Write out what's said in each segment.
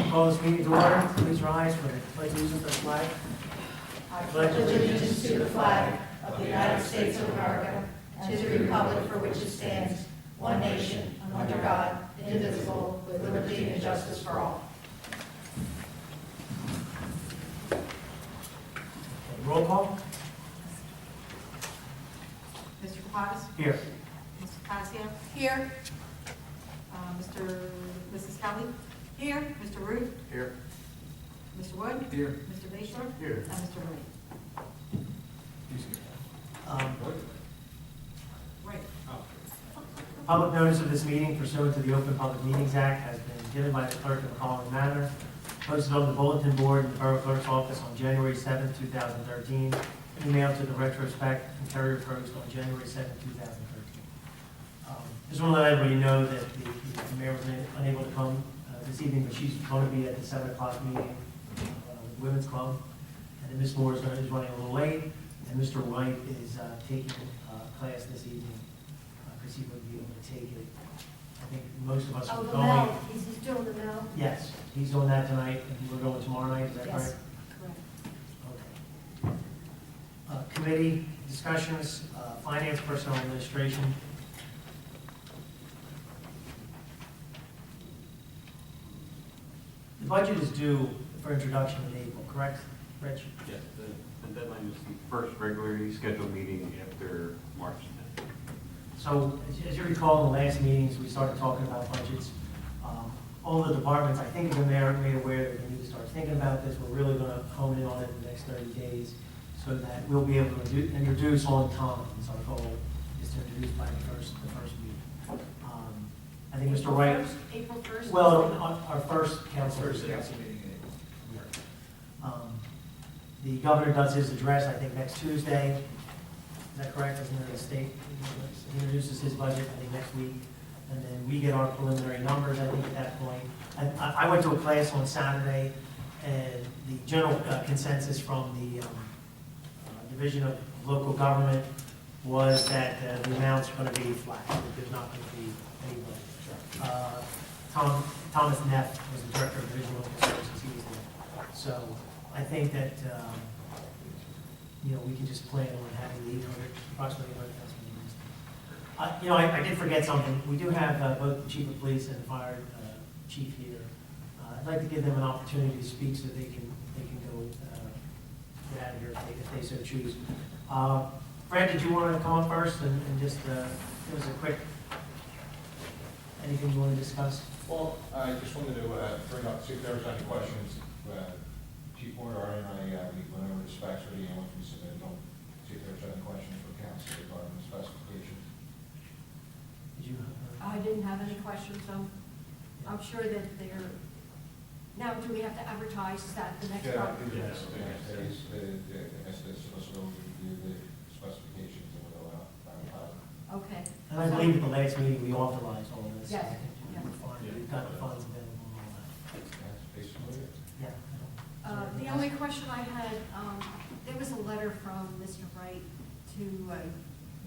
call this meeting to order. Please rise for the pledge of allegiance to the flag. I pledge allegiance to the flag of the United States of America and to the republic for which it stands, one nation, under God, indivisible, with liberty and justice for all. Okay, roll call. Mr. Caucus? Here. Mr. Casio? Here. Mrs. Kelly? Here. Mr. Ruth? Here. Mr. Wood? Here. Mr. Bayshore? Here. And Mr. Ray. Right. Public notice of this meeting pursuant to the Open Public Meetings Act has been given by the clerk in the following manner. Posted on the bulletin board in the Borough Clerk's office on January 7, 2013. Emailed to the retrospect and Carrier Post on January 7, 2013. Just want to let everybody know that the mayor was unable to come this evening, but she's going to be at the 7 o'clock meeting with the Women's Club. And then Ms. Moore is running a little late, and Mr. White is taking class this evening because he wouldn't be able to take it. I think most of us are the going. Mel, he's doing the Mel? Yes, he's doing that tonight, and we're going tomorrow night, is that Yes. correct? Correct. Okay. Committee discussions, finance, personnel, administration. The budget is due for introduction in April, correct, Rich? Yes, the deadline is the first regularly scheduled meeting after March 10th. So, as you recall, in the last meetings, we started talking about budgets. All the departments, I think, have been made aware that we need to start thinking about this. We're really going to hone in on it in the next 30 days so that we'll be able to introduce on time. So our goal is to introduce by the first meeting. I think Mr. Wright, April 1st? well, our first council. meeting in The governor does his address, I think, next Tuesday. Is that correct? Isn't there a state? He introduces his budget, I think, next week. And then we get our preliminary numbers, I think, at that point. I went to a class on Saturday, and the general consensus from the Division of Local Government was that the amounts are going to be flat, that there's not going to be any budget. Thomas Neff was the Director of Division of Local Services, he was there. So I think that, we can just plan on having the approximately 800,000 units. I did forget something. We do have both the Chief of Police and the Fire Chief here. I'd like to give them an opportunity to speak so they can go get out of here if they so choose. Fred, did you want to come up first and just give us a quick, anything you want to discuss? Well, I just wanted to bring up, see if there was any questions. Chief Porter, Artie, and I, we went over the specs for the ambulance we submitted. Don't see if there's any questions for council regarding the specifications. Did you? I didn't have any questions, so I'm sure that they're, now do we have to advertise, is that the next part? Yes, the next days, the solicitor will review the specifications and will advertise. Okay. And I believe at the last meeting, we authorized all this. Yes. I think we're fine. We've got the funds available and all that. That's basically it. Yeah. The only question I had, there was a letter from Mr. Wright to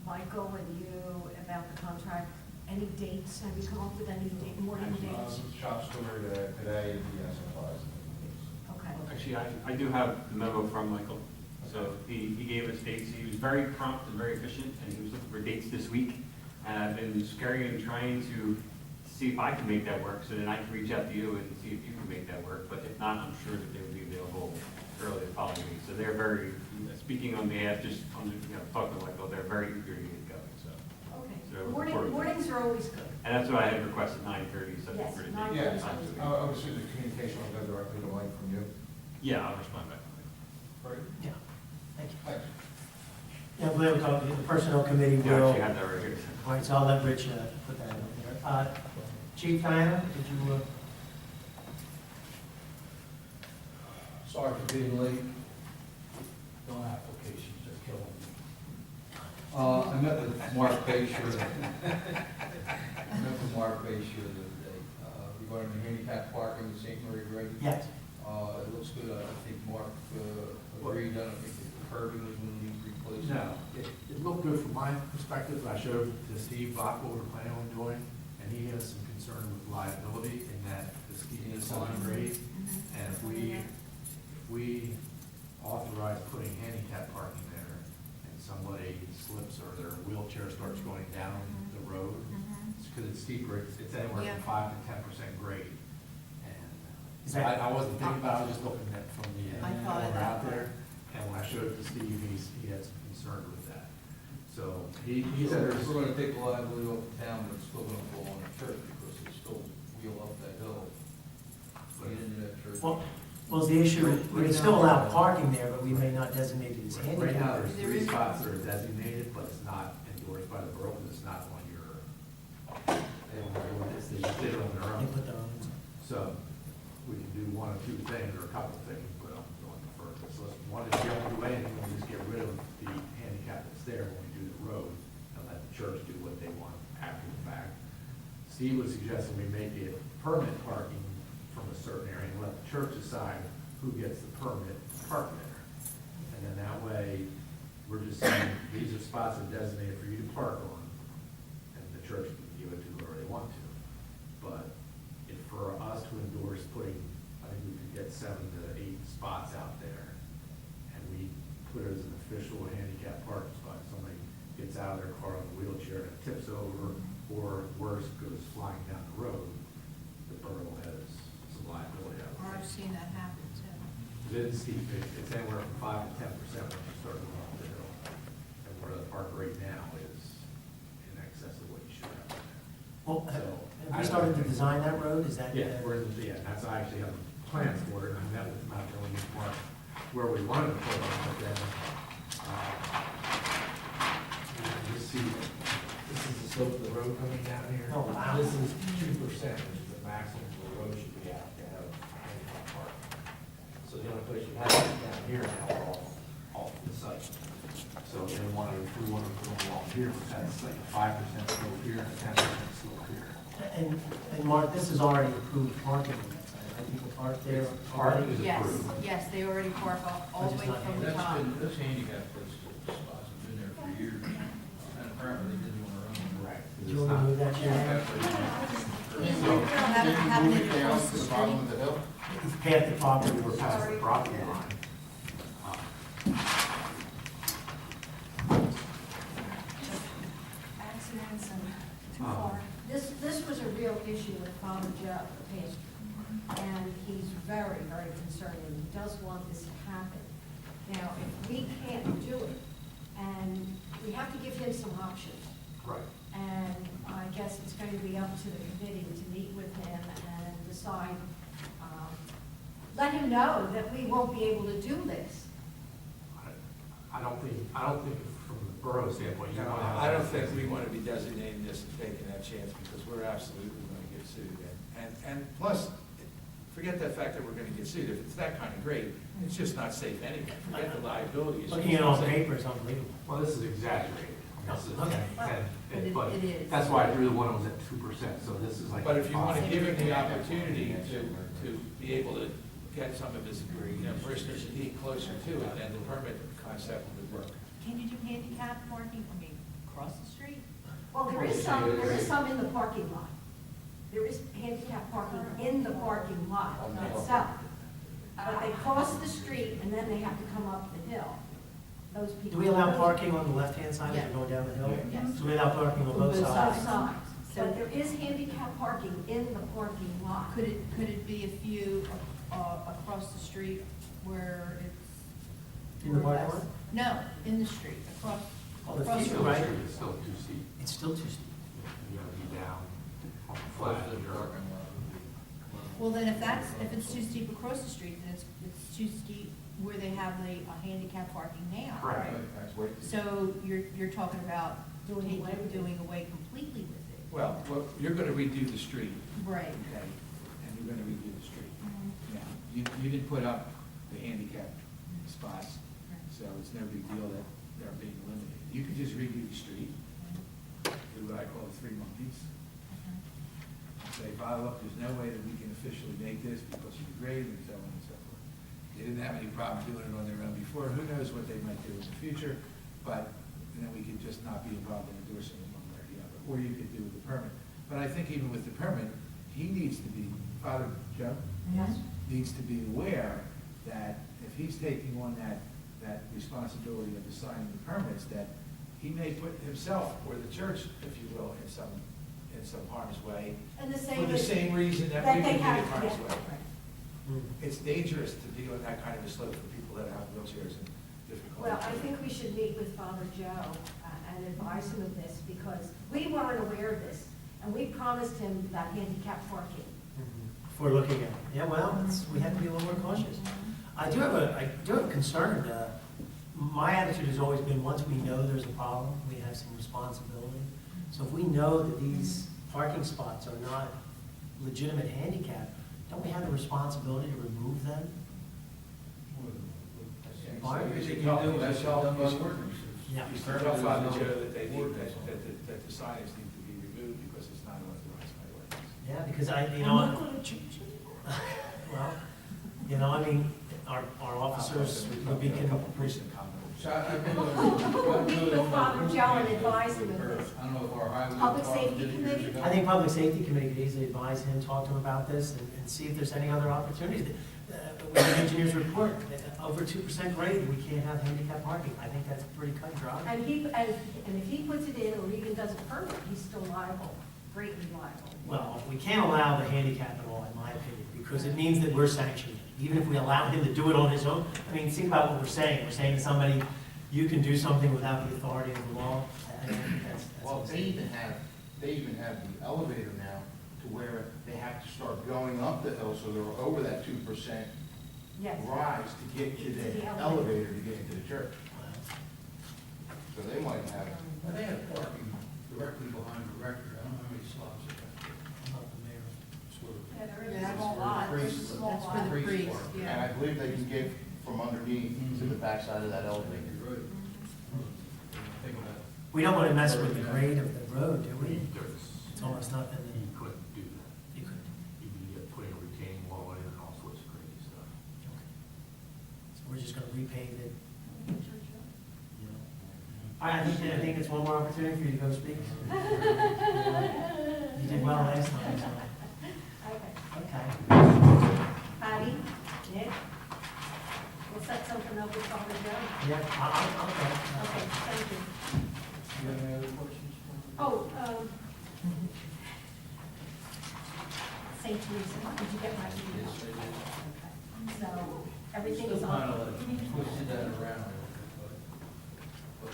Michael and you about the contract. Any dates? Have you come up with any morning dates? Shop steward today, he has advised. Okay. Actually, I do have the memo from Michael. So he gave us dates. He was very prompt and very efficient, and he was looking for dates this week. And I've been scurrying and trying to see if I can make that work, so then I can reach out to you and see if you can make that work. But if not, I'm sure that they will be available early the following week. So they're very, speaking on behalf, just talking to Michael, they're very eager to get going. So, Okay. So we're looking forward to it. Mornings are always good. and that's what I had requested, 9:30. So Yes, for the 9:30. date. Yeah, I would assume the communication will go directly to Mike from you. Yeah, I'll respond back. Right. Yeah. Thank you. Thanks. Yeah, we'll talk to the Personnel Committee. Yeah, I Will. actually had that right here. All right, so I'll let Rich put that in there. Chief Diana, did you? Sorry for being late. No applications are killing me. I met with Mark Bayshore. I met with Mark Bayshore the other day regarding the handicap parking in St. Marie Grade. Yes. It looks good. I think Mark agreed. I don't think the curbing was going to need replaced. No, it looked good from my perspective. I showed to Steve Bach what we're planning on doing, and he has some concern with liability in that the ski is on grade. steeper, it's anywhere Yeah. from 5 to 10% grade. And Is that- I wasn't thinking about it, I was just looking at from the, I thought of corner that. out there. And when I showed it to Steve, he had some concern with that. So he said We're there's, gonna take the liability off the town, but it's still gonna fall on the church because it's still wheel up that hill. Get into that church. Well, the issue, we can still allow parking there, but we may not designate it as right now, handicap. there's There 3 is- spots that are designated, but it's not endorsed by the borough, because it's not on your, they just did it on their They own. put their own. So we can do one or two things, or a couple of things, but I'm going to defer to this. So one is you don't do anything, we'll just get rid of the handicap that's there when we do the road, and let the church do what they want after the fact. Steve was suggesting we make it permit parking from a certain area, and let the church decide who gets the permit to park there. And then that way, we're just saying, these are spots that are designated for you to park on, and the church can give it to whoever they want to. But if for us to endorse putting, I think we could get 7 to 8 spots out there, and we put it as an official handicap parking spot. Somebody gets out of their car in a wheelchair and it tips over, or worse, goes flying down the road, the borough has some liability. I would I've think. seen that happen too. It's steep, it's anywhere from 5 to 10% when you start going up the hill. And where the park rate now is in excess of what you should have. Well, So, have we started to design that road? Is that? Yeah, that's, I actually have plans for it, and I met with Matt Dillon and Mark where we wanted to put it, but then, you can just see, this is the slope of the road coming down here. Oh, wow. This is 2%, which is the maximum the road should be out to have handicap parking. So the only place you have it is down here now, off the site. So if we wanted to put them along here, which has like a 5% slope here and a 10% slope here. And Mark, this is already approved parking on that side, right? People park there. Parking is Yes, approved. yes, they already park all the way from the top. Those handicap spots have been there for years, and apparently they didn't want to run them. Right. Do you want to move that chair? Having it across the To the bottom street. of the hill? It's past the property. We're past the property line. Accidents and too Oh. far. This was a real issue with Father Joe, the pastor, and he's very, very concerned, and he does want this to happen. Now, if we can't do it, and we have to give him some options, Right. and I guess it's going to be up to the committee to meet with him and decide, let him know that we won't be able to do this. I don't think from the borough standpoint, you No, want to have. I don't think we want to be designating this and taking that chance, because we're absolutely going to get sued. And plus, forget the fact that we're going to get sued. If it's that kind of grade, it's just not safe anyway. Forget the liability. It's Looking just at not on safe. paper is unbelievable. Well, this is exaggerated. This is Okay. but It is. that's why I threw the one that was at 2%, so this is like. But if you want to 5. give him the opportunity to be able to get some of his, parishioners to be closer to it, then the permit concept would work. Can you do handicap parking, across the street? Well, there is some in the parking lot. There is handicap parking in the parking lot itself. But they cross the street and then they have to come up the hill. Those people. Do we allow parking on the left-hand side as Yeah. we're going down the hill? Yes. So we allow parking on both Both sides? sides. But there is handicap parking in the parking lot. Could it be a few across the street where it's? In the parking lot? No, in the street, across. Oh, the across future, the right? street. It's still too steep. It's still too steep. You gotta be down on the Close flat. to the You're- parking lot would be. Well, then if it's too steep across the street, then it's too steep where they have the handicap parking now. Correct. That's way too. So you're talking about Doing away with it. doing away completely with it. Well, you're going to redo the street. Right. Okay, and you're gonna redo the street. Mhm. Now, you didn't put up the handicap spots, so it's no big deal that they're being eliminated. You could just redo the street, do what I call the 3 monkeys. Say, Father, look, there's no way that we can officially make this because of the grade and so on and so forth. They didn't have any problem doing it on their own before, who knows what they might do in the future, but, we could just not be involved in endorsing it one way or the other, or you could do with the permit. But I think even with the permit, he needs to be, Father Joe? Yes. Needs to be aware that if he's taking on that responsibility of assigning the permits, that he may put himself or the church, if you will, in in some harm's way. And the For same the is, same reason that that we they would be have, in harm's yeah, way. Mm. It's dangerous to be on that kind of a slope for people that have wheelchairs and difficult. well, I think we should meet with Father Joe and advise him of this, because we weren't aware of this, and we promised him that handicap parking. Before looking at it. Yeah, well, we have to be a little more cautious. I do have a concern. My attitude has always been, once we know there's a problem, we have some responsibility. So if we know that these parking spots are not legitimate handicap, don't we have the responsibility to remove them? If you do, that's all done by ordinance. Yeah. You should tell Father Joe that they need, that the signs need to be removed because it's not authorized by ordinance. Yeah, because I'm not gonna change it. well, I mean, our officers would be, A couple recent comments. So I've been Meet with Father Joe and advise him of this. I don't know if our highway. Public department Safety did it years Committee? ago. I think Public Safety Committee could easily advise him, talk to him about this, and see if there's any other opportunities. With the engineer's report, over 2% grade, we can't have handicap parking. I think that's pretty cut and dry. And if he puts it in, or even does it permanent, he's still liable, greatly liable. Well, we can't allow the handicap at all, in my opinion, because it means that we're sanctioning it. Even if we allow him to do it on his own, I mean, think about what we're saying. We're saying to somebody, you can do something without the authority of the law. I think that's Well, they even have the elevator now to where they have to start going up the hill, so they're over that 2% Yes. rise to get to the elevator to get into the church. So they might have, Well, they have parking directly behind the rectory. I don't know how many slots they have. I'm not the mayor. Sort of. Yeah, there is Yeah, a small lot. priests. Small That's for lot. the priest, and yeah. I believe they can get from underneath to the backside of that elevator. You're right. Think about it. We don't want to mess with the grade of the road, do we? It's almost nothing that He couldn't do that. you could. He'd be putting a retaining wall in and all sorts of crazy stuff. So we're just gonna repave it. I think it's one more opportunity for you to go speak. You did well last time, so, Okay. okay. Patty, Nick, we'll set something up with Father Joe. Yeah, I'll Okay, thank you. You have any other questions? Oh, St. Teresa, did you get my email? Yes, I did. Okay. So, everything is Still on. kind of twisted that around a little bit, but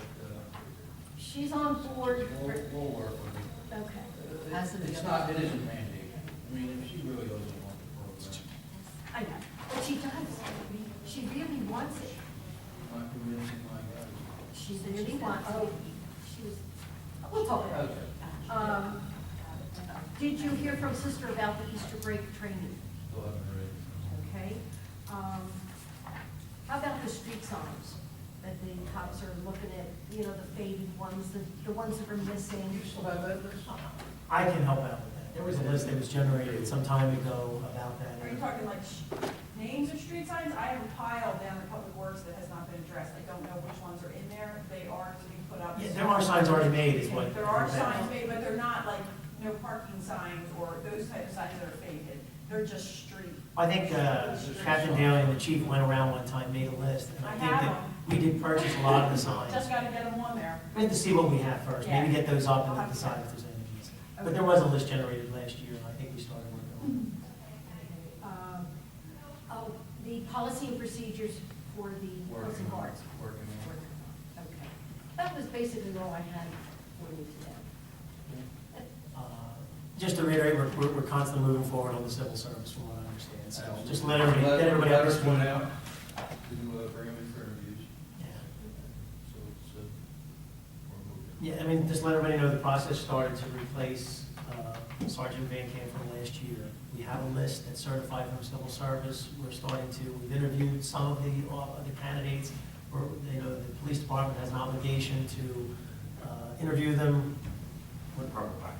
She's on board for, we'll work with it. okay, As of the It's other- not, it isn't mandated. I mean, if she really doesn't want the program, I know, but she does. She really wants it. not convincing my guys. She really wants it. She was, we'll talk about it. Okay. Did you hear from Sister about the Easter break training? Still haven't heard Okay. How about the street signs that the cops are looking at, the faded ones, the ones that are missing? it. You still have that list? I can help out with that. There was a list that was generated some time ago about that. Are you talking like names of street signs? I have a pile down in Public Works that has not been addressed. I don't know which ones are in there. They are to be put up. Yeah, there are signs already made, is what. There are signs made, but they're not like no parking signs or those type of signs that are faded. They're just street. I think Captain Daly and the chief went around one time, made a list, and I I think have that we did purchase a lot of the signs. Just gotta get them on there. We have to see what we have first, maybe Yeah. get those up and I'll then have to decide check. if there's anything missing. But there was a list generated last year, and I think we started working on Oh, the policy and procedures for the closing guards. Working on it. Okay. That was basically all I had for you today. it. Just to reiterate, we're constantly moving forward on the civil service, from what I understand, so just let everybody up to Letters speed. went out to bring them in for interviews, Yeah. so it's, we're moving. Yeah, I mean, just let everybody know the process started to replace Sergeant Van Camp from last year. We have a list that's certified from civil service. We've interviewed some of the candidates. The police department has an obligation to interview them,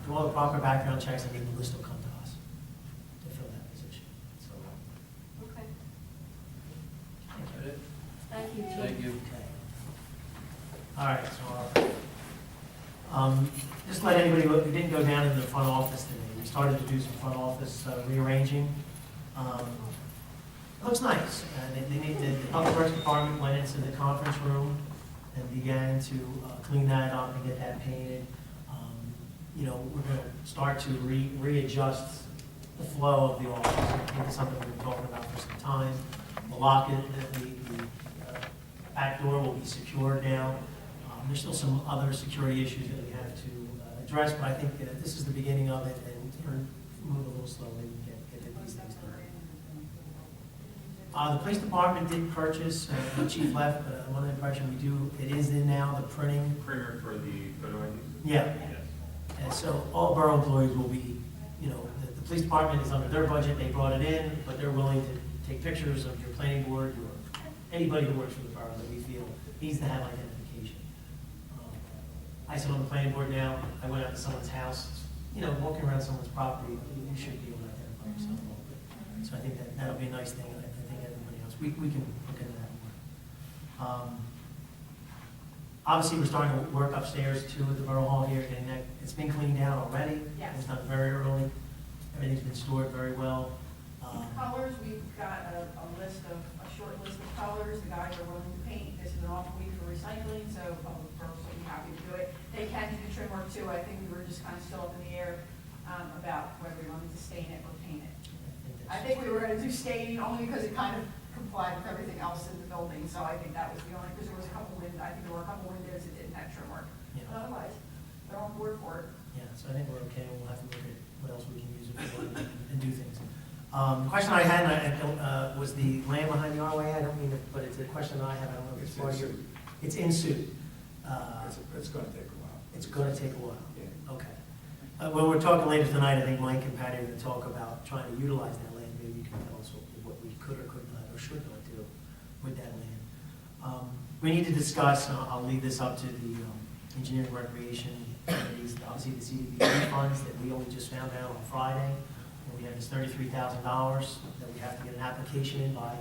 do all the proper background checks, and then the list will come to us to fill that position. So, Okay. thank you. Thank you, Chief. Thank you. Okay. All right, so, just let anybody look, we didn't go down in the front office today. We started to do some front office rearranging. It looks nice. The Public Works Department went into the conference room and began to clean that up and get that painted. you know, we're going to start to readjust the flow of the office. I think it's something we've been talking about for some time. The lock, the back door will be secured now. There's still some other security issues that we have to address, but I think this is the beginning of it, and we're going to move a little slowly and get these things done. The police department did purchase, the chief left, but I'm under the impression we do, it is in now, the printing. Printer for the photo IDs? Yeah. Yes. And so all borough employees will be, you know, the police department is under their budget, they brought it in, but they're willing to take pictures of your planning board or anybody who works for the borough that we feel needs to have identification. I sit on the planning board now, I went out to someone's house, you know, walking around someone's property, you should be able to identify yourself a little bit. So I think that'll be a nice thing, and I think everybody else, we can look into that more. Obviously, we're starting to work upstairs too at the Borough Hall here, and it's been cleaned out already. Yes. It's done very early. Everything's been stored very well. Colors, we've got a short list of colors, the guys are willing to paint, this is an off week for recycling, so public works will be happy to do it. They can do the trim work too, I think we were just kind of still up in the air, about whether we wanted to stain it or paint it. I think we were gonna do staining only because it kind of complied with everything else in the building, so I think that was the only, because there was a couple windows, I think there were a couple windows that didn't have trim work. Yeah. But otherwise, they're on board for it. Yeah, so I think we're okay, we'll have to look at what else we can use it for and do things. The question I had, was the land behind the ROA, I don't mean to, but it's a question that I have, I don't know if it's part of your, it's in suit. It's gonna take a while. It's gonna take a while. Yeah. Okay. Well, we're talking later tonight, I think Mike and Patty are gonna talk about trying to utilize that land, maybe you can tell us what we could or could not, or should not do with that land. We need to discuss, I'll leave this up to the engineering recreation committees, obviously the CDBG funds that we only just found out on Friday. And we have this $33,000 that we have to get an application in by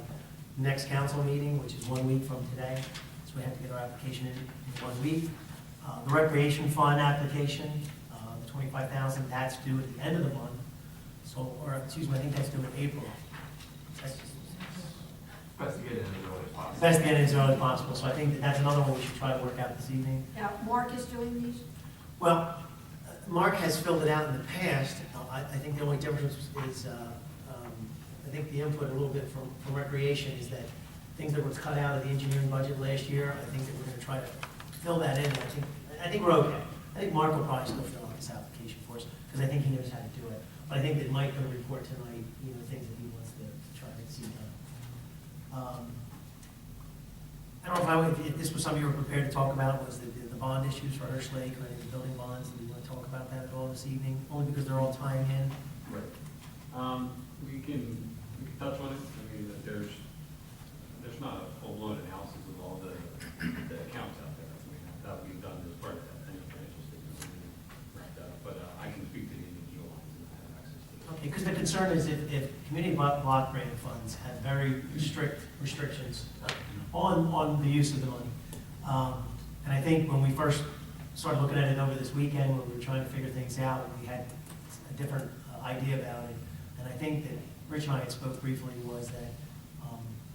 next council meeting, which is 1 week from today. So we have to get our application in 1 week. The recreation fund application, the $25,000, that's due at the end of the month. So, or excuse me, I think that's due in April. That's Best to get it in as early as possible. best to get it as early as possible. So I think that's another one we should try to work out this evening. Now, Mark is doing these? Well, Mark has filled it out in the past. I think the only difference is, I think the input a little bit from recreation is that things that was cut out of the engineering budget last year, I think that we're gonna try to fill that in. I think we're okay. I think Mark will probably still fill out this application for us, because I think he knows how to do it. But I think that Mike's gonna report tonight, you know, things that he wants to try to see done. I don't know if this was something you were prepared to talk about, was the bond issues for Hirsch Lake, or any of the building bonds. Do we want to talk about that at all this evening? Only because they're all tying in. Right. We can touch on it. I mean, that there's not a full-blown analysis of all the accounts out there. I mean, that we've done as part of that financial statement. But I can speak to the individual lines and I have access to those. Okay, because the concern is if community block grant funds have very strict restrictions on the use of the money. And I think when we first started looking at it over this weekend, when we were trying to figure things out, we had a different idea about it. And I think that Rich and I had spoke briefly was that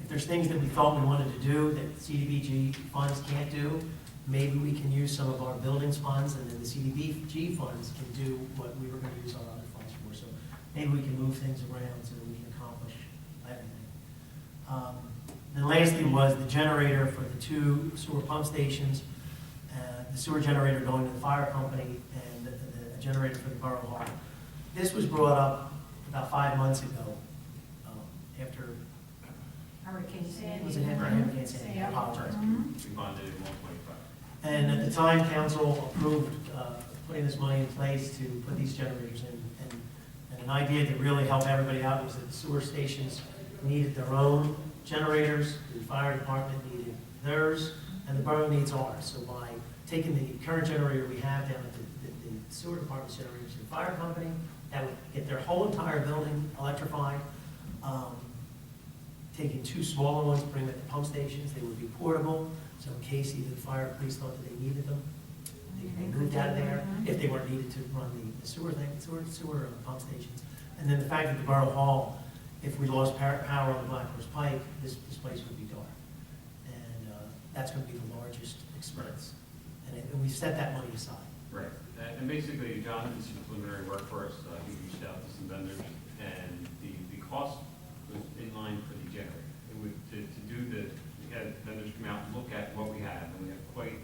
if there's things that we thought we wanted to do that CDBG funds can't do, maybe we can use some of our buildings funds, and then the CDBG funds can do what we were going to use our other funds for. So maybe we can move things around so that we can accomplish everything. Then lastly was the generator for the 2 sewer pump stations, the sewer generator going to the fire company, and the generator for the borough hall. This was brought up about 5 months ago, after, Hurricane Sandy. was it after Hurricane Sandy? I apologize. We bonded at 125. And at the time, council approved putting this money in place to put these generators in. And an idea to really help everybody out was that the sewer stations needed their own generators, the fire department needed theirs, and the borough needs ours. So by taking the current generator we have down at the sewer department's generators to the fire company, that would get their whole entire building electrified. Taking 2 smaller ones, putting them at the pump stations, they would be portable, so in case either the fire or police thought that they needed them, they moved out of there, if they weren't needed to run the sewer pump stations. And then the fact that the borough hall, if we lost power on the Black Horse Pike, this place would be dark. And that's going to be the largest expense. And we've set that money aside. Right. And basically, John did some preliminary work for us. He reached out to some vendors, and the cost was in line for the generator. It would, to do we had vendors come out and look at what we have, and we have quite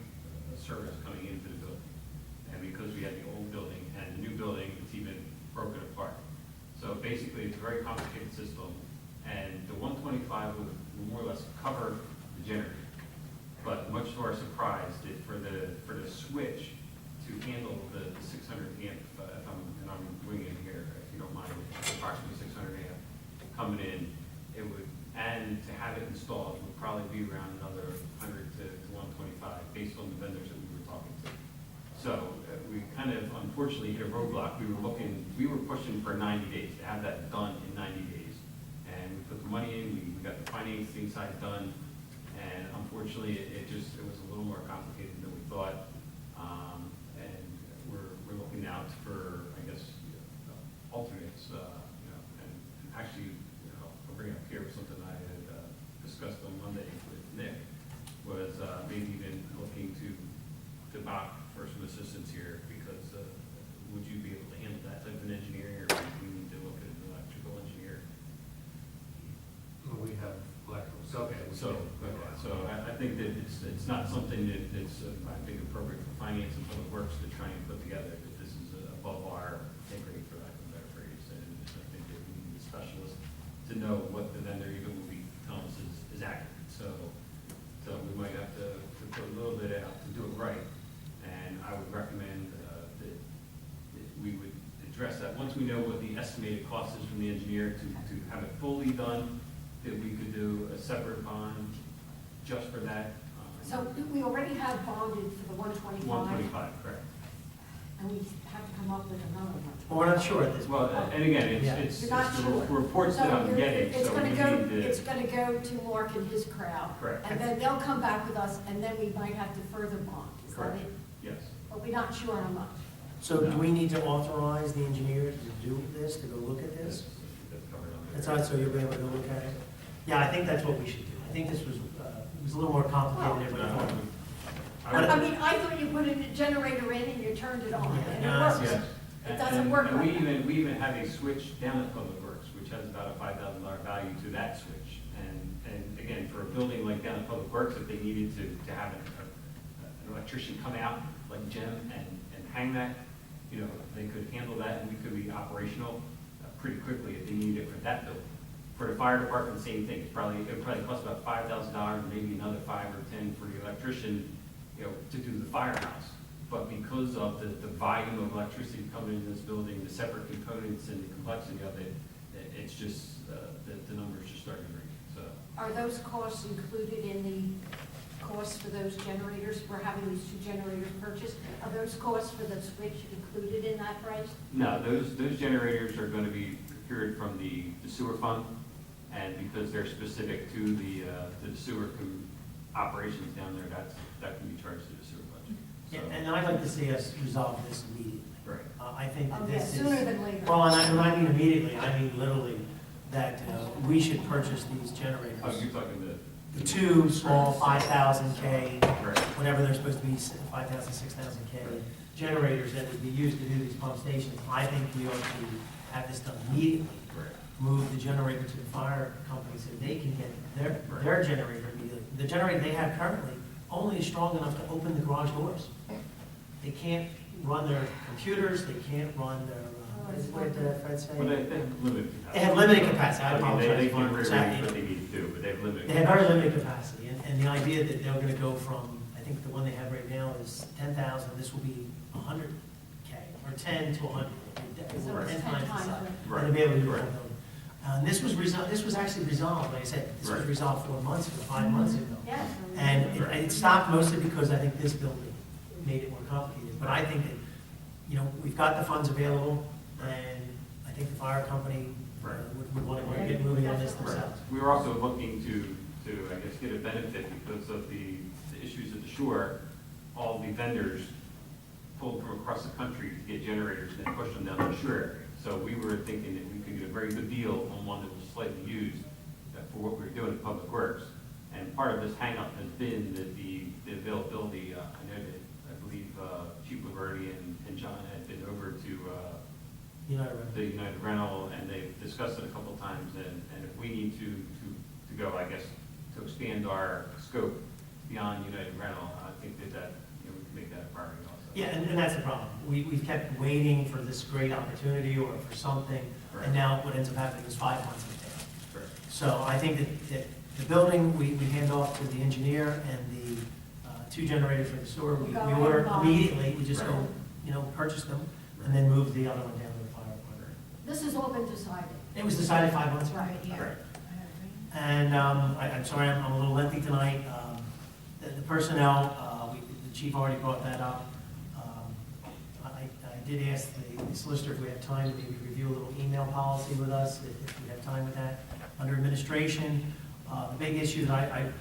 a service coming into the building. And because we had the old building and the new building, it's even broken apart. So basically, it's a very complicated system, and the 125 would more or less cover the generator. But much to our surprise, for the switch to handle the 600 amp, and I'm winging it here, if you don't mind, approximately 600 amp coming in, it would, and to have it installed would probably be around another 100 to 125 based on the vendors that we were talking to. So we kind of unfortunately hit a roadblock. We were pushing for 90 days, to have that done in 90 days. And we put the money in, we got the financing side done, and unfortunately, it was a little more complicated than we thought. And we're looking out for, I guess, alternates, and actually, I'll bring up here something I had discussed on Monday with Nick, was maybe even looking to Bach for some assistance here, because would you be able to handle that type of an engineering, or do we need to look at an electrical engineer? Well, we have electrical. So I think that it's not something that's, I think, appropriate for finance and public works to try and put together, that this is above our pay grade, for lack of a better phrase. And I think that we need a specialist to know what the vendor even will be telling us is accurate. So we might have to put a little bit out to do it right. And I would recommend that we would address that. Once we know what the estimated cost is from the engineer to have it fully done, that we could do a separate bond just for that. So we already have bonded for the 125. 125, correct. And we have to come up with another one. Well, we're not sure at this point. Well, and again, Yeah. it's You're not the sure. reports that I'm getting, It's so we gonna need go, to. it's gonna go to Mark and his crowd. Correct. And then they'll come back with us, and then we might have to further bond. Is that Correct. it? Yes. But we're not sure how much. So do we need to authorize the engineer to do this, to go look at this? That's covered on there. That's all right, so you'll be able to go look at it? Yeah, I think that's what we should do. I think this was, it was a little more complicated than everybody thought. I mean, I thought you put a generator in and you turned it on, and it Yeah, works. Yes. It doesn't work And like that. we even have a switch down at Public Works, which has about a $5,000 value to that switch. And again, for a building like down at Public Works, if they needed to have an electrician come out, like Jim, and hang that, they could handle that, and we could be operational pretty quickly if they needed it for that building. For the fire department, same thing. It would probably cost about $5,000, maybe another $5 or $10 for the electrician, to do the firehouse. But because of the volume of electricity coming into this building, the separate components and the complexity of it, it's just, the numbers just starting to ring, so. Are those costs included in the costs for those generators? We're having these two generators purchased. Are those costs for the switch included in that price? No, those generators are going to be procured from the sewer fund, and because they're specific to the sewer operations down there, that can be charged to the sewer budget. Yeah, So- and I'd like to see us resolve this immediately. Right. I think that Oh, yeah, this is. sooner than later. Well, and when I mean immediately, I mean literally, that we should purchase these generators. Oh, you're talking The two small 5,000 K, Right. whatever they're supposed to be, 5,000, 6,000 K generators that would be used to do these pump stations. I think we ought to have this done immediately. Right. Move the generator to the fire company so they can get their generator immediately. The generator they have currently only is strong enough to open the garage doors. They can't run their computers, they can't run their, what did Fred say? Well, they have limited capacity. They have limited capacity, I I mean, apologize. they can Exactly. really what they need to do, but they have limited. They have very capacity. limited capacity, and the idea that they're gonna go from, I think the one they have right now is 10,000, this will be 100 K, or 10 to 100. So Or it's 10 10 times the times size. the- Right. And to be able to do Right. it. And this was actually resolved, like I said, this was Right. resolved 4 months ago, 5 months ago. Yes. And it stopped mostly because I think this building made it more complicated. But I think that, we've got the funds available, and I think the fire company Right. would want to get moving on this Right. themselves. We were also looking to, I guess, get a benefit because of the issues at the shore. All the vendors pulled from across the country to get generators and then pushed them down the shore area. So we were thinking that we could get a very good deal on one that was slightly used for what we were doing at Public Works. And part of this hangup has been that the availability, I know that, I believe, Chief Laverty and John had been over to United the Rentals. United Rental, and they've discussed it a couple of times, and if we need to go, I guess, to expand our scope beyond United Rental, I think that, you know, we can make that a priority also. Yeah, and that's the problem. We've kept waiting for this great opportunity or for something, Correct. and now what ends up happening is 5 months of fail. Correct. So I think that the building, we hand off to the engineer, and the 2 generators for the sewer, we Go ahead order and buy. immediately, we just go, Right. you know, purchase them, and then move the other one down to the fire department. This has all been decided. It was decided 5 months ago. Right, yeah. Correct. And I'm sorry, I'm a little lengthy tonight. The personnel, the chief already brought that up. I did ask the solicitor if we have time to maybe review a little email policy with us, if we have time with that. Under administration, the big issue that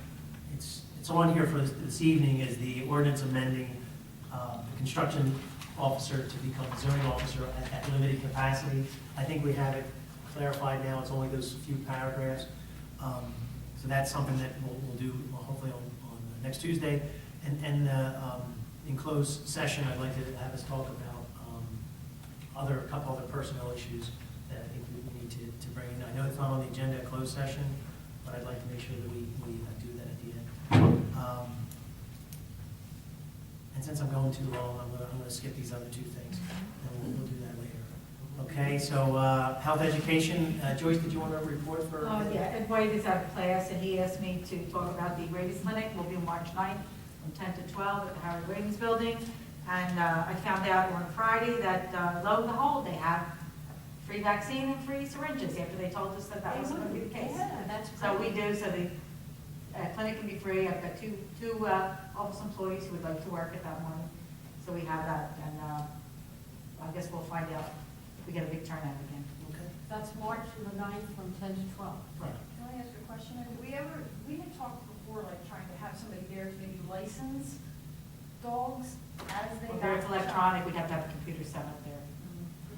it's on here for this evening is the ordinance amending the construction officer to become a zoning officer at limited capacity. I think we have it clarified now, it's only those few paragraphs. So that's something that we'll do hopefully on next Tuesday. And in closed session, I'd like to have us talk about a couple other personnel issues that I think we need to bring in. I know it's not on the agenda at closed session, but I'd like to make sure that we do that at the end. And since I'm going too long, I'm gonna skip these other 2 things, and we'll do that later. Okay, so health education, Joyce, did you want to report for? Yeah, Ed White is out of class, and he asked me to talk about the rabies clinic. Will be March 9th from 10 to 12 at the Howard Williams Building. And I found out on Friday that lo and behold, they have free vaccine and free syringes after they told us that that wasn't going to be the case. Yeah, that's So great. we do, so the clinic can be free. I've got two office employees who would like to work at that morning. So we have that, and I guess we'll find out if we get a big turnout again. Okay. That's March the 9th from 10 to 12. Right. Can I ask a question? We had talked before, like trying to have somebody there to maybe license dogs as they. If it's electronic, we'd have to have a computer set up there.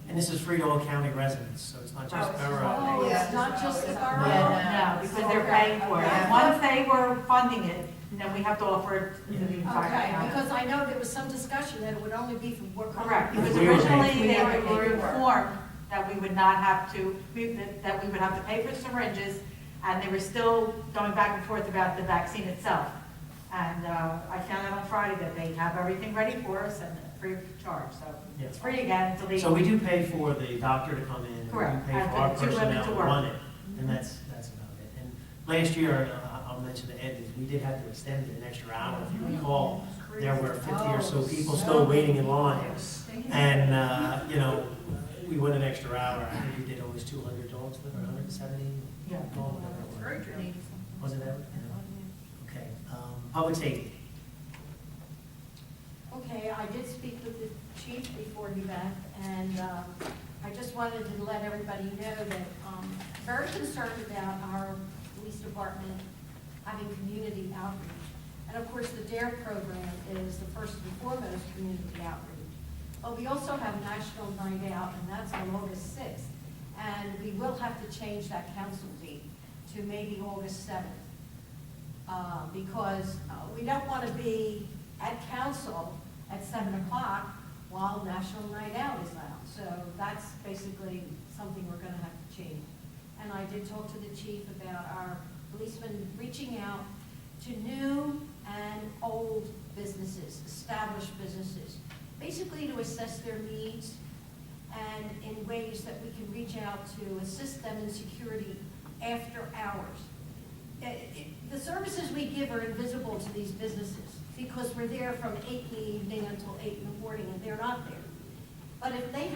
And this is free to all county residents, so it's not just Oh, it's borough. Oh, it's not just the borough? No, because they're paying for it. Yeah. Once they were funding it, then we have to offer it to the entire Okay, county. because I know there was some discussion that it would only be for work. Correct, because We were originally paying. they were informed that we would not have to, that we would have to pay for syringes, and they were still going back and forth about the vaccine itself. And I found out on Friday that they have everything ready for us and free of charge, so Yeah. it's free again until they. So we do pay for the doctor to come in, and Correct. we pay And for our the 2 women personnel to to work. run it, and that's about it. And last year, I'll mention to Ed, is we did have to extend it an extra hour. If you recall, there were 50 or so people still waiting in line. And, you know, we went an extra hour. I think we did almost 200 dogs, or 170. Yeah. Dog, whatever it was. Very good. Was it ever? Yeah. Okay. Public safety. Okay, I did speak with the chief before he left, and I just wanted to let everybody know that I'm very concerned about our police department having community outreach. And of course, the DARE program is the first and foremost community outreach. But we also have National Night Out, and that's on August 6th. And we will have to change that council date to maybe August 7th. Because we don't want to be at council at 7 o'clock while National Night Out is out. So that's basically something we're going to have to change. And I did talk to the chief about our policemen reaching out to new and old businesses, established businesses, basically to assess their needs and in ways that we can reach out to assist them in security after hours. The services we give are invisible to these businesses because we're there from 8 in the evening until 8 in the morning, and they're not there. But if they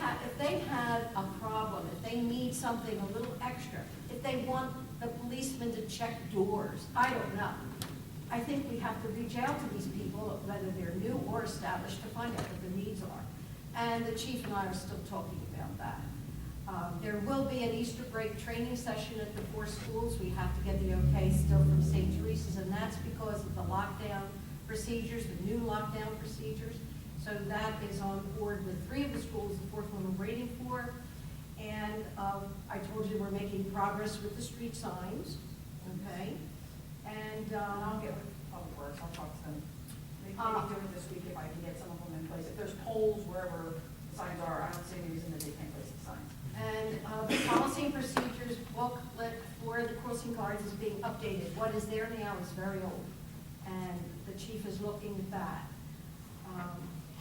have a problem, if they need something a little extra, if they want the policeman to check doors, I don't know. I think we have to reach out to these people, whether they're new or established, to find out what their needs are. And the chief and I are still talking about that. There will be an Easter break training session at the 4 schools. We have to get the okay still from St. Teresa's, and that's because of the lockdown procedures, the new lockdown procedures. So that is on board with 3 of the schools, the 4th one we're waiting for. And I told you we're making progress with the street signs, okay? And And I'll get with Public Works, I'll talk to them. Maybe do it this week if I can get some of them in place. If there's poles wherever the signs are, I don't see any reason that they can't place the signs. And the policy and procedures booklet for the crossing guards is being updated. What is there now is very old, and the chief is looking at that.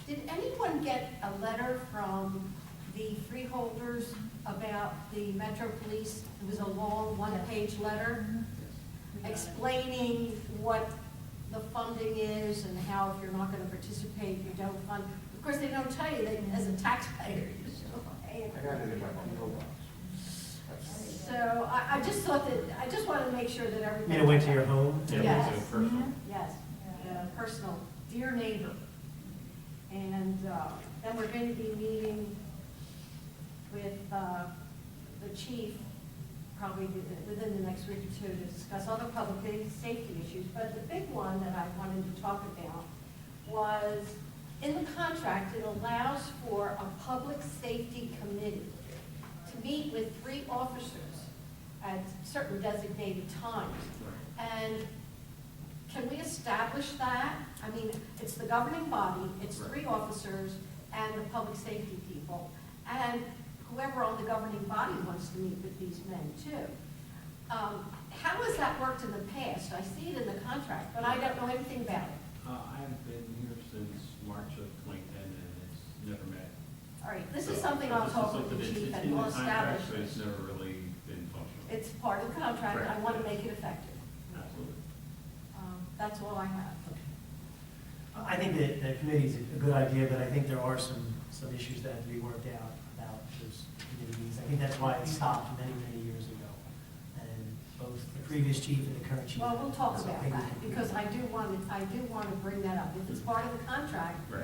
Did anyone get a letter from the freeholders about the Metro Police? It was a long one-page letter explaining what the funding is and how if you're not going to participate, you don't fund. Of course, they don't tell you that as a taxpayer, you still pay it. I got it in my PO box. So I just thought that, I just wanted to make sure that You everybody. mean it went to your home? Yeah, Yes. it's a personal. Yes, personal, dear neighbor. And then we're going to be meeting with the chief, probably within the next week or two, to discuss other public safety issues. But the big one that I wanted to talk about was, in the contract, it allows for a public safety committee to meet with 3 officers at certain designated times. And can we establish that? I mean, it's the governing body, it's 3 officers and the public safety people, and whoever on the governing body wants to meet with these men too. How has that worked in the past? I see it in the contract, but I don't know anything about it. I haven't been here since March of 2010, and it's never met. All right, this is something I'll talk with the chief and we'll establish But it's this. never really been functional. It's part of the contract, I want to make it effective. Absolutely. That's all I have. I think that the committee's a good idea, but I think there are some issues that have to be worked out about those committee meetings. I think that's why it stopped many, many years ago. And both the previous chief and the current chief. Well, we'll talk So I about think we that, can- because I do want to bring that up. If it's part of the contract, Right.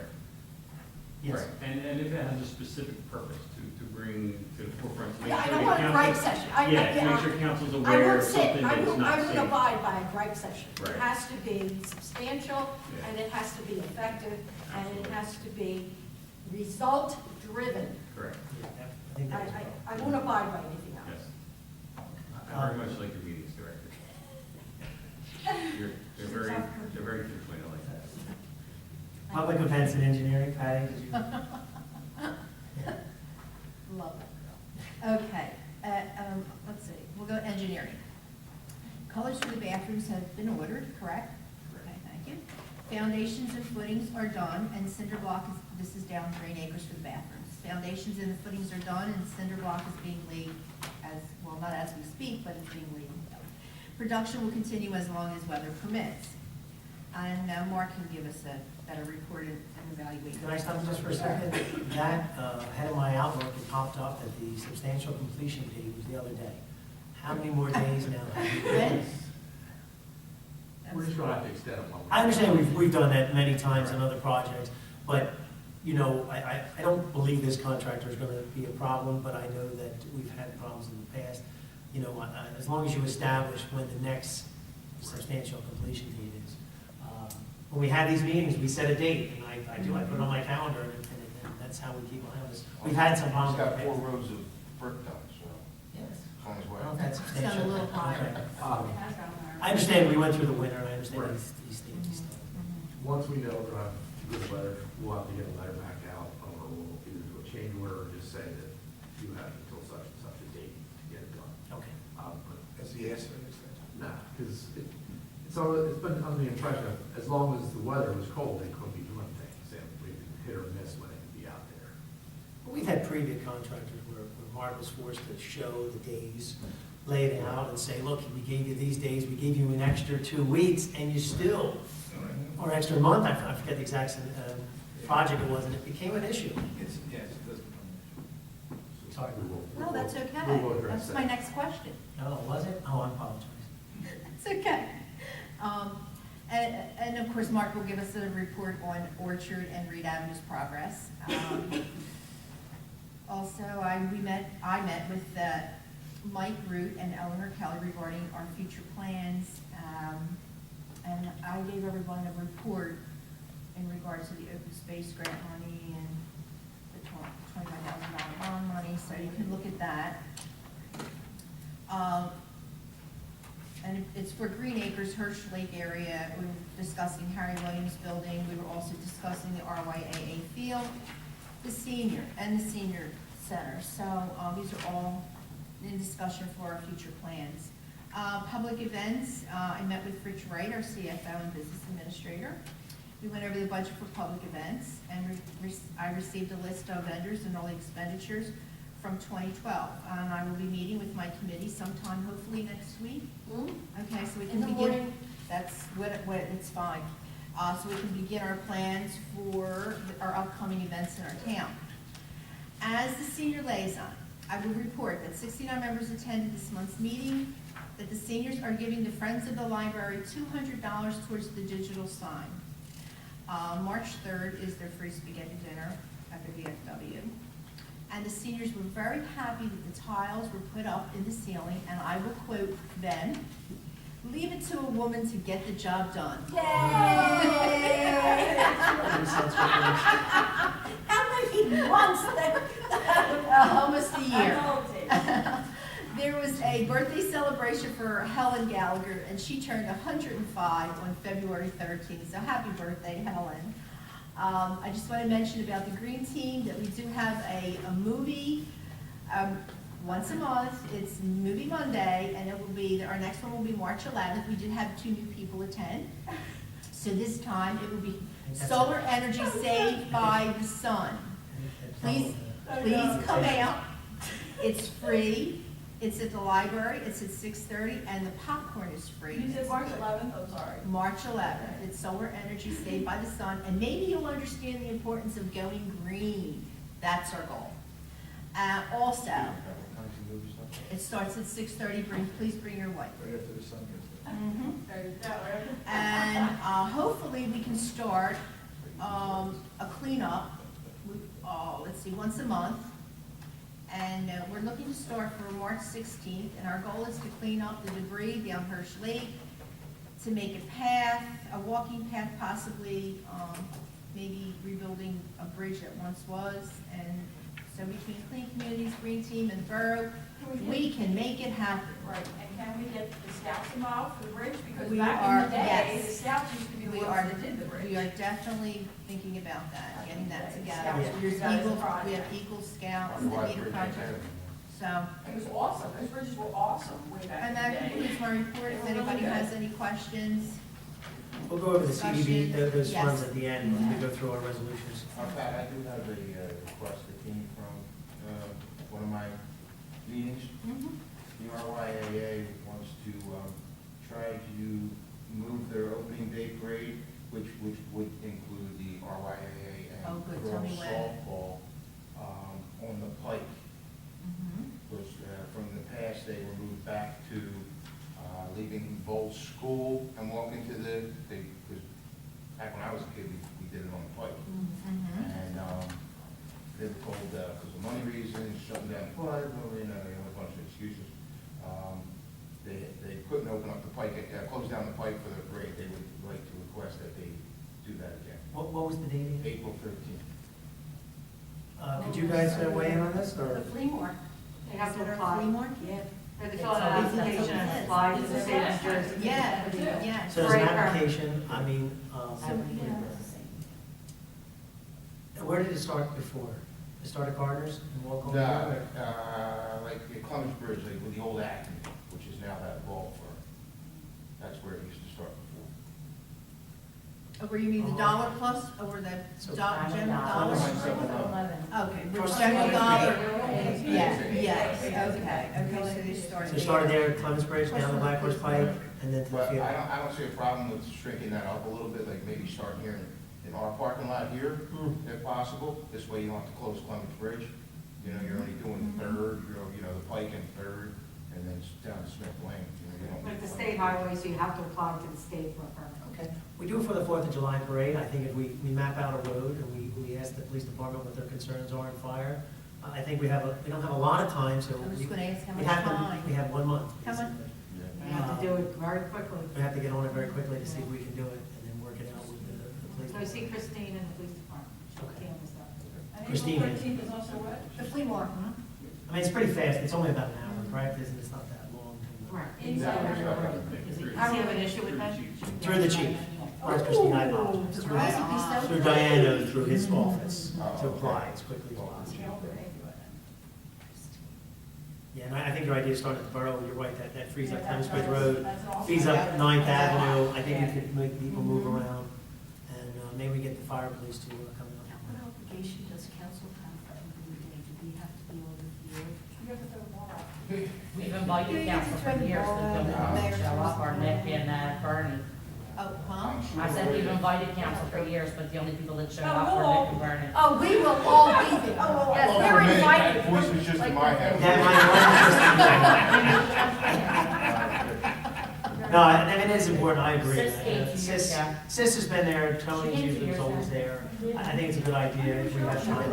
Yes. Right. And if it has a specific purpose to bring to the forefront, to make yeah, I sure don't the want a gripe council. session. Yeah, to make sure council's I aware won't of sit, something I that's won't not safe. abide by a gripe session. It Right. has to be substantial, Yeah. and it has to be effective, and it has to be result-driven. Correct. Yeah, I think that's. I won't abide by anything else. Yes. I very much like your meetings, Director. They're very to the point, I like that. Public events and engineering, Patty, did you? Love that girl. Okay, let's see, we'll go engineering. Colors for the bathrooms have been ordered, correct? Okay, thank you. Foundations and footings are done, and cinder block this is down 3 acres for the bathrooms. Foundations and the footings are done, and cinder block is being laid not as we speak, but it's being laid. Production will continue as long as weather permits. And now Mark can give us a better report and evaluate. Can I stop just for a second? That, ahead of my outlook, it popped up that the substantial completion date was the other day. How many more days now have you When? We're just gonna have to extend them. I understand we've done that many times in other projects, but, you know, I don't believe this contractor is gonna be a problem, but I know that we've had problems in the past. You know, as long as you establish when the next substantial completion date is. When we have these meetings, we set a date, and I put it on my calendar, and that's how we keep on this. We've had some He's problems. got in the 4 past. rows of brick done, so Yes. it's on his I way. don't know if that's Sound a substantial. little higher. Okay. It has gone there. I understand we went through the winter, and I understand Right. these things. Once we know we're gonna have good weather, we'll have to get a letter back out, or we'll either do a change order or just say that you have until such and such a date to get it done. Okay. But Has he asked for an extension? nah, because it's been under the impression of, as long as the weather was cold, they couldn't be doing things, and we could hit or miss when they could be out there. But we've had previous contractors where Mark was forced to show the days, lay it out, and say, look, we gave you these days, we gave you an extra 2 weeks, and you still, or extra month, I forget the exact project it was, and it became an issue. Yes, it does become an issue. Sorry. No, that's We okay. will address That's my that. next question. Oh, was it? Oh, I apologize. It's okay. And of course, Mark will give us a report on Orchard and Reed Avenue's progress. Also, I met with Mike Root and Eleanor Kelly regarding our future plans. And I gave everyone a report in regards to the open space grant money and the $25,000 bond money, so you can look at that. and it's for Green Acres, Hirsch Lake area. We were discussing Harry Williams Building. We were also discussing the RYAA field, the senior center. So these are all in discussion for our future plans. Public events, I met with Rich Wright, our CFO and business administrator. We went over the budget for public events, and I received a list of vendors and all the expenditures from 2012. I will be meeting with my committee sometime, hopefully next week. Okay, so we can In the begin. morning? That's what, it's fine. So we can begin our plans for our upcoming events in our town. As the senior liaison, I will report that 69 members attended this month's meeting, that the seniors are giving the Friends of the Library $200 towards the digital sign. March 3rd is their free spaghetti dinner at the VFW. And the seniors were very happy that the tiles were put up in the ceiling, and I will quote them, "Leave it to a woman to get the job done." How many months? Almost a year. I know it. There was a birthday celebration for Helen Gallagher, and she turned 105 on February 13th, so happy birthday, Helen. I just want to mention about the Green Team that we do have a movie once a month. It's Movie Monday, and it will be, our next one will be March 11th. We did have 2 new people attend. So this time it will be Solar Energy Saved by the Sun. Please come out. It's free. It's at the library. It's at 6:30, and the popcorn is free. You said March 11th, I'm sorry. March 11th. It's Solar Energy Saved by the Sun, and maybe you'll understand the importance of going green. That's our goal. Also, it starts at 6:30. Please bring your wife. Right after the sun gets There you go, right? And hopefully we can start a cleanup, let's see, once a month. And we're looking to start for March 16th, and our goal is to clean up the debris down Hirsch Lake, to make a path, a walking path possibly, maybe rebuilding a bridge that once was. And so between Clean Communities, Green Team, and Borough, we can make it happen. Right, and can we get the scouts involved for the bridge? Because We back are- in the day, yes. the scouts used to be the We ones are, that did the bridge. we are definitely thinking about that, getting that together. Yeah. There's That is a Eagle, project. we have Eagle Scouts that need a project. So, It was awesome, those bridges were awesome way back in and the that day. concludes my report. If They were really anybody good. has any questions, We'll go over the CDB, those Yes. funds at the end when we go through our resolutions. Pat, I do have a request that came from one of my meetings. The RYAA wants to try to move their opening day parade, which would include the RYAA Oh, and good. Tell me girls when. softball on the Pike. Because from the past, they were moved back to leaving Bolt School and walking to because back when I was a kid, we did it on the Pike. And they were told because of money reasons, shutting down the flood, a bunch of excuses. They couldn't open up the Pike, close down the Pike for the parade. They would like to request that they do that again. What was the date? April 13th. Could you guys weigh in on this, or? The flea market. They have to Is it our apply. flea market? Yeah. They have to It's fill out an always- application and apply to the state of New Jersey. Yeah, yeah. So there's an Right. application, I mean, where did it start before? It started at Gardner's and walk over there? Like the Clemens Bridge, like with the old Acton, which is now that ball for, that's where it used to start before. Where you mean the Dollar Plus, or the So- General Dollar? Okay, Across which the General street. Dollar, yeah, yes, okay, so they started. So it started there at Clemens Bridge, down the Black Horse Pike, and then to the But field. I don't see a problem with shrinking that up a little bit, like maybe starting here in our parking lot here, if possible. This way you don't have to close Clemens Bridge. You know, you're only doing the Third, the Pike and Third, and then down to Smith Lane. You don't Like need the one. state highways, you have to apply to the state for a permit. Okay, we do it for the 4th of July parade. I think if we map out a road and we ask the police department what their concerns are in fire, I think we don't have a lot of time, so I was just gonna ask how we much have time. we have 1 month. How much? basically. You have to do it very quickly. We have to get on it very quickly to see if we can do it and then work it out with the police. So see Christine in the police department. She'll Okay. deal with that. And Christine. April 13th is also what? The flea market. I mean, it's pretty fast. It's only about an hour in practice, and it's not that long. inside. Does he have an issue with that? Through the chief. That's Christine, I apologize. Through Diana, through his office, to apply as quickly as possible. Yeah, and I think your idea is starting at the borough, you're right, that frees up Clemens Bridge Road, frees up Ninth Avenue, I think we could make people move around, and maybe we get the fire police to come out. What obligation does council have for every day? Do we have to be on the field? You have to throw the ball out. We've invited council for years to come show up, or Nick and Bernie. Oh, huh? I said we've invited council for years, but the only people that showed up were Nick and Bernie. Oh, we will all be there. Yes, Well, we're for me, invited. Voice was just in my head. No, and it is important, I agree. Sis came 2 years ago. Sis has been there, She Tony came 2 usually was years always ago. there. I think it's a good idea if we have time.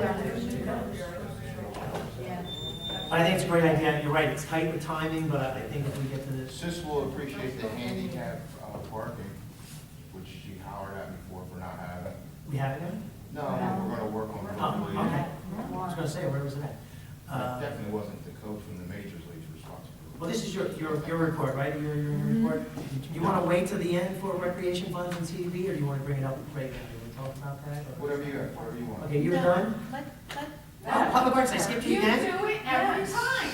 I think it's a great idea, you're right, it's tight with timing, but I think if we get to this. Sis will appreciate the handicap parking, which she hollered at me for not having. We have it now? No, we're gonna work on it. Oh, okay. I was gonna say, where was it at? It definitely wasn't the coach from the majors league's responsibility. Well, this is your report, right? Your report. Do you want to wait till the end for recreation funds and CDB, or do you want to bring it up right now? Do we talk about that? or- Whatever you want. Okay, you're done? Oh, Public Works, I skipped you You again? do it every Yes. time.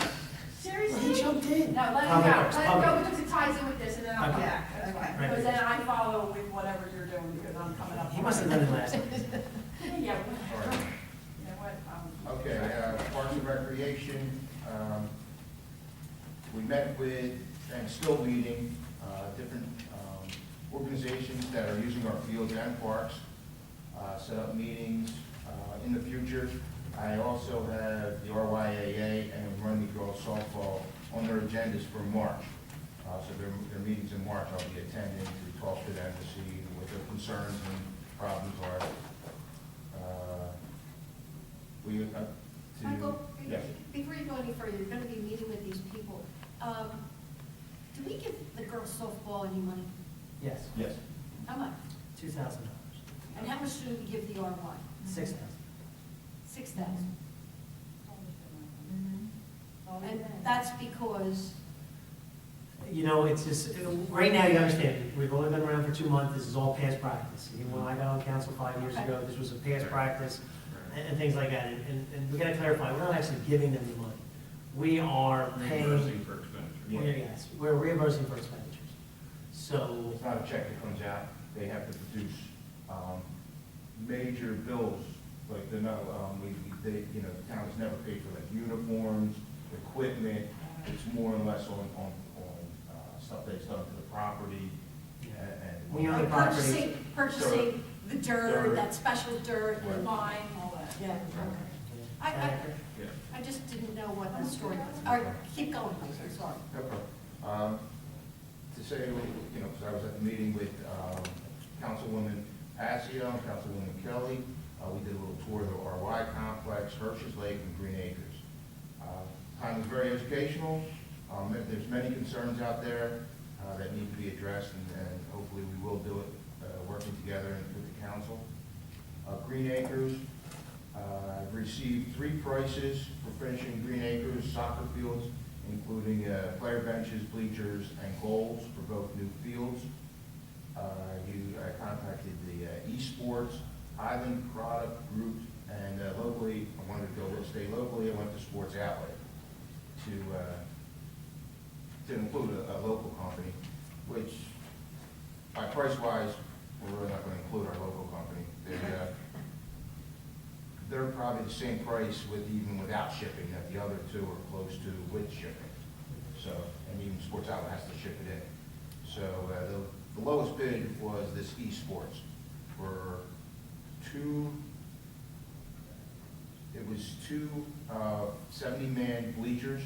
He Seriously? jumped in. No, let it Public go, Works, let it Public go Works. because it ties in with this and then I'll come Okay. back. That's fine. Right. Because then I follow with whatever you're doing because I'm coming up. He must have done it last time. Yeah, whatever. You know what? Okay, Parks and Recreation, we met with, and still meeting, different organizations that are using our fields and parks, set up meetings in the future. I also have the RYAA and Runnemede Girls Softball on their agendas for March. So their meetings in March, I'll be attending to talk to them to see what their concerns and problems are. Michael, Yes. before you go any further, you're going to be meeting with these people. Do we give the girls softball any money? Yes, Yes. How much? $2,000, And how much do we give the RY? $6,000. 6,000. And that's because, You know, it's just, right now, you understand, we've only been around for 2 months, this is all past practice. Even when I got on council 5 years ago, this was a past practice, and things like that. And we gotta clarify, we're not actually giving them the money. We are paying. Reimbursing for expenditure. Yes, we're reimbursing for expenditures. So, It's not a check that comes out, they have to produce major bills, like the town has never paid for like uniforms, equipment, it's more or less on stuff that's done to the property and. We own the property. purchasing the dirt, Dirt. that special dirt, Right. and Line, all that. yeah, okay. I just didn't know what the story was. All right, keep going, Michael, sorry. No problem. To say, because I was at the meeting with Councilwoman Asio and Councilwoman Kelly, we did a little tour of the RY complex, Hirsch's Lake, and Green Acres. Time was very educational. There's many concerns out there that need to be addressed, and hopefully we will do it, working together with the council. Green Acres, I've received 3 prices for finishing Green Acres soccer fields, including player benches, bleachers, and goals for both new fields. I contacted the esports, Highland product groups, and locally, I wanted to stay locally, I went to Sports Outlet to include a local company, which by price-wise, we're really not going to include our local company. They're probably the same price even without shipping, that the other 2 are close to with shipping. So, and even Sports Outlet has to ship it in. So the lowest bid was this esports for 2 70-man bleachers,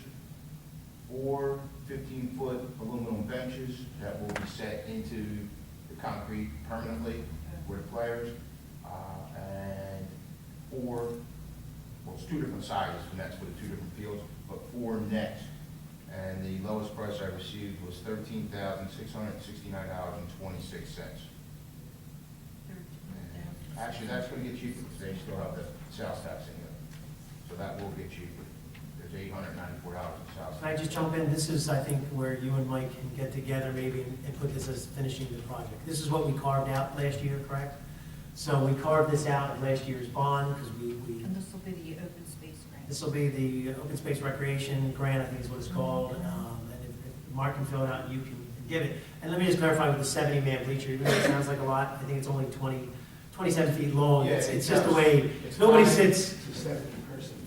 4 15-foot aluminum benches that will be set into the concrete permanently for the players, and 4, well, it's 2 different sizes for nets for the 2 different fields, but 4 nets. And the lowest price I received was $13,669.26. Actually, that's going to get cheaper because they still have the sales tax in there. So that will get cheaper. There's $894 in South. Can I just jump in? This is, I think, where you and Mike can get together maybe and put this as finishing the project. This is what we carved out last year, correct? So we carved this out of last year's bond because we And this will be the open space grant. this will be the Open Space Recreation Grant, I think is what it's called. And if Mark can fill it out, you can give it. And let me just clarify with the 70-man bleacher, even though it sounds like a lot, I think it's only 27 feet long. Yeah, It's just the way, nobody sits,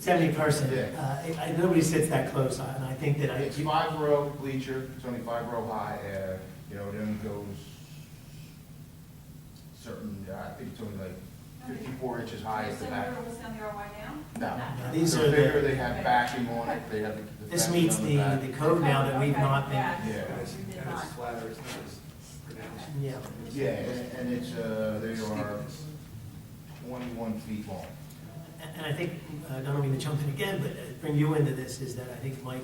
70 person. Yeah. Nobody sits that close, and I think that It's 5-row bleacher, it's only 5-row high, you know, it only goes certain, I think it's only like 54 inches high at the back. Similar to what's down the RY now? No. No, these They're are bigger, the- they have backing on it, they have the. this backing meets on the back. code now that we've not been. Yeah. Yeah. We did not. flatter, it's not as pronounced. Yeah. Yeah, and it's, they are 21 feet long. And I think, I don't mean to jump in again, but bring you into this, is that I think Mike,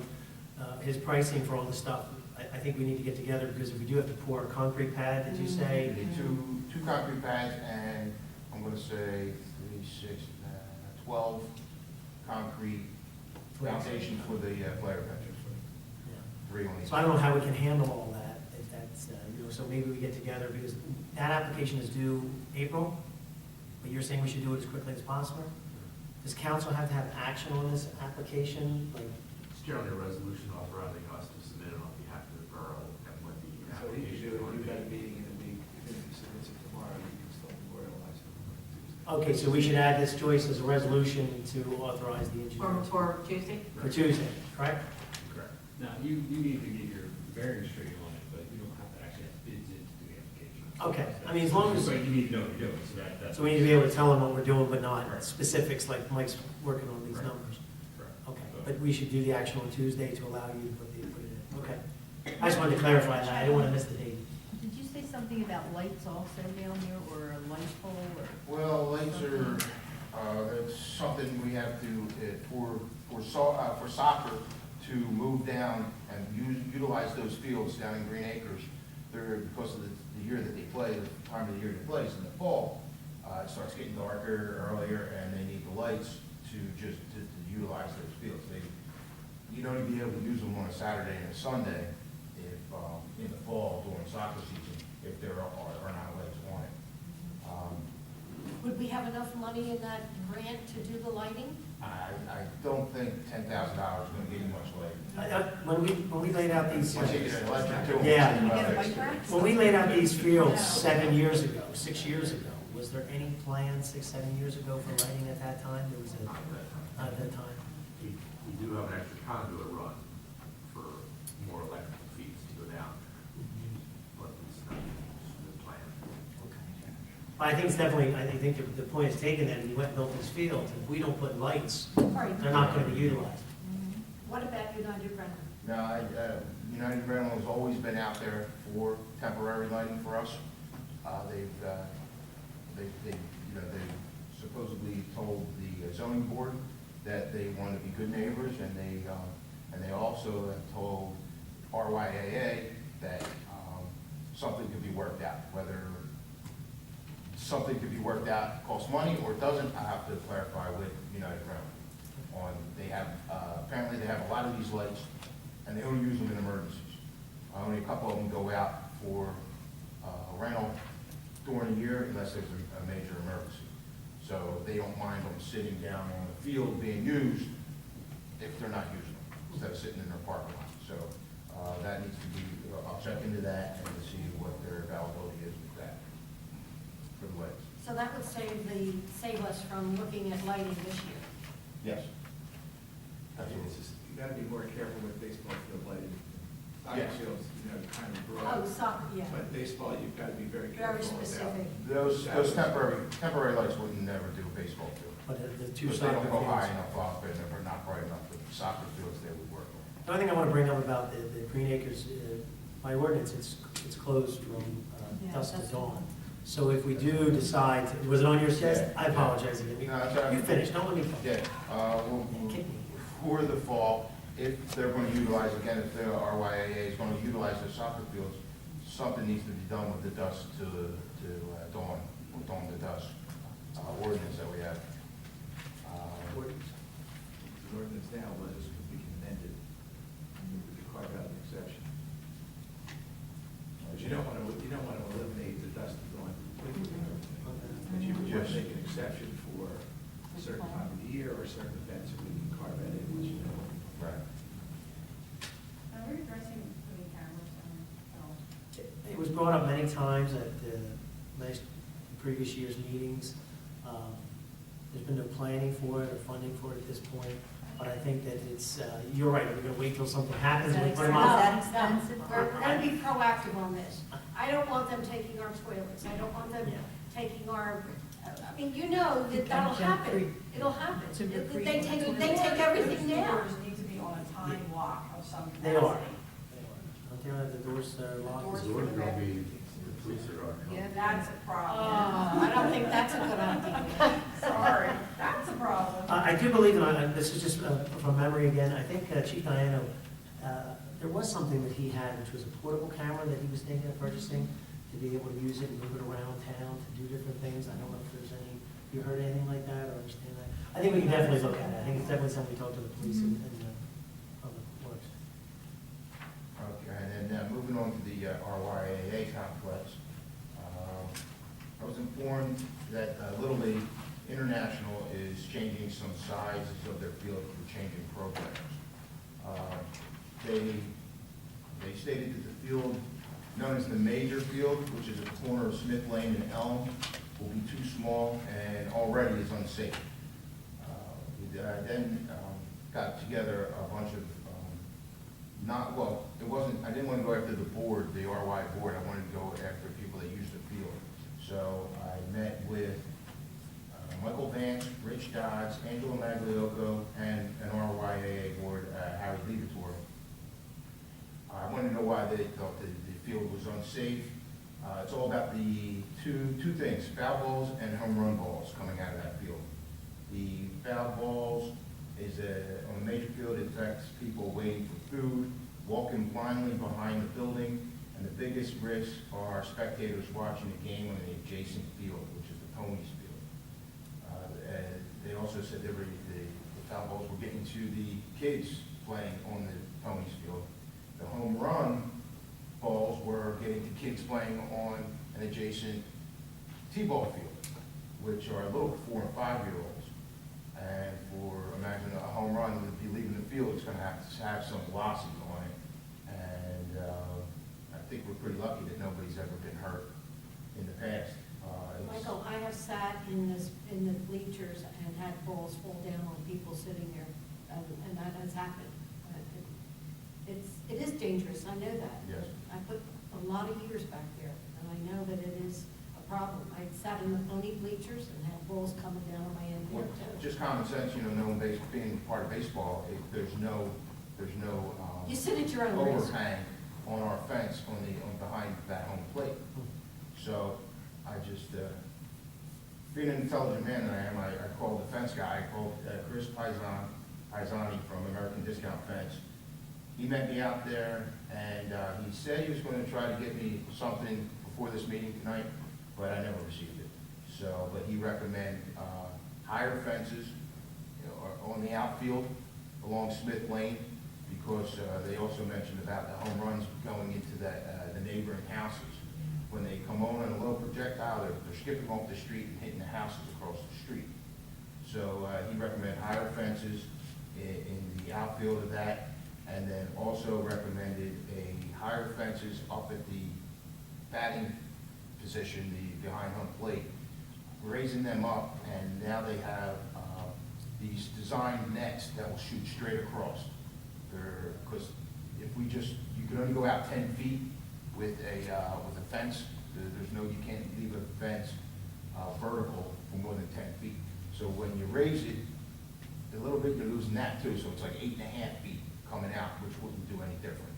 his pricing for all this stuff, I think we need to get together, because if we do have to pour a concrete pad, did you We say? need two concrete pads, and I'm gonna say 12 concrete foundation for the flare benches. Yeah. 3 on each. So I don't know how we can handle all that, if that's, so maybe we get together, because that application is due April, but you're saying we should do it as quickly as possible? Does council have to have action on this application, like? It's generally a resolution authorizing us to submit it on behalf of the borough and when the So he application. could do it, you've got a meeting in a week, if he submits it tomorrow, you can still memorialize it on Tuesday. Okay, so we should add this, Joyce, as a resolution to authorize the engineer. For Tuesday? For Tuesday, correct? Correct. Now, you need to get your variance tree on it, but you don't have to actually have bids in to do the application. Okay, I mean, as long as, But you need to know what you're doing, so that's. so we need to be able to tell them what we're doing, but not specifics like Mike's working on these Right. numbers. Correct. Okay, but we should do the action on Tuesday to allow you to put it in. Okay. I just wanted to clarify that, I didn't want to miss the date. Did you say something about lights also down here, or a light pole, or? Well, lights are, that's something we have to, for soccer to move down and utilize those fields down in Green Acres. They're, because of the year that they play, the time of the year they play is in the fall, it starts getting darker earlier, and they need the lights to utilize those fields. You'd only be able to use them on a Saturday and a Sunday if, in the fall during soccer season, if there are not lights on it. Would we have enough money in that grant to do the lighting? I don't think $10,000 is gonna get you much later. When we laid out these, Once you get an electric to them. Yeah. Can you get a bike rack? when we laid out these fields 7 years ago, 6 years ago, was there any plan 6, 7 years ago for lighting at that time? There was a, not at that time. We do have an extra conduit run for more electrical feeds to go down, but it's not the plan. But I think it's definitely, I think the point is taken that you went and built these fields, and if we don't put lights, Right. they're not gonna be utilized. What about United Rental? No, United Rental has always been out there for temporary lighting for us. They supposedly told the zoning board that they want to be good neighbors, and they also have told RYAA that something could be worked out. Whether something could be worked out, costs money, or it doesn't, I have to clarify with United Rental. They have, apparently they have a lot of these lights, and they only use them in emergencies. Only a couple of them go out for rental during the year unless there's a major emergency. So they don't mind them sitting down on the field being used if they're not using them, instead of sitting in their parking lot. So that needs to be, I'll check into that and to see what their availability is with that for the lights. So that would save us from looking at lighting this year. Yes. It's just, you gotta be more careful with baseball field lighting. Soccer Yes. fields, kind of Oh, broad, soccer, yeah, but baseball, you've gotta be very very careful about. specific. Those temporary lights wouldn't never do a baseball field. But the two Because they soccer don't go high fields. enough up and they're not bright enough for the soccer fields they would work on. The only thing I want to bring up about the Green Acres, by ordinance, it's closed from Yeah, dusk to that's- dawn. So if we do decide, was it on your list? Yeah. I apologize again. No, it's all right. You finished, don't let me finish. Yeah, Kick me. for the fall, if they're going to utilize, again, if the RYAA is going to utilize their soccer fields, something needs to be done with the dusk to dawn, or dawn to dusk ordinance that we have. The ordinance now was, we brought up many times at the previous year's meetings. There's been no planning for it or funding for it at this point, but I think that it's, you're right, we're gonna wait till something happens. We put them Is on. that expensive? We're gonna be proactive on this. I don't want them taking our toilets, I don't want them Yeah. taking our, I mean, you know that that'll happen. It'll happen. They take everything down. Doors need to be on a time block of some capacity. They are. I'm telling you, the doors are locked. Doors The doors are gonna be, the police are on. Yeah. That's a problem. I don't think that's a good idea. Sorry, that's a problem. I do believe, and this is just from memory again, I think Chief Diano, there was something that he had, which was a portable camera that he was thinking of purchasing to be able to use it and move it around town to do different things. I don't know if there's any, you heard anything like that or understand that? I think we can definitely look at it. I think it's definitely something we talk to the police and public works. Okay, and then moving on to the RYAA complex. I was informed that Little League International is changing some sizes of their field for changing programs. They stated that the field known as the major field, which is at the corner of Smith Lane and Elm, will be too small and already is unsafe. We then got together a bunch of I didn't want to go after the board, the RY board. I wanted to go after people that use the field. So I met with Michael Vance, Rich Dodds, Angela Magliocco, and an RYAA board, Harry Levator. I wanted to know why they thought the field was unsafe. It's all about the two things, foul balls and home run balls coming out of that field. The foul balls is on the major field, it affects people waiting for food, walking blindly behind the building, and the biggest risks are spectators watching the game on the adjacent field, which is the Ponies field. They also said the foul balls were getting to the kids playing on the Ponies field. The home run balls were getting to kids playing on an adjacent T-ball field, which are a little 4- and 5-year-olds. And imagine a home run would be leaving the field, it's going to have some velocity on it. And I think we're pretty lucky that nobody's ever been hurt in the past. Michael, I have sat in the bleachers and had balls fall down on people sitting there, and that has happened. It is dangerous, I know that. Yes. I put a lot of years back there, and I know that it is a problem. I sat in the pony bleachers and had balls coming down on my end there too. Just common sense, knowing being part of baseball, there's no You sit at your own risk. overhang on our fence on behind that home plate. So I just, being an intelligent man that I am, I called the fence guy. I called Chris Paisani from American Discount Fence. He met me out there, and he said he was going to try to get me something before this meeting tonight, but I never received it. So, but he recommended higher fences on the outfield along Smith Lane, because they also mentioned about the home runs going into the neighboring houses. When they come on a low projectile, they're skipping off the street and hitting the houses across the street. So he recommended higher fences in the outfield of that, and then also recommended higher fences up at the batting position, the behind home plate, raising them up, and now they have these designed nets that will shoot straight across. Because you can only go out 10 feet with a fence. You can't leave a fence vertical for more than 10 feet. So when you raise it a little bit, you're losing that too. So it's like 8.5 feet coming out, which wouldn't do any different.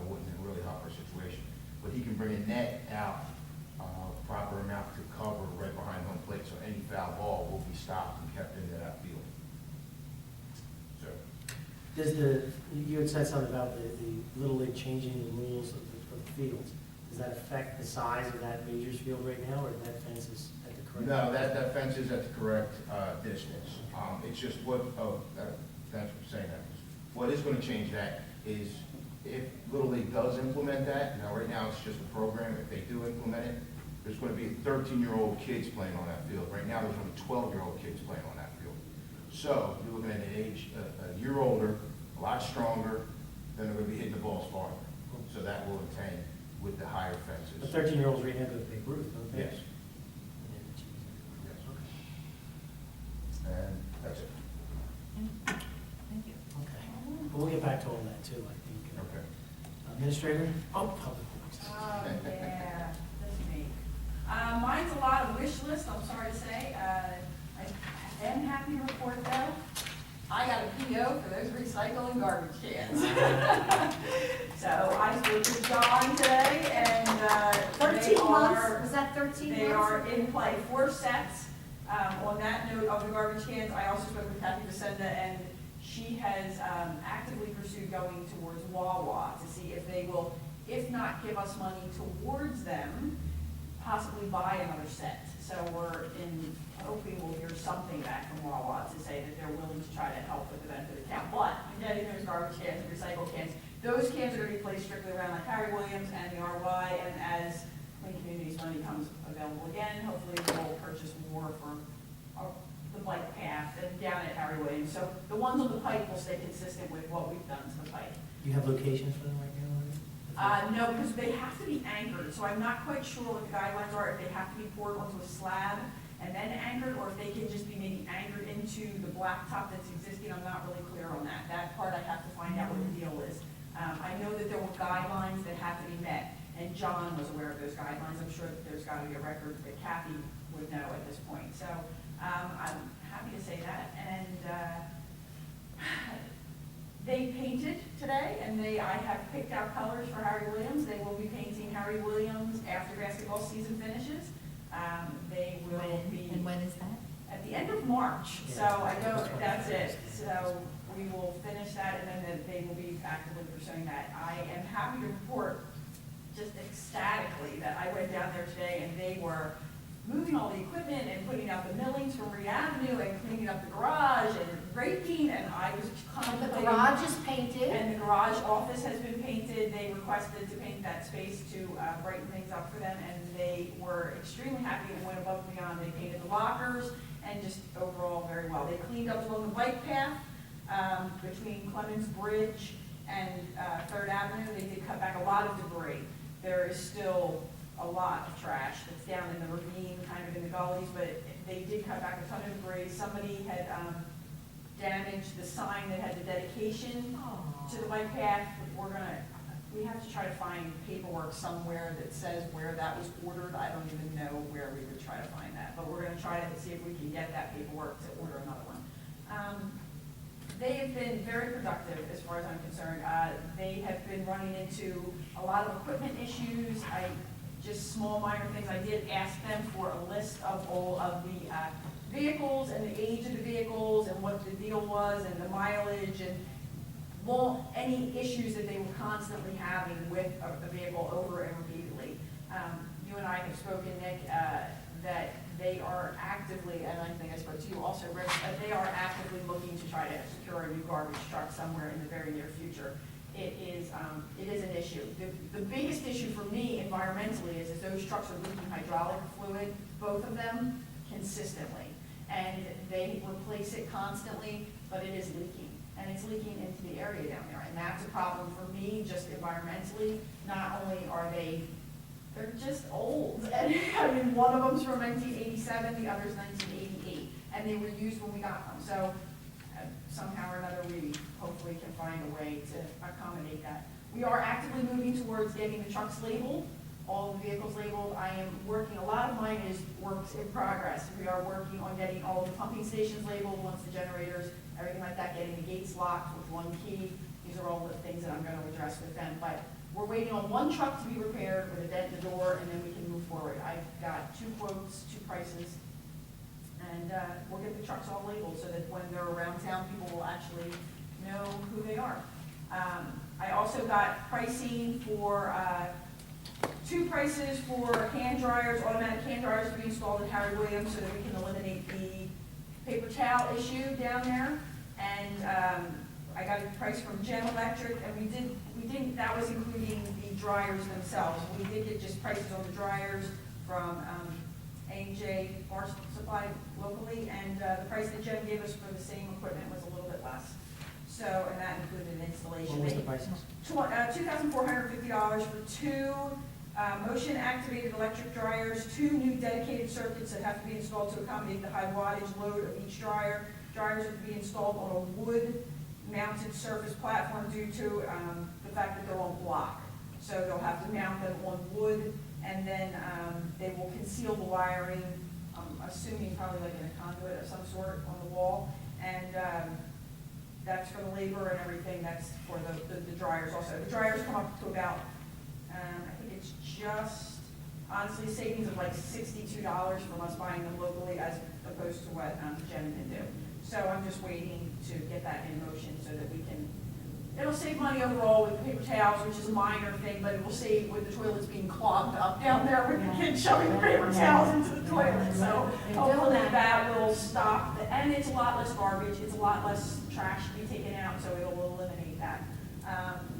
Wouldn't really help our situation. But he can bring a net out, proper amount to cover right behind home plate, so any foul ball will be stopped and kept into that field. So. You had said something about the Little League changing the rules of the fields. Does that affect the size of that majors field right now, or that fence is at the correct? No, that fence is at the correct distance. It's just thanks for saying that. What is going to change that is if Little League does implement that, now right now it's just a program, if they do implement it, there's going to be 13-year-old kids playing on that field. Right now there's only 12-year-old kids playing on that field. So you're looking at an age a year older, a lot stronger, then they're going to be hitting the balls farther. So that will with the higher The fences. 13-year-olds right now go to Babe Ruth, don't they? Yes. Yes. And that's it. Thank you. Okay. Well, we'll get back to all that too, I think. Okay. Administrator? Oh, Public Works. Oh, yeah, that's me. Mine's a lot of wish list, I'm sorry to say. I am happy to report though, I got a PO for those recycling garbage cans. So I spoke to John today and, 13 months, was that 13 months? they are in play, 4 sets. On that note of the garbage cans, I also spoke with Kathy Vicenda, and she has actively pursued going towards Wawa to see if they will, if not give us money towards them, possibly buy another set. So we're hoping we'll hear something back from Wawa to say that they're willing to try to help with the benefit of the town. But I'm getting those garbage cans and recycle cans. Those cans are going to be placed strictly around like Harry Williams and the RY, and as Clean Communities money comes available again, hopefully we'll purchase more for the bike path and down at Harry Williams. So the ones on the pike will stay consistent with what we've done to the pike. You have locations for them right now? No, because they have to be anchored, so I'm not quite sure what the guidelines are, if they have to be poured onto a slab and then anchored, or if they can just be maybe anchored into the blacktop that's existing. I'm not really clear on that. That part I have to find out what the deal is. I know that there were guidelines that have to be met, and John was aware of those guidelines. I'm sure that there's got to be a record that Kathy would know at this point. So I'm happy to say that. And they painted today, and I have picked out colors for Harry Williams. They will be painting Harry Williams after basketball season finishes. They will be. And when is that? At the end of March, so I know that's it. So we will finish that, and then they will be actively pursuing that. I am happy to report, just ecstatically, that I went down there today, and they were moving all the equipment and putting out the millings from Reed Avenue and cleaning up the garage and raking, and I was The contemplating. garage is painted. And the garage office has been painted. They requested to paint that space to brighten things up for them, and they were extremely happy and went above and beyond. They painted the lockers and just overall very well. They cleaned up along the bike path between Clemens Bridge and 3rd Avenue. They did cut back a lot of debris. There is still a lot of trash that's down in the ravine, kind of in the gullies, but they did cut back a ton of debris. Somebody had damaged the sign that had the dedication to the bike path. We have to try to find paperwork somewhere that says where that was ordered. I don't even know where we would try to find that, but we're gonna try to see if we can get that paperwork to order another one. They have been very productive as far as I'm concerned. They have been running into a lot of equipment issues. Just small minor things. I did ask them for a list of all of the vehicles and the age of the vehicles and what the deal was and the mileage and any issues that they were constantly having with a vehicle over and repeatedly. You and I have spoken, Nick, that they are actively, and I think I spoke to you also, Rick, that they are actively looking to try to secure a new garbage truck somewhere in the very near future. It is an issue. The biggest issue for me environmentally is those trucks are leaking hydraulic fluid, both of them, consistently. And they replace it constantly, but it is leaking. And it's leaking into the area down there. And that's a problem for me, just environmentally. Not only are they're just old. And I mean, one of them's from 1987, the other's 1988. And they were used when we got them. So somehow or another, we hopefully can find a way to accommodate that. We are actively moving towards getting the trucks labeled, all the vehicles labeled. I am working, a lot of mine is works in progress. We are working on getting all the pumping stations labeled, once the generators, everything like that, getting the gates locked with one key. These are all the things that I'm going to address with them. But we're waiting on one truck to be repaired with a dent in the door, and then we can move forward. I've got 2 quotes, 2 prices. And we'll get the trucks all labeled so that when they're around town, people will actually know who they are. I also got pricing for 2 prices for hand dryers, automatic hand dryers to be installed at Harry Williams so that we can eliminate the paper towel issue down there. And I got a price from Gem Electric, and we didn't, that was including the dryers themselves. We did get just prices on the dryers from A&J Bar Supply locally, and the price that Jen gave us for the same equipment was a little bit less. So, and that included an installation. What was the prices? $2,450 for two motion-activated electric dryers, two new dedicated circuits that have to be installed to accommodate the high wattage load of each dryer. Dryers are to be installed on a wood-mounted surface platform due to the fact that they're on block. So they'll have to mount them on wood, and then they will conceal the wiring, assuming probably like in a conduit of some sort on the wall. And that's for the labor and everything, that's for the dryers also. The dryers come up to about, I think it's just, honestly, savings of like $62 from us buying them locally as opposed to what Jen can do. So I'm just waiting to get that in motion so that we can, it'll save money overall with the paper towels, which is a minor thing, but it will save with the toilets being clogged up down there with the kids shoving the paper towels into the toilet. So hopefully that will stop, and it's a lot less garbage, it's a lot less trash to be taken out, so it'll eliminate that.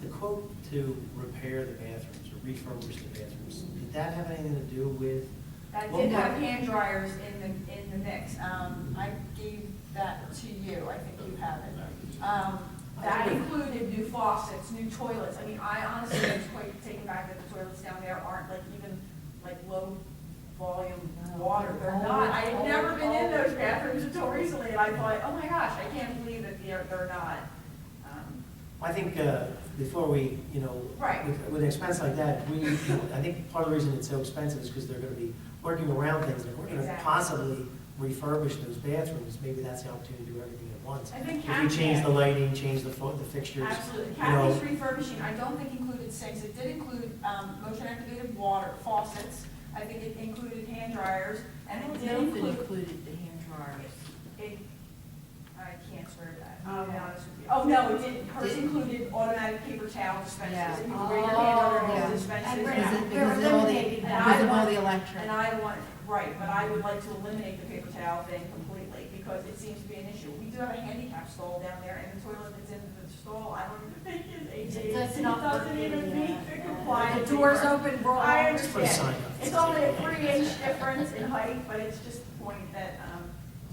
The quote to repair the bathrooms or refurbish the bathrooms, did that have anything to do with? That did have hand dryers in the mix. I gave that to you, I think you have it. That included new faucets, new toilets. I mean, I honestly was quite taken back that the toilets down there aren't like even like low volume water. They're not. I had never been in those bathrooms until recently, and I thought, oh my gosh, I can't believe that they're not. I think before we, Right. with an expense like that, I think part of the reason it's so expensive is because they're going to be working around things. And if we're going to Exactly. possibly refurbish those bathrooms, maybe that's the opportunity to do everything at once. I think If we change the lighting, change the fixtures. Absolutely. you know. Kathy's refurbishing, I don't think included sinks. It did include motion activated water faucets. I think it included hand dryers, and it did include. the hand dryers. I can't swear to that, I'll be honest with you. Oh, no, it didn't. Hers included automatic paper towel dispensers. Yeah. And you can bring your hand under Yeah. those dispensers. Because Yeah. of all the, And because of all want- the electric. And I want, right, but I would like to eliminate the paper towel thing completely, because it seems to be an issue. We do have a handicap stall down there, and the toilet that's in the stall, I don't even think is AJ. That's not doesn't even working, meet the compliance. The door's open wrong. I Put a sign understand. up. It's only a 3-inch difference in height, but it's just the point that,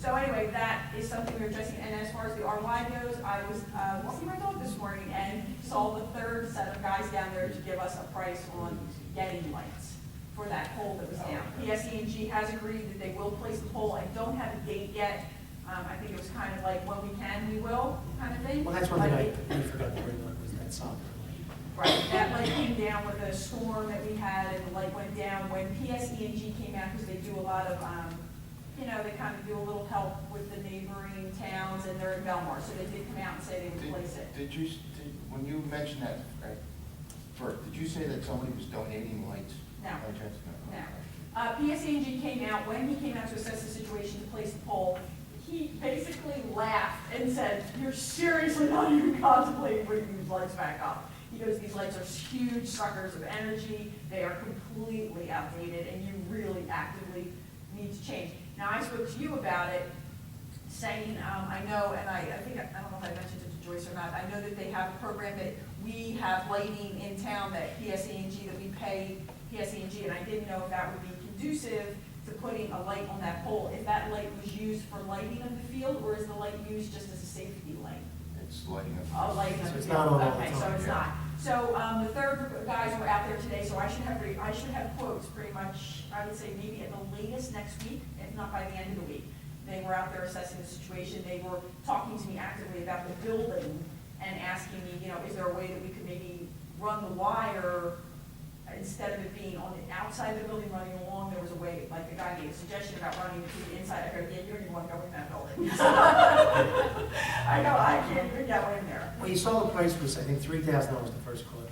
so anyway, that is something we're addressing. And as far as the RY goes, I was walking my dog this morning and saw the third set of guys down there to give us a price on getting lights for that pole that was down. PSE&G has agreed that they will place the pole. I don't have a date yet. I think it was kind of like, when we can, we will, kind of thing. Well, that's one thing Like, we forgot to bring up was that soccer light. right, that light came down with a storm that we had, and the light went down when PSE&G came out, because they do a lot of, they kind of do a little help with the neighboring towns, and they're in Belmar, so they did come out and say they would place it. When you mentioned that, first, did you say that somebody was donating lights? No. By chance? No. PSE&G came out, when he came out to assess the situation to place the pole, he basically laughed and said, "You're seriously not even contemplating bringing these lights back up." He goes, "These lights are huge suckers of energy, they are completely outdated, and you really actively need to change." Now, I spoke to you about it, saying, I know, and I think, I don't know if I mentioned it to Joyce or not, I know that they have a program that we have lighting in town that PSE&G, that we pay PSE&G, and I didn't know if that would be conducive to putting a light on that pole, if that light was used for lighting of the field, or is the light used just as a safety light? It's lighting up. Oh, lighting of So the it's field. not on all the Okay, so time, it's yeah. not. So, the third group of guys were out there today, so I should have quotes pretty much, I would say maybe at the latest next week, if not by the end of the week. They were out there assessing the situation, they were talking to me actively about the building and asking me, is there a way that we could maybe run the wire instead of it being on the outside of the building running along, there was a way, like the guy made a suggestion about running it to the inside. I go, yeah, you don't even want to go in that building. I go, I can't even go in there. Well, you saw the price was, I think, $3,000 the first quote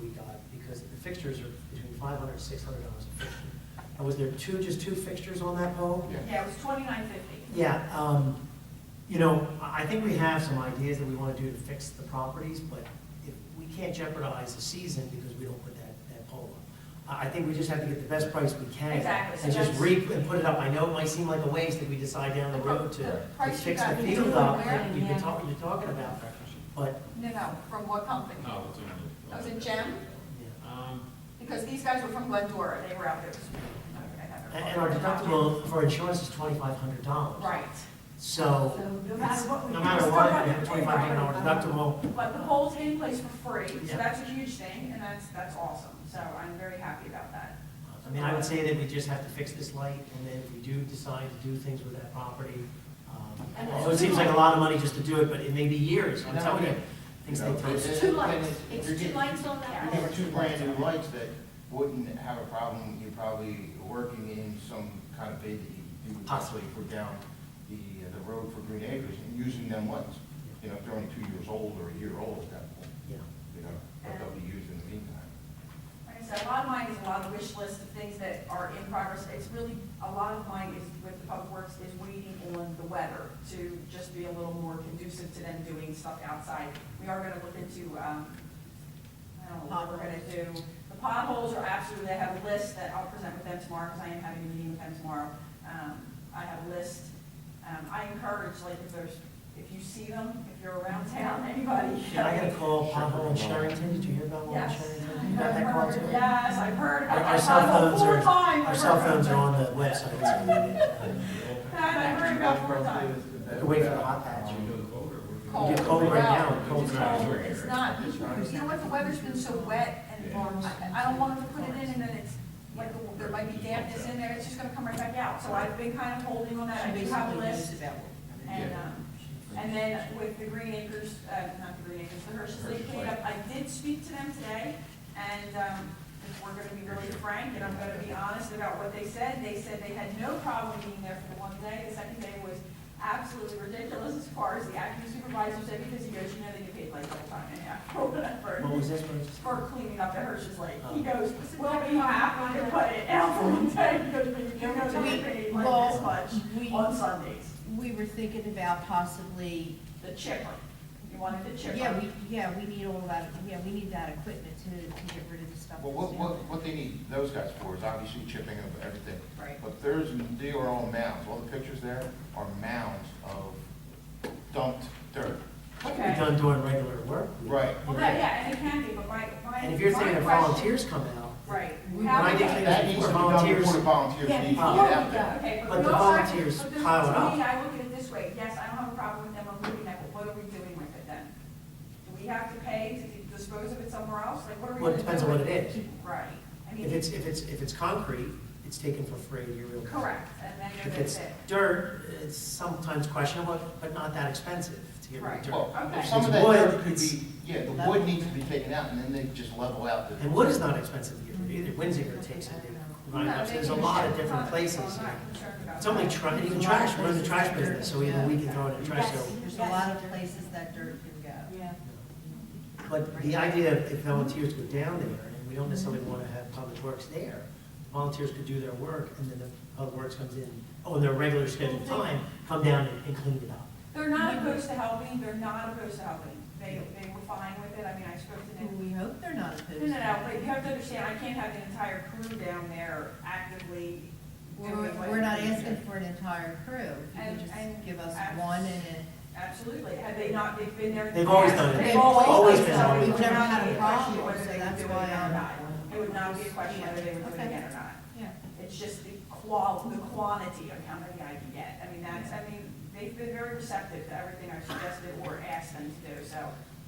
we got, because the fixtures are between $500 and $600 a fixture. And was there just two fixtures on that pole? Yeah, it was $29.50. Yeah, I think we have some ideas that we want to do to fix the properties, but if we can't jeopardize the season because we don't put that pole up. I think we just have to get the best price we can. Exactly, so And just that's- and put it up. I know it might seem like a waste if we decide down the road The to price you fix the got me field doing up where? that you're talking about, but, No, from what company? Oh, it's Was it Gem? yeah. Because these guys were from Glendora, they were out there this week. Okay, I have it. And our deductible for insurance is $2,500. Right. So, No matter what we no do, matter we're what, still we have gonna- $2,500 deductible. But the pole's in place for free, so Yeah. that's a huge thing, and that's awesome. So I'm very happy about that. I mean, I would say that we just have to fix this light, and then if we do decide to do things with that property, And so it seems like a lot of money just to do it, but it may be years, I'm telling you, things take time. It's two lights, it's two lights on Yeah. that. You have two brand new lights that wouldn't have a problem, you probably working in some kind of bid that you would possibly put down the road for Green Acres and using them lights. You know, if they're only 2 years old or a year old at that point, Yeah. you know, but they'll be used in the meantime. Like I said, a lot of mine is a lot of wish list of things that are in progress. It's really, a lot of mine is with the Public Works is waiting on the weather to just be a little more conducive to them doing stuff outside. We are gonna look into, I don't know what we're gonna do. The potholes are absolutely, I have a list that I'll present with them tomorrow, because I am having a meeting with them tomorrow. I have a list. I encourage, like, if you see them, if you're around town, anybody. Yeah, I got a call, pothole in Sherrington, did you hear about one in Yes. Sherrington? You got that call too? Yes, I've heard about Our that cell pothole phones 4 are, times. our I've cell heard phones are about on the website, so we I've heard about 4 times. can wait for the hot patch. Cold. Get cold right now, It's cold now. cold. It's not, you know what, the weather's been so wet, and I don't want them to put it in, and then it's, like, there might be dampness in there, it's just gonna come right back out. So I've been kind of holding on that, I do have a list. And then with the Green Acres, not the Green Acres, the Hershey's Lake cleanup, I did speak to them today, and if we're gonna be really frank, and I'm gonna be honest about what they said they had no problem being there for the one day. The second day was absolutely ridiculous as far as the acting supervisor said, because he goes, you know, they get paid like double time and a half or whatever. What was this, Bruce? For cleaning up the Hershey's Lake. He goes, we'll be happy to put it out for one day, because you know, they get paid like this much on Sundays. We were thinking about possibly, The chipper, you wanted the chipper. we need all that, we need that equipment to get rid of the stuff. Well, what they need those guys for is obviously chipping of everything. Right. But they are all mounds, all the pictures there are mounds of dumped dirt. That can Okay. be done during regular work. Right. Well, that, yeah, and it can be, but my And if you're thinking of my question- volunteers coming out. Right. When I did clean That up needs before, to be done before volunteers, the volunteers Yeah, need to get before we out go, there. okay, But but we the also, volunteers but pile it to up. me, I look at it this way, yes, I don't have a problem with them removing that, but what are we doing with it then? Do we have to pay to dispose of it somewhere else? Like, what are we Well, gonna it depends do on what with it is. Right, I mean. If it's concrete, it's taken for free, you're real. Correct, and then If that's it's it. dirt, it's sometimes questionable, but not that expensive to get rid of Right. dirt. Well, Okay. some of that Wood, dirt could it's- be, yeah, the wood needs to be taken out, and then they just level out the. And wood is not expensive to get rid of either. Windsor takes it, No, there's a they lot of can different ship places. it, so I'm not concerned about It's only that. even trash, we're in the trash business, so even we can throw it in the trash, so. There's a lot of places that dirt can go. Yeah. But the idea of if volunteers go down there, and we don't necessarily want to have public works there, volunteers could do their work, and then the public works comes in, on their regular scheduled time, come down and clean it up. They're not opposed to helping, they're not opposed to helping. They were fine with it, I mean, I spoke to them. We hope they're not opposed. No, but you have to understand, I can't have the entire crew down there actively doing what. We're not asking for an entire crew. If you And- could and just give us abs- one and Absolutely, have they not, they've been there. in the They've always past. done it. They've They've always done been it. there. So it We've would never not had be a question problem, whether so they would that's do it why again or I'm- not. It would not be a question whether they would do it Okay. again or not. Yeah. It's just the quantity of how many I can get. I mean, they've been very receptive to everything I've suggested or asked them to do, so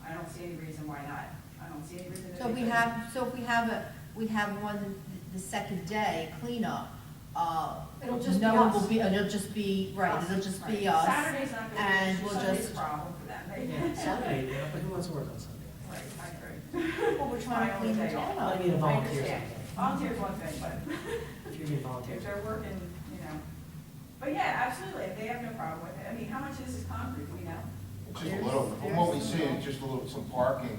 I don't see any reason why not. I don't see any reason to. So if we have one, the second day cleanup, It'll just be no one us. will be, it'll just be, right, it'll just be Right. us. Saturday's not gonna be, and an we'll issue. Sunday's just- a problem for them. Saturday, yeah, but who wants to work on Sunday? Right, I agree. Well, we're trying to clean the town I up. need a I volunteer understand. sometime. Volunteer's one thing, but If you need volunteers. if they're working, But yeah, absolutely, they have no problem with it. I mean, how much of this is concrete, do we know? Just a little, from what we see, it's just a little, some parking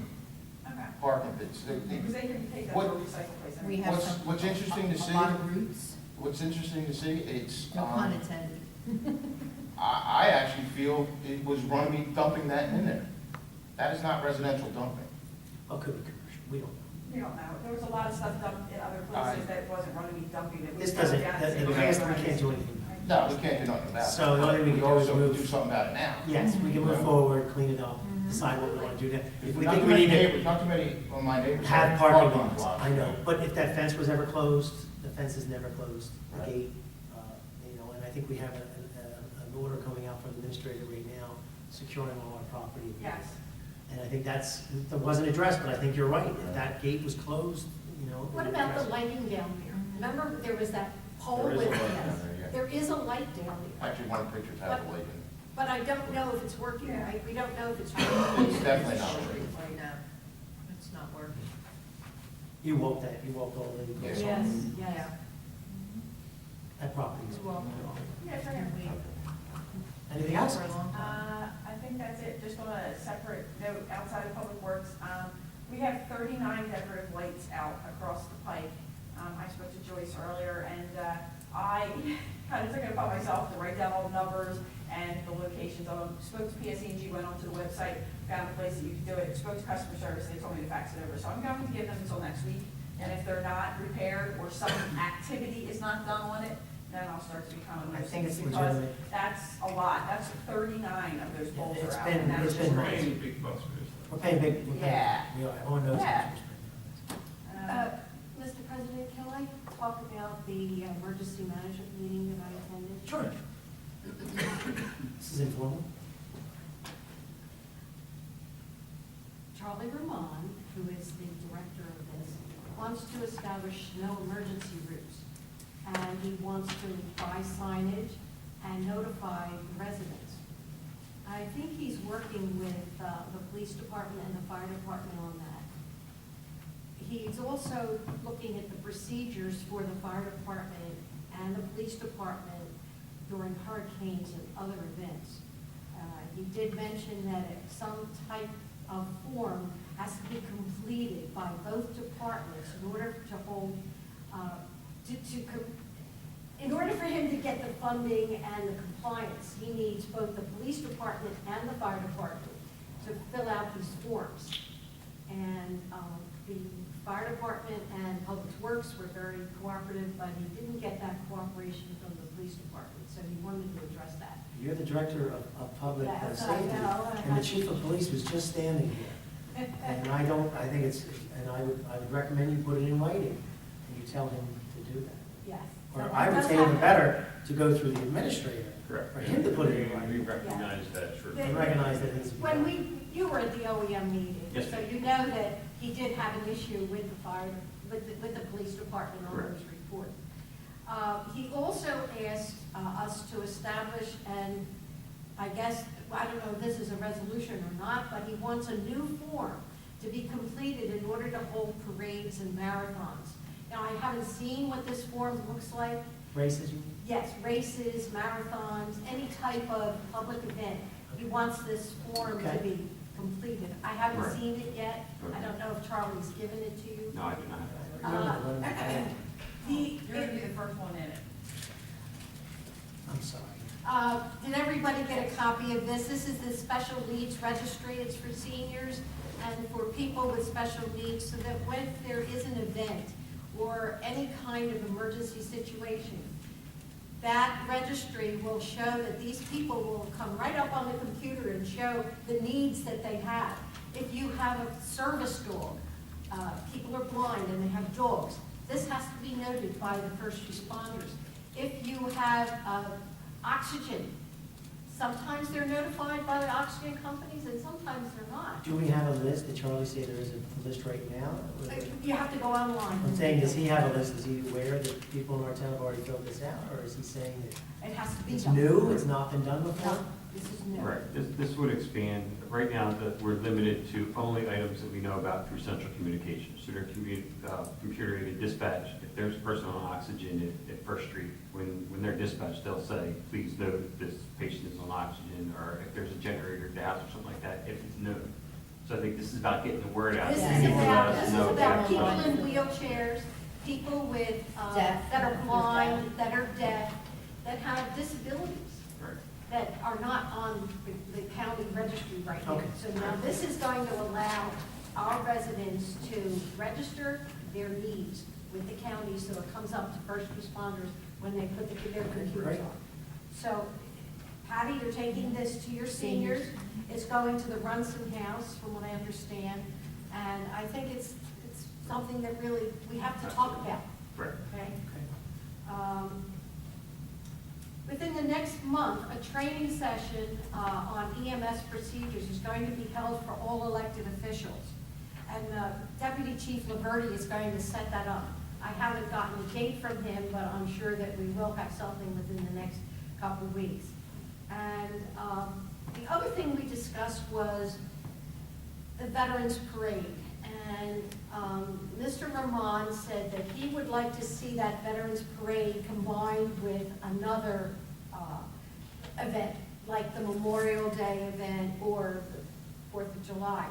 bits. Because they can take that What- to a recycle place. We have What's, some. what's interesting to A see, lot of roots, what's interesting to see, it's, no pun intended. I actually feel it was Runnemede dumping that in there. That is not residential dumping. Oh, could be commercial, we don't know. We don't know. There was a lot of stuff dumped in other places that wasn't running me dumping. That we This found doesn't, out the and past, said, we can't do anything. No, we can't do nothing about it. So the only thing we can do is also move- do something about it now. Yes, we can move forward, clean it up, decide what we want to do. If we Not think too we many need to neighbors, not too many of my neighbors. have parking lots. lots, I know, but if that fence was ever closed, the fence is never closed, the Right. gate, you know, and I think we have a order coming out from the administrator right now, securing all our property. Yes. And I think that wasn't addressed, but I think you're right. If that gate was closed, you know. What about the lighting down there? Remember, there was that pole There is with, a light down there, yeah. there is a light down there. Actually, one of the pictures has a light in But I don't know if it's working, right? We don't know if it's it. working. It's definitely not working. No, it's not working. You walked all the way. Yes. Yes, yes. That property is. Well, Yes, I am. Anything else? For a long time. I think that's it. Just on a separate note, outside of Public Works, we have 39 decorative lights out across the pike. I spoke to Joyce earlier, and I kind of took it upon myself to write down all the numbers and the locations of them. Spoke to PSE&G, went onto the website, found a place that you could do it. Spoke to customer service, they told me to fax it over. So I'm going to give them until next week, and if they're not repaired or some activity is not done on it, then I'll start to become a I think it's because legitimate. that's a lot. That's 39 of those poles It's are out. been- and that's it's been just nice. crazy. Big bucks for this. We're paying big. Yeah. Everyone knows. Yeah. Mr. President, can I talk about the emergency management meeting that I attended? Sure. This is informal. Charlie Ramon, who is the director of this, wants to establish no emergency routes. And he wants to buy signage and notify the residents. I think he's working with the police department and the fire department on that. He's also looking at the procedures for the fire department and the police department during hurricanes and other events. He did mention that some type of form has to be completed by both departments in order to hold, in order for him to get the funding and the compliance, he needs both the police department and the fire department to fill out these forms. And the fire department and public works were very cooperative, but he didn't get that cooperation from the police department, so he wanted to address that. You're the director of public Yes, I safety, know. and the chief of police was just standing here. And I think it's, and I would recommend you put it in writing, and you tell him to do that. Yes. Or I would say even better, to go through the administrator. Correct. For him to put it in We writing. recognize that, sure. And recognize that it needs to be When done. you were at the OEM meeting, Yes, so ma'am. you know that he did have an issue with the fire, with the police department on Correct. those reports. He also asked us to establish, and I guess, I don't know if this is a resolution or not, but he wants a new form to be completed in order to hold parades and marathons. Now, I haven't seen what this form looks like. Races, you Yes, races, marathons, any type of public event. He wants this form to Okay. be completed. I haven't Right. seen it yet. I Okay. don't know if Charlie's given it to you. No, I do not have that. You're gonna be the first one in it. I'm sorry. Did everybody get a copy of this? This is the special needs registry. It's for seniors and for people with special needs, so that when there is an event or any kind of emergency situation, that registry will show that these people will come right up on the computer and show the needs that they have. If you have a service dog, people are blind and they have dogs, this has to be noted by the first responders. If you have oxygen, sometimes they're notified by the oxygen companies and sometimes they're not. Do we have a list? Did Charlie say there is a list right now? You have to go online. I'm saying, does he have a list? Is he aware that people in our town have already filled this out? Or is he saying that It has to be it's done. new, it's not been done before? No, this is new. Right, this would expand, right now, that we're limited to only items that we know about through central communications. So their computer-aided dispatch, if there's a person on oxygen at First Street, when they're dispatched, they'll say, please note this patient is on oxygen, or if there's a generator down or something like that, if it's known. So I think this is about getting the word out. This to is people, let about, us this is know about people exactly. in wheelchairs, people with, Deaf. that are blind, that are deaf, that have disabilities, Right. that are not on the county registry right now. Okay. So now this is going to allow our residents to register their needs with the county, so it comes up to first responders when they put their computers great. on. So Patty, you're taking this to your seniors. It's going to the Runson House, from what I understand. And I think it's something that really, we have to talk about, Right. okay? Okay. within the next month, a training session on EMS procedures is going to be held for all elected officials. And Deputy Chief Laverty is going to set that up. I haven't gotten a date from him, but I'm sure that we will have something within the next couple of weeks. And the other thing we discussed was the Veterans Parade. And Mr. Ramon said that he would like to see that Veterans Parade combined with another event, like the Memorial Day event or the 4th of July,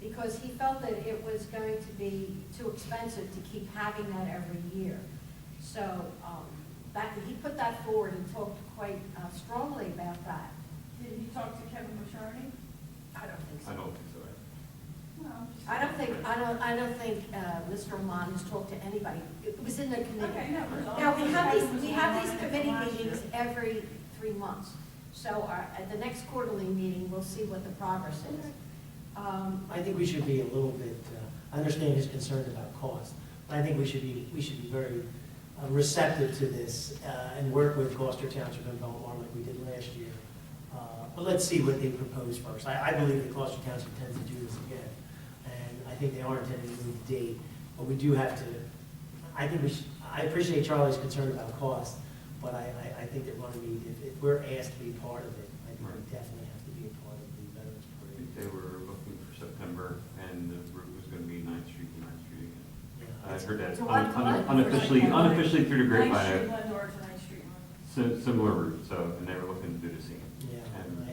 because he felt that it was going to be too expensive to keep having that every year. So he put that forward and talked quite strongly about that. Did he talk to Kevin Bouchard? I don't think so. I don't think so. No, I'm just- I don't think Mr. Ramon has talked to anybody. It was in the committee. Okay, no. Now, we have these committee meetings every 3 months. So at the next quarterly meeting, we'll see what the progress is. I think we should be a little bit, I understand his concern about cost, but I think we should be very receptive to this and work with Gloucester Township and Belmar like we did last year. But let's see what they propose first. I believe that Gloucester Township intends to do this again, and I think they are intending to move the date, but we do have to, I think I appreciate Charlie's concern about cost, but I think that Runnemede, if we're asked to be part of it, I think we definitely have to be a part of the Veterans I Parade. think they were looking for September, and the route was going to be 9th Street to 9th Street again. Yeah, I heard that So what- unofficially through the Ninth grapevine, Street, Lindor to Ninth Street. similar route, so, and they were looking to do the same. Yeah, And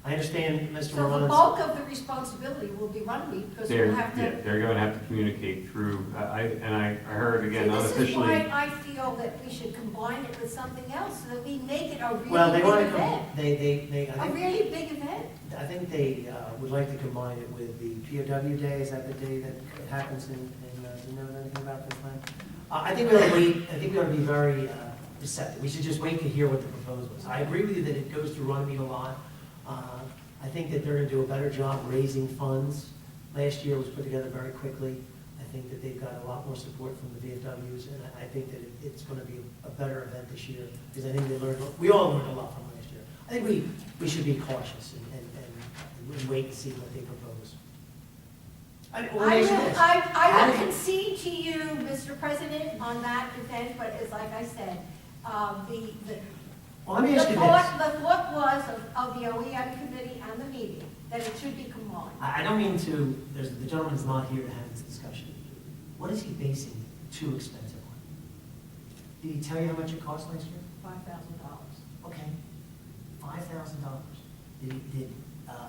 I understand Mr. So the Ramon's. bulk of the responsibility will be Runnemede because we'll have to. They're going to have to communicate through, I heard again See, this is unofficially. why I feel that we should combine it with something else so that we make it a Well, they really want big to, event. A really big event. I think they would like to combine it with the POW Day. Is that the day that it happens in do you know anything about this plan? I think we ought to wait, I think we ought to be very receptive. We should just wait to hear what the proposal is. I agree with you that it goes through Runnemede a lot. I think that they're going to do a better job raising funds. Last year was put together very quickly. I think that they've got a lot more support from the VFWs, and I think that it's going to be a better event this year, because I think we all learned a lot from last year. I think we should be cautious and wait and see what they propose. I will concede to you, Mr. President, on that event, but it's like I said, Well, let me ask you this. the thought was of the OEM committee and the meeting, that it should be combined. I don't mean to, the gentleman's not here to have this discussion. What is he basing too expensive on? Did he tell you how much it cost last year? $5,000. Okay, $5,000.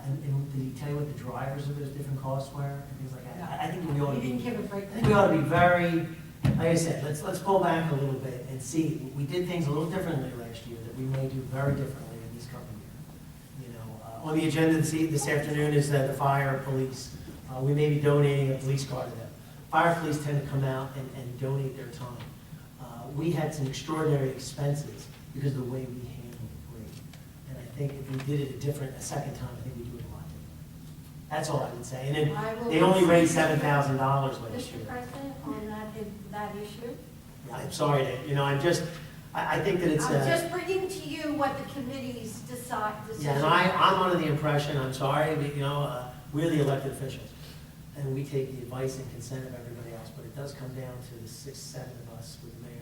And did he tell you what the drivers of those different costs were and things like that? I think we ought to He be. didn't give a I breakdown. think we ought to be very, like I said, let's pull back a little bit and see. We did things a little differently last year that we may do very differently in this coming year. You know, on the agenda this afternoon is the fire police. We may be donating a police car to them. Fire police tend to come out and donate their time. We had some extraordinary expenses because of the way we handled the parade. And I think if we did it a second time, I think we'd do it a lot different. That's all I would say. And then they only raised $7,000 last year. Mr. President, on that issue? I'm sorry to, I think that it's I'm just bringing to you what the committees decide. yeah, and I'm under the impression, I'm sorry, we're the elected officials. And we take the advice and consent of everybody else, but it does come down to the 6, 7 of us with the mayor,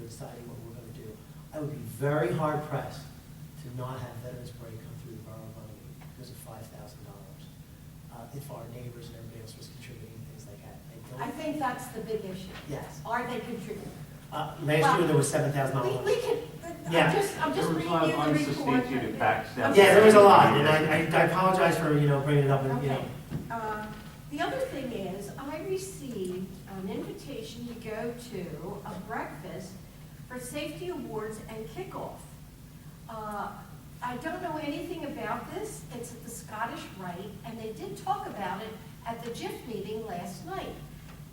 deciding what we're going to do. I would be very hard pressed to not have Veterans Parade come through the borough of Runnemede because of $5,000. If our neighbors and everybody else was contributing, things like that. I think that's the big issue. Yes. Are they contributing? Last year, there was $7,000. We can, Yeah. I'm just There was a reading lot you of the report. unsubstantiated facts. Okay. Yeah, there was a lot, and I apologize for, bringing it up, and, Okay. The other thing is, I received an invitation to go to a breakfast for safety awards and kickoff. I don't know anything about this. It's at the Scottish Rite, and they did talk about it at the GIF meeting last night.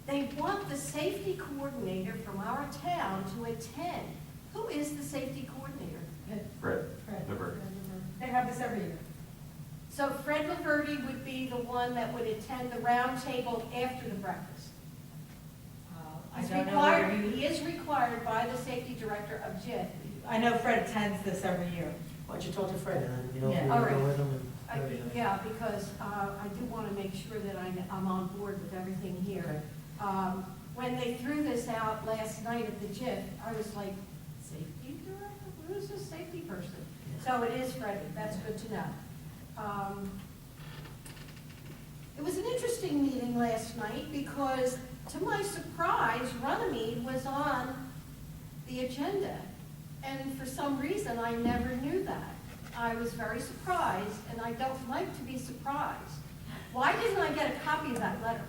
They want the safety coordinator from our town to attend. Who is the safety coordinator? Fred, Liver. They have this every year. So Fred Laverty would be the one that would attend the round table after the breakfast. I He's don't know whether required, he is required by the safety director of JIF I know Fred attends this every year. Why don't you talk to And Fred? then, you know, Yeah. we All go right. with them and everything. Yeah, because I do want to make sure that I'm on board with everything here. When they threw this out last night at the JIF, I was like, safety director? Who's the safety person? So it is Freddie, that's good to know. It was an interesting meeting last night because, to my surprise, Runnemede was on the agenda. And for some reason, I never knew that. I was very surprised, and I don't like to be surprised. Why didn't I get a copy of that letter?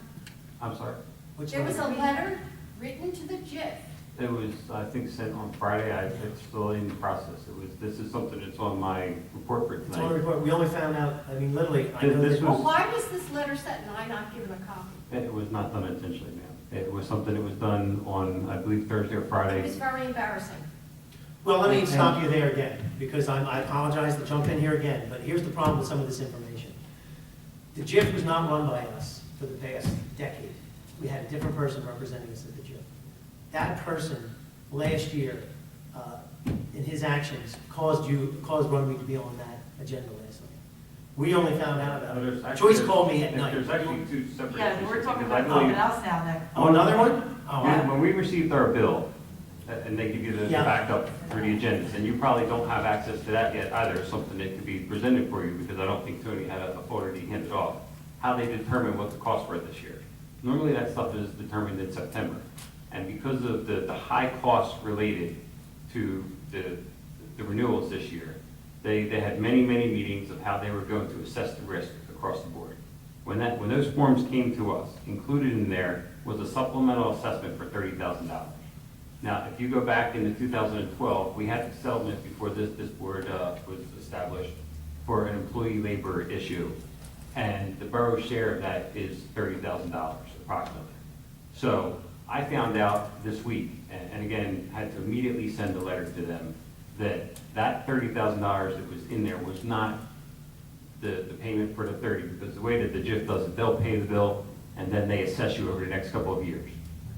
I'm sorry. Which There was a one? letter written to the JIF. It was, I think, sent on Friday. It's still in the process. This is something that's on my report for It's on the tonight. report. We only found out, I mean, literally, I know This that. was- Well, why was this letter sent and I not given a copy? It was not done intentionally, ma'am. It was something that was done on, I believe, Thursday or It Friday. was very embarrassing. Well, let me stop you there again, because I apologize to jump in here again, but here's the problem with some of this information. The JIF was not run by us for the past decade. We had a different person representing us at the JIF. That person, last year, in his actions, caused Runnemede to be on that agenda last night. We only found out about There's it. actually- Joyce called me at night. There's actually two separate Yeah, issues. we're talking because I about something believe- else now that. Oh, another one? Oh, When we received our bill, and they give you the Yeah. backup for the agendas, and you probably don't have access to that yet either, something that could be presented for you, because I don't think Tony had a folder he handed off, how they determine what the costs were this year. Normally, that stuff is determined in September, and because of the high costs related to the renewals this year, they had many meetings of how they were going to assess the risk across the board. When those forms came to us, included in there was a supplemental assessment for $30,000. Now, if you go back into 2012, we had the settlement before this board was established for an employee labor issue, and the borough's share of that is $30,000 approximately. So I found out this week, and again, had to immediately send a letter to them, that $30,000 that was in there was not the payment for the 30, because the way that the JIF does it, they'll pay the bill, and then they assess you over the next couple of years.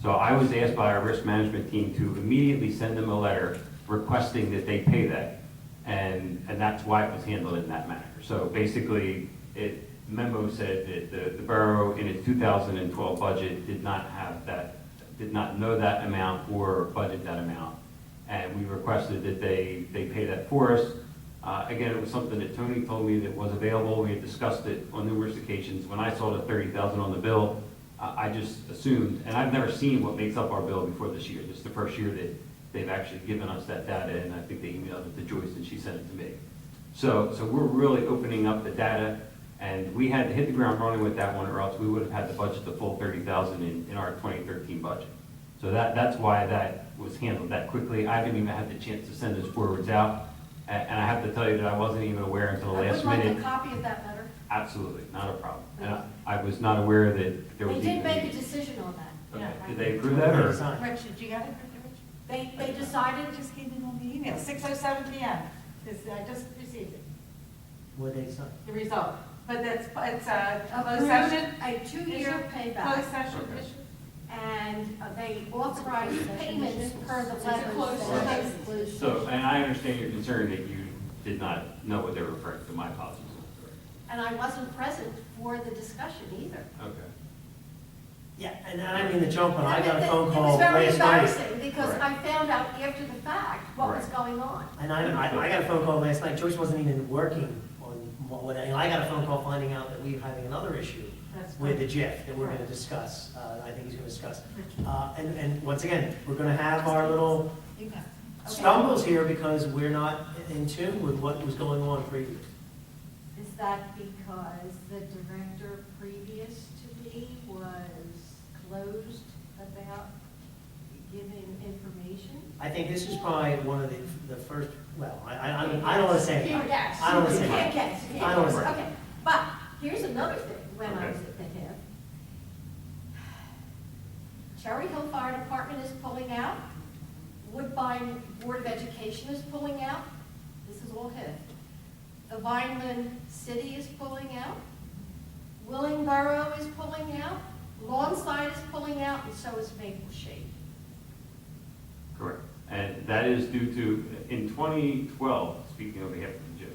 So I was asked by our risk management team to immediately send them a letter requesting that they pay that, and that's why it was handled in that manner. So basically, the memo said that the borough in its 2012 budget did not have that, did not know that amount or budget that amount, and we requested that they pay that for us. Again, it was something that Tony told me that was available. We had discussed it on numerous occasions. When I saw the $30,000 on the bill, I just assumed, and I've never seen what makes up our bill before this year. This is the first year that they've actually given us that data, and I think they emailed it to Joyce and she sent it to me. So we're really opening up the data, and we had to hit the ground running with that one, or else we would have had to budget the full $30,000 in our 2013 budget. So that's why that was handled that quickly. I haven't even had the chance to send those forwards out, and I have to tell you that I wasn't even aware until the I last would like minute. a copy of that letter. Absolutely, not a problem. And I was not aware that there was They even. did make a decision on that. Okay. Yeah. Did they approve that, or? Rich, did you get it? They decided, It just came in on the email, 6:07 PM. I just received it, What they signed. the result. But it's a closed approved session? a 2-year Closed payback, session Okay. issue? and they authorized payments per the letter. closed So, and I understand your concern that you did not know what they were referring to. My apologies. And I wasn't present for the discussion either. Okay. Yeah, and I mean to jump, but I got a phone It call was very last night. embarrassing because Right. I found out after the fact what was Right. going on. And I got a phone call last night, Joyce wasn't even working on, what, and I got a phone call finding out that we're having another issue That's with the fine. JIF that we're gonna Right. discuss, I think he's gonna discuss. Rich, And once again, we're gonna have our little you got it. Okay. stumbles here because we're not in tune with what was going on previous. Is that because the director previous to me was closed about giving information? I think this is probably one of the first, well, I don't wanna say. You can't guess. I don't wanna You say. can't guess. You can't I don't wanna guess. say. Okay, but here's another thing when I Okay. was at the HIF. Cherry Hill Fire Department is pulling out. Woodbine Board of Education is pulling out. This is all HIF. The Vineland City is pulling out. Willingboro is pulling out. Lawnside is pulling out, and so is Maple Shade. Correct. And that is due to, in 2012, speaking on behalf of the gym,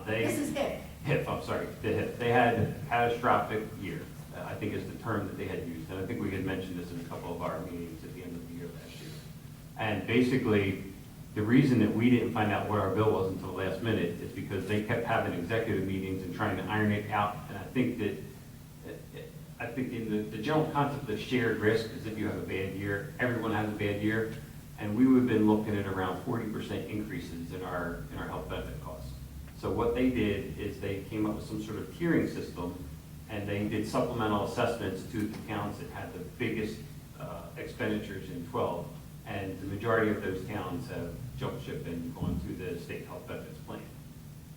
This is it. HIF, I'm sorry, the HIF, they had a catastrophic year, I think is the term that they had used. And I think we had mentioned this in a couple of our meetings at the end of the year last year. And basically, the reason that we didn't find out what our bill was until the last minute is because they kept having executive meetings and trying to iron it out. And I think in the general concept of shared risk is if you have a bad year, everyone has a bad year. And we would have been looking at around 40% increases in our health benefit costs. So what they did is they came up with some sort of tiering system, and they did supplemental assessments to the towns that had the biggest expenditures in 12. And the majority of those towns have jumped ship and gone to the state health benefits plan.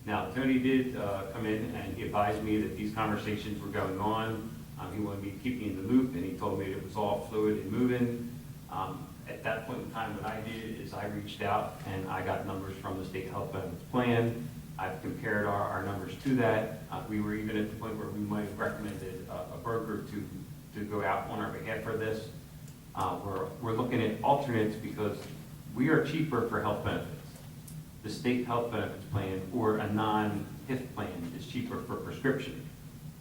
Now, Tony did come in and he advised me that these conversations were going on. He wanted me to keep me in the loop, and he told me it was all fluid and moving. At that point in time, what I did is I reached out and I got numbers from the state health benefits plan. I've compared our numbers to that. We were even at the point where we might have recommended a broker to go out on our behalf for this. We're looking at alternates because we are cheaper for health benefits. The state health benefits plan or a non-HIF plan is cheaper for prescription.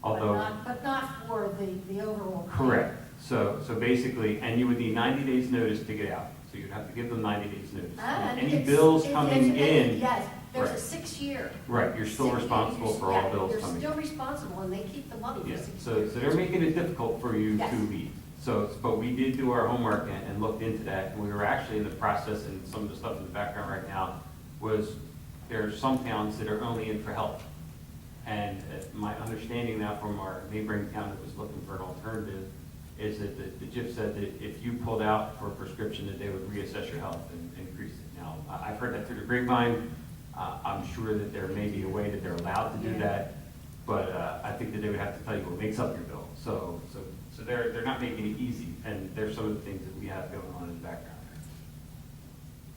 Although, But not for the overall. correct. So basically, and you would need 90 days notice to get out. So you'd have to give them 90 days notice. Any bills coming in. Yes, there's a Right. 6-year. Right, you're still responsible for all bills coming in. You're still responsible, and they keep the money Yeah, for 6 so years. they're making it difficult for you Yes. to leave. So, but we did do our homework and looked into that, and we were actually in the process, and some of the stuff in the background right now was there are some towns that are only in for health. And my understanding now from our neighboring town that was looking for an alternative is that the JIF said that if you pulled out for a prescription, that they would reassess your health and increase it. Now, I've heard that through the grapevine. I'm sure that there may be a way that they're allowed to do that, but I think that they would have to tell you what makes up your bill. So they're not making it easy, and there's some of the things that we have going on in the background.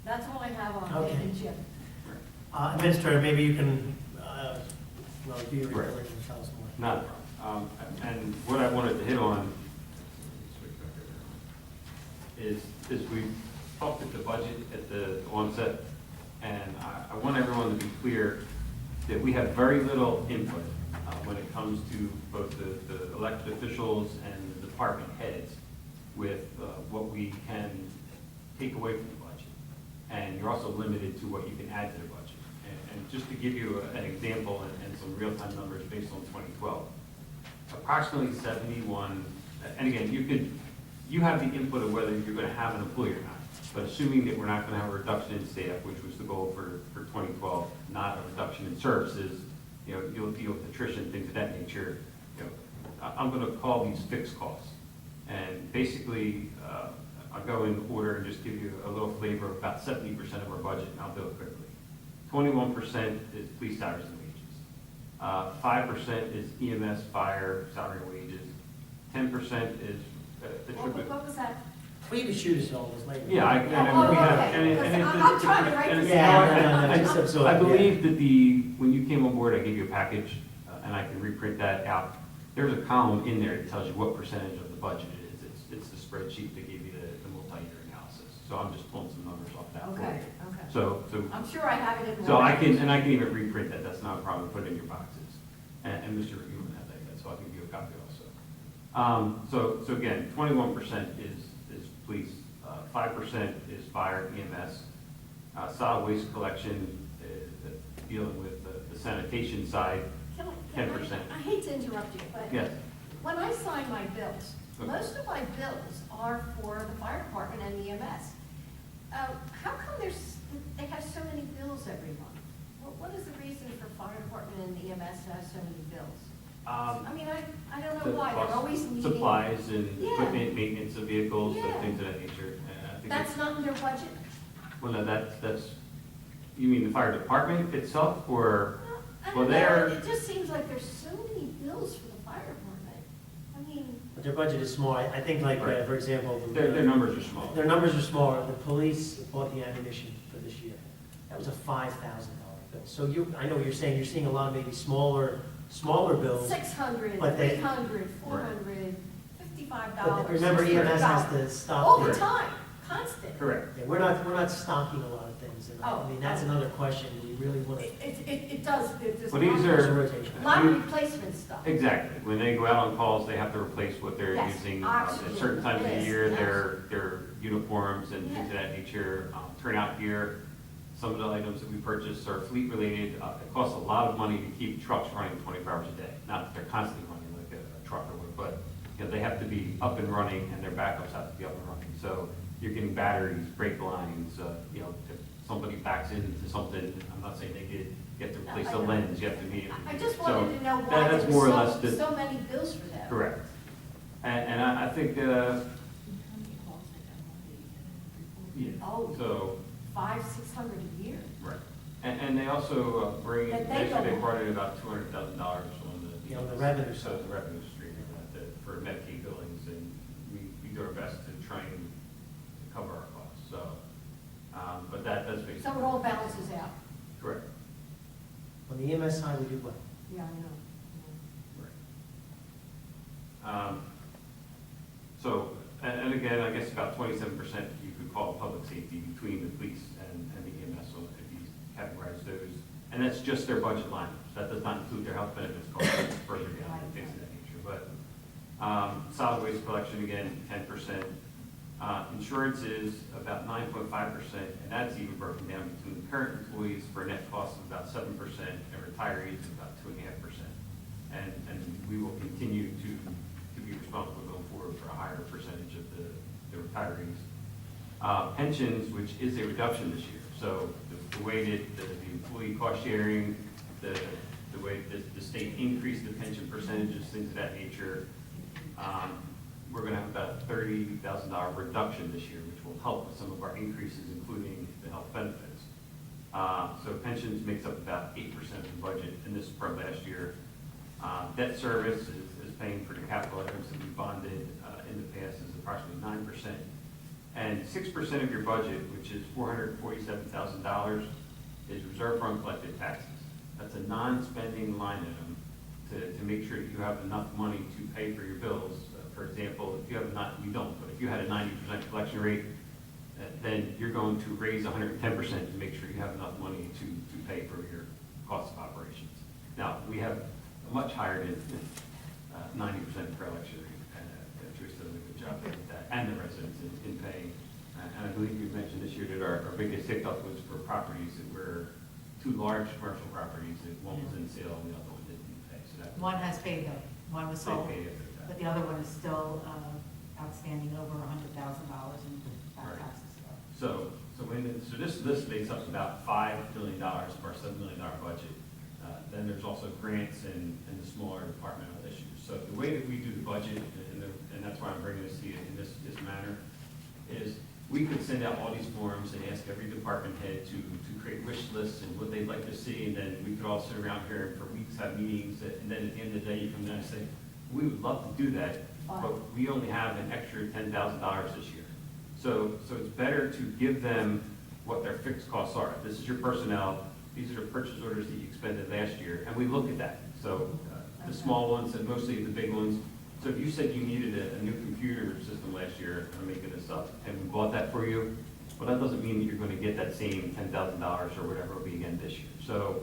That's all I have on Okay. Dave and Jim. Administrator, maybe you can, do your Right. report and tell us more. Not a problem. And what I wanted to hit on is we talked at the budget at the onset, and I want everyone to be clear that we have very little input when it comes to both the elected officials and the department heads with what we can take away from the budget. And you're also limited to what you can add to the budget. And just to give you an example and some real-time numbers based on 2012, approximately 71, and again, you have the input of whether you're going to have an employee or not, but assuming that we're not going to have a reduction in staff, which was the goal for 2012, not a reduction in services, you'll deal with attrition, things of that nature, I'm going to call these fixed costs. And basically, I'll go in order and just give you a little flavor of about 70% of our budget, and I'll do it quickly. 21% is police salaries and wages. 5% is EMS, fire, salary and wages. 10% is attributable. What was that? Well, you can shoot us all this later. Yeah, I Oh, we have, okay. and it's- I'm trying to write and this it's- down. No, just absorb it, I yeah. believe that when you came on board, I gave you a package, and I can reprint that out. There's a column in there that tells you what percentage of the budget it is. It's the spreadsheet that gave you the multi-year analysis. So I'm just pulling some numbers off that for you. Okay. So I'm sure I have it in. so I can even reprint that, that's not a problem, put it in your boxes. And Mr. Human has that, so I'll give you a copy also. So again, 21% is police, 5% is fire, EMS, solid waste collection, dealing with the sanitation side, 10%. I hate to interrupt you, but Yes, when I sign my bills, Okay. most of my bills are for the fire department and EMS. How come they have so many bills every month? What is the reason for fire department and EMS to have so many bills? I mean, I don't know why, they're always needing. supplies and Yeah. equipment, maintenance of vehicles, Yeah. things of that nature. I think That's not in their budget? well, no, that's, you mean the fire department itself, or? I Well, don't know, they're- it just seems like there's so many bills for the fire department. I mean, But their budget is small. I think like, Right. for example, Their numbers are small. their numbers are smaller. The police bought the ammunition for this year. That was a $5,000 bill. So I know what you're saying, you're seeing a lot of maybe smaller bills. 600, But they- 300, 400, $55. But remember, EMS has to stop All their. the time, constant. Correct. Yeah, we're not stocking a lot of things, and I mean, that's another question, do we really want to? It does, there's Well, a lot these of- are- Rotation. a lot of replacement stuff. Exactly. When they go out on calls, they have to replace what they're Yes, using oxygen, at certain times of the yes, year, yes. their uniforms and things of that nature, turnout gear. Some of the items that we purchase are fleet related. It costs a lot of money to keep trucks running 24 hours a day. Not that they're constantly running like a truck or whatever, but you know, they have to be up and running and their backups have to be up and running. So you're getting batteries, brake lines, you know, if somebody backs into something, I'm not saying they did, you have to replace the lens, you have to immediately. I just So wanted to know that- why that's there more or was less the- so many bills for them. Correct. And I think, yeah, Oh, so, 500-600 a year. right. And they also bring, That they yesterday don't- brought in about $200,000 on the. You know, the revenue So side. the revenue stream for Medicaid billings, and we do our best to try and cover our costs, so. But that does make. So it all balances out. Correct. On the EMS side, we do well. Yeah, I know. Right. So, and again, I guess about 27% you could call public safety between the police and the EMS, so if you categorize those. And that's just their budget line. That does not include their health benefits costs further down and things of that nature. But solid waste collection, again, 10%. Insurance is about 9.5%, and that's even broken down between current employees for a net cost of about 7%, and retirees of about 2.5%. And we will continue to be responsible going forward for a higher percentage of the retirees. Pensions, which is a reduction this year. So the way that the employee cost sharing, the way that the state increased the pension percentages, things of that nature, we're going to have about a $30,000 reduction this year, which will help with some of our increases, including the health benefits. So pensions makes up about 8% of the budget in this part last year. Debt service is paying for the capital items that we bonded in the past is approximately 9%. And 6% of your budget, which is $447,000, is reserve fund collected taxes. That's a non-spending line item to make sure that you have enough money to pay for your bills. For example, if you have not, we don't, but if you had a 90% collection rate, then you're going to raise 110% to make sure you have enough money to pay for your cost of operations. Now, we have a much higher than 90% collection rate, and Joyce does a good job with that, and the residents in paying. And I believe you mentioned this year that our biggest hiccup was for properties that were two large commercial properties, that one was in sale and the other one didn't pay. So that One has paid though, one was they sold, paid after that. but the other one is still outstanding over $100,000 in back Right. taxes. So this list makes up about $5 million of our $7 million budget. Then there's also grants and the smaller departmental issues. So the way that we do the budget, and that's why I'm bringing this to you in this manner, is we could send out all these forms and ask every department head to create wish lists and what they'd like to see, and then we could all sit around here and for weeks have meetings, and then at the end of the day, you come down and say, we would love to do that, but we only have an extra $10,000 this year. So it's better to give them what their fixed costs are. This is your personnel, these are the purchase orders that you expended last year, and we look at that. So the small ones and mostly the big ones. So if you said you needed a new computer system last year, I'm making this up, and we bought that for you, well, that doesn't mean that you're going to get that same $10,000 or whatever it'll be again this year. So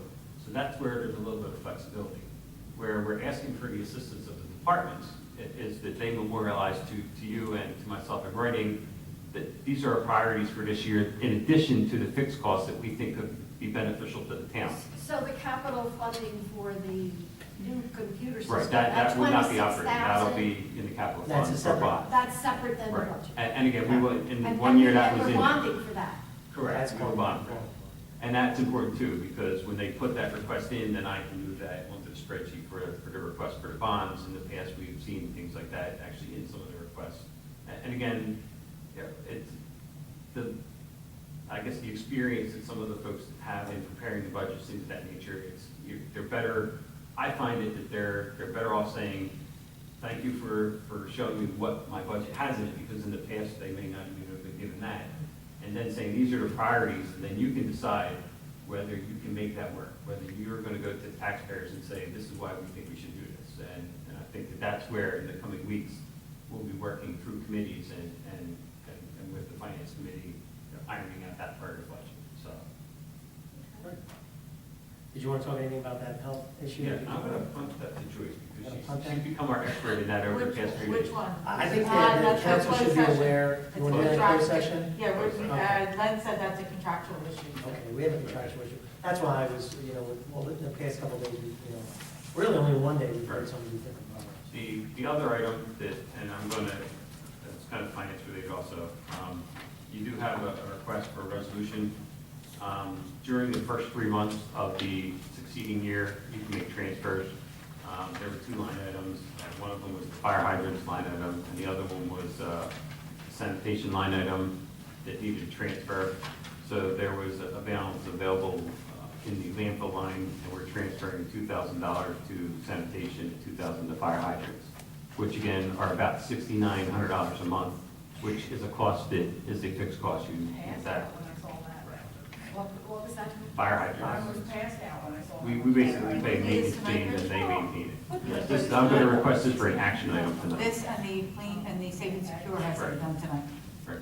that's where there's a little bit of flexibility. Where we're asking for the assistance of the departments is that they memorialize to you and to myself in writing that these are our priorities for this year, in addition to the fixed costs that we think could be beneficial to the town. So the capital funding for the new computer system, Right, that would not be operating, that'll 26,000, be in the capital That's fund a for separate- bond. that's separate than the Right, budget. and again, we will, in And- one year that and was in. we're bonding for that. Correct, That's we will called bond for it. And that's important too, because when they put that request in, then I can move that onto the spreadsheet for the request for the bonds. In the past, we've seen things like that actually in some of the requests. And again, you know, it's I guess the experience that some of the folks have in preparing the budgets, things of that nature, they're better. I find it that they're better off saying, thank you for showing me what my budget has in it, because in the past, they may not even have been given that. And then saying, these are the priorities, and then you can decide whether you can make that work, whether you're going to go to the taxpayers and say, this is why we think we should do this. And I think that that's where, in the coming weeks, we'll be working through committees and with the finance committee ironing out that part of the budget, so. Did you want to talk anything about that health issue? Yeah, I'm gonna punt that to Joyce, Gonna because punt that? she's become our expert in that over the past 3 Which days. one? I think That's the a council closed should be session. aware, It's you want to do it in a closed contractual. session? Yeah, Okay. Len said that's a contractual issue. Okay, we have a contractual issue. That's why I was, well, the past couple of days, really only one day we've heard some of these different problems. The other item that, and I'm gonna, it's kind of finance related also, you do have a request for a resolution. During the first 3 months of the succeeding year, you can make transfers. There were 2 line items. One of them was the fire hydrants line item, and the other one was sanitation line item that needed a transfer. So there was a balance available in the landfill line, and we're transferring $2,000 to sanitation and $2,000 to fire hydrants, which again are about $6,900 a month, which is a cost that is a fixed cost. You use that When I saw that. What was that? fire I hydrants. was passed out when I saw that. We basically pay maintenance fee and then they maintain it. Yes, this, I'm going to request this for an action item tonight. This and the clean and the safe and secure has to be done tonight. Right.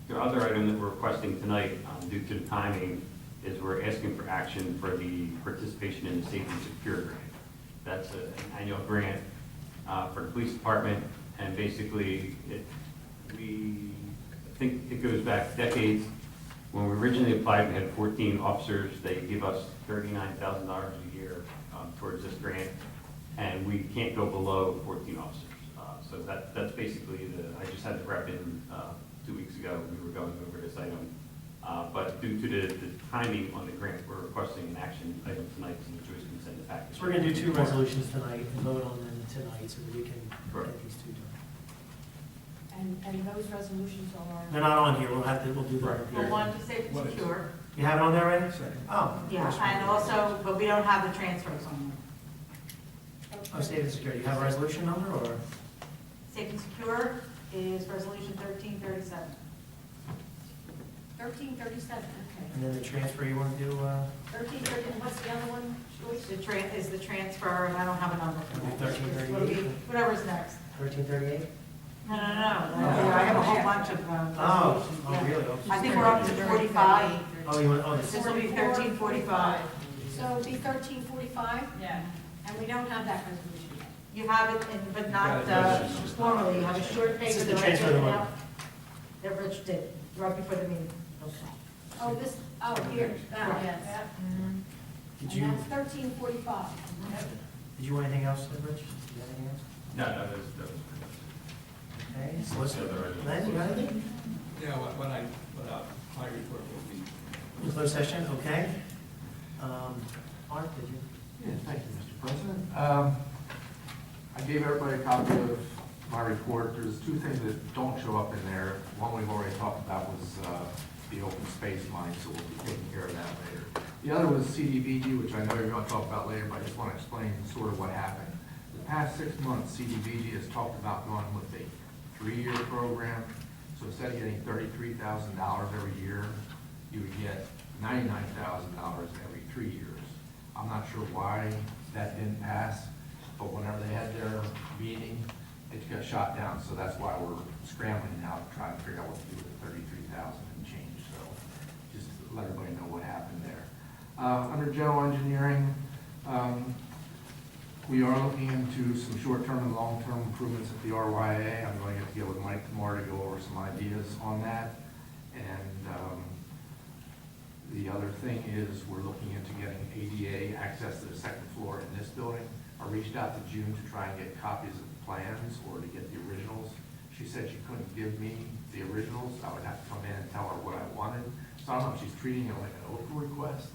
The other item that we're requesting tonight, due to the timing, is we're asking for action for the participation in the Safe and Secure Grant. That's an annual grant for the police department, and basically, I think it goes back decades. When we originally applied, we had 14 officers. They give us $39,000 a year towards this grant, and we can't go below 14 officers. So that's basically I just had the rep in 2 weeks ago. We were going over this item. But due to the timing on the grant, we're requesting an action item tonight, so Joyce can send it back. So we're gonna do 2 resolutions tonight and vote on them tonight so that we can Correct. get these 2 done. And those resolutions are? They're not on here, we'll do them. Right. Well, one to safe and secure, You have it on there already? Oh. yeah, and also, but we don't have the transfers on there. Oh, state and security, you have a resolution number, or? Safe and secure is resolution 1337. 1337, okay. And then the transfer you want to do, 1330, and what's the other one, Joyce? Is the transfer, and I don't have a number for that. 1338. Whatever's next. 1338? No, I have a whole bunch of resolutions. Oh, yeah. really? Oh, I think we're up to 45. Oh, you want, oh, this This is, will be 1345. So it'll be 1345, Yeah. and we don't have that resolution yet. You have it, but not formally, you have a short This paper is the that I transfer of the printed money. out that Rich did, right before the meeting. Oh, this, here, that one, yes. did And you, that's 1345. did you want anything else, Rich? Did you have anything else? No, that was pretty much Okay, it. so What's the other item? Len, you got anything? Yeah, my report will be. In closed session, okay. Mark, did you? Yeah, thank you, Mr. President. I gave everybody a copy of my report. There's 2 things that don't show up in there. One we've already talked about was the open space line, so we'll be taking care of that later. The other was CDBG, which I know you're going to talk about later, but I just want to explain sort of what happened. The past 6 months, CDBG has talked about going with a 3-year program. So instead of getting $33,000 every year, you would get $99,000 every 3 years. I'm not sure why that didn't pass, but whenever they had their meeting, it got shot down. So that's why we're scrambling now to try and figure out what to do with the $33,000 and change. So just to let everybody know what happened there. Under general engineering, we are looking into some short-term and long-term improvements at the RYA. I'm going to get together with Mike tomorrow to go over some ideas on that. And the other thing is we're looking into getting ADA access to the 2nd floor in this building. I reached out to June to try and get copies of the plans or to get the originals. She said she couldn't give me the originals. I would have to come in and tell her what I wanted. So I don't know if she's treating it like an open request,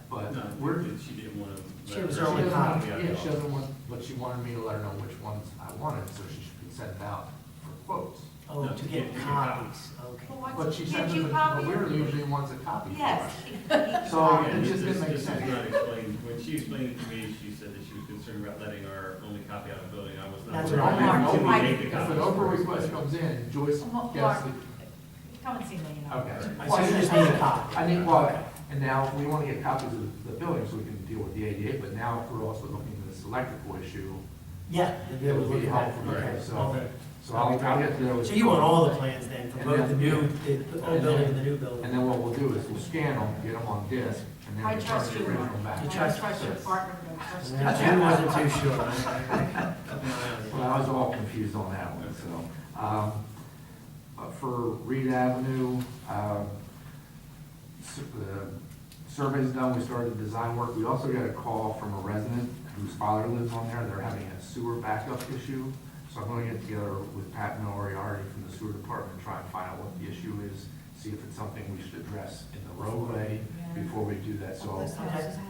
but No, she didn't want to. She was her only copy. Yeah, she doesn't want, but she wanted me to let her know which ones I wanted, so she could send it out for quotes. Oh, No, to to get get copies, okay. Well, what's- But she Can't sent you them, copy but we're it? usually the ones that copy. for Yes. us. So Yeah, it just didn't make this is sense. not explained. When she explained it to me, she said that she was concerned about letting our only copy out of the building. I was not. That's aware what of I that marked. until we I- make the If copies an open first. request comes in, Joyce Mark, gets the. come and see me, you know. Okay. So you just need a copy. I need, well, and now we want to get copies of the building so we can deal with the ADA, but now if we're also looking at this electrical issue, Yeah. it would be helpful. Okay, Okay, so, So I'll get together with. So you want all the plans then, for And both the then- new, the old building and the new building? And then what we'll do is we'll scan them, get them on disk, and then I return trust the you, original Mark. back. You I trust- trust your partner, I trust you. Yeah, Jim wasn't too sure. Well, I was all confused on that one, so. For Reed Avenue, the survey's done, we started the design work. We also got a call from a resident whose father lives on there. They're having a sewer backup issue. So I'm gonna get together with Pat Moriarty from the sewer department, try and find out what the issue is, see if it's something we should address in the roadway before we do that, so. Most houses have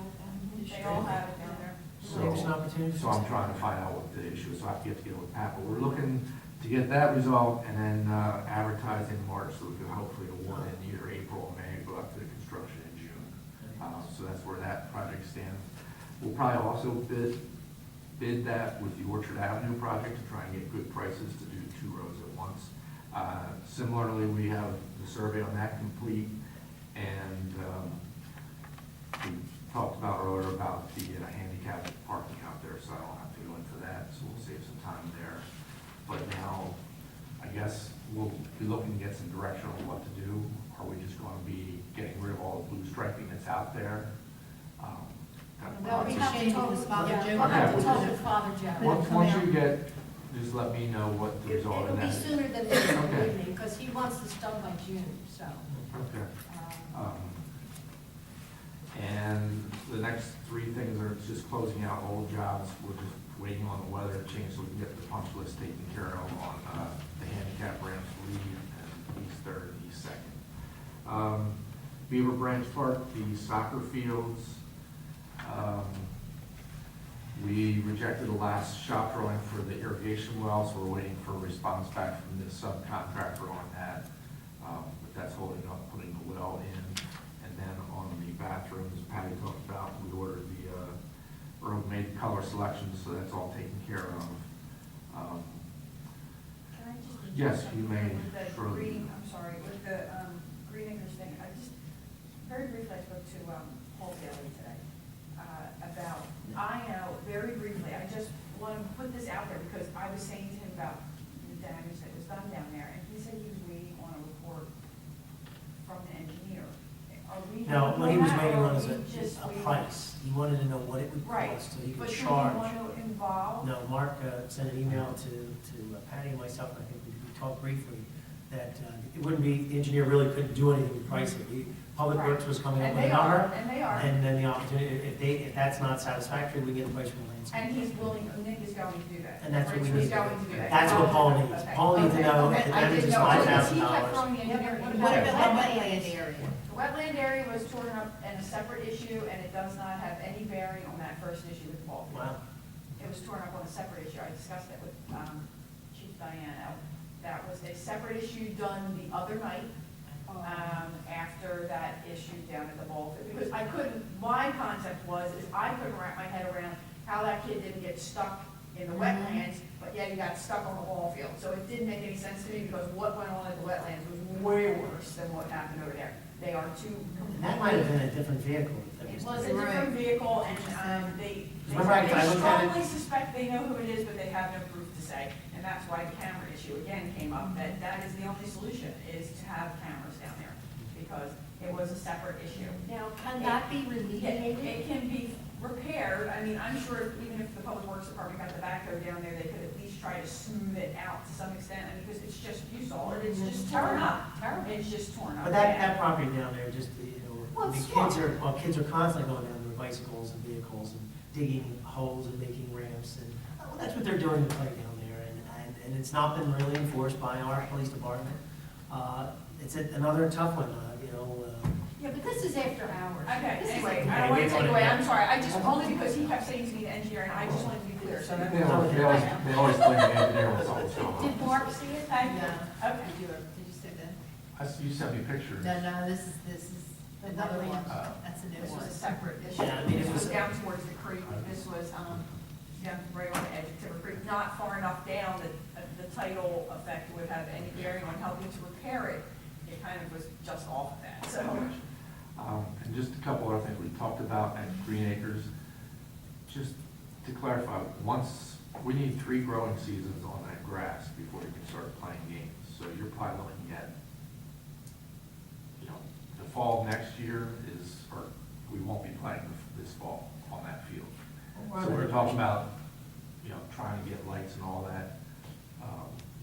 They all have it down there. There's an opportunity. So I'm trying to find out what the issue is, so I have to get together with Pat, but we're looking to get that resolved and then advertise in March, so we can hopefully award in either April or May, go out to the construction in June. So that's where that project stands. We'll probably also bid that with the Orchard Avenue project to try and get good prices to do 2 roads at once. Similarly, we have the survey on that complete, and we talked about earlier about the handicap parking out there, so I don't have to go into that, so we'll save some time there. But now, I guess we'll be looking to get some direction on what to do. Are we just gonna be getting rid of all the blue striping that's out there? Well, we have to talk with Father Joe. We'll have to Okay, talk with Father Joe. Once you get, just let me know what the result It'll of be that is. sooner than this, Okay. believe me, because he wants this done by June, so. Okay. um, And the next 3 things are just closing out old jobs. We're just waiting on the weather to change so we can get the punch list taken care of on the handicap ramps, Reed and East 3rd and East 2nd. Beaver Branch Park, the soccer fields. We rejected the last shop drawing for the irrigation well, so we're waiting for a response back from the subcontractor on that. But that's holding up putting the well in. And then on the bathrooms, Patty talked about, we ordered the Runnemede color selections, so that's all taken care of. Can I just? Yes, you may, With the sure. green, I'm sorry, with the Green Acres thing, I just, very briefly, I spoke to Paul Daly today about, I know, very briefly, I just want to put this out there because I was saying to him about the damage that was done down there, and he said he was waiting on a report from the engineer. Are we? No, what he was waiting on is Or are we just a waiting? price. He wanted to know what it would Right, cost, so he could but do you charge. want to involve? No, Mark sent an email to Patty and myself, and I think we talked briefly, that it wouldn't be, the engineer really couldn't do anything with pricing. Public Right. Works was coming up And with a they are, number, and they are. and then the opportunity, if that's not satisfactory, we get the price from the landscape. And he's willing, Nick is going to do that. And that's what we He's need to going do. to do that. That's what Paul needs. Okay. Paul needs to know Okay, if the I damage didn't is know. $5,000. He kept throwing the engineer. What about the wetland area? The wetland area was torn up in a separate issue, and it does not have any bearing on that first issue with the ball field. Wow. It was torn up on a separate issue. I discussed it with Chief Diana. That was a separate issue done the other night, after that issue down at the ball field. Because I couldn't, my concept was, is I couldn't wrap my head around how that kid didn't get stuck in the wetlands, but yet he got stuck on the ball field. So it didn't make any sense to me, because what went on at the wetlands was way worse than what happened over there. They are two That might have been a different vehicle. that It was was a there. different vehicle, and they Remember I looked at it? strongly suspect they know who it is, but they have no proof to say. And that's why the camera issue again came up, that is the only solution, is to have cameras down there, because it was a separate issue. Now, can that be remediated? It can be repaired. I mean, I'm sure even if the Public Works Department got the backhoe down there, they could at least try to smooth it out to some extent, I mean, because it's just, you saw it, it's just torn up. It's just torn up. But that property down there, just, Well, the it's kids are constantly going down their bicycles and vehicles and digging holes and making ramps, and that's what they're doing to play down there, and it's not been really enforced by our police department. It's another tough one, Yeah, but this is after hours. Okay, This is anyway, like- I don't want Okay, to take wait, away, wait. I'm sorry, I just, only because he kept saying to me the engineer, and I just wanted to be clear, so that. They always blame the engineer when something's going Did on. Mark see it? Thank you. No. Okay. Did you say that? You sent me pictures. No, this is another one. That's a new This was one. a separate issue. Yeah, I mean, it This was was- down towards the creek, this was, down right on the edge of Timber Creek, not far enough down that the tidal effect would have any bearing on helping to repair it. It kind of was just off of that, so. And just a couple other things we talked about at Green Acres. Just to clarify, once We need 3 growing seasons on that grass before you can start playing games. So you're probably looking at, the fall of next year or we won't be playing this fall on that field. So we're talking about, trying to get lights and all that.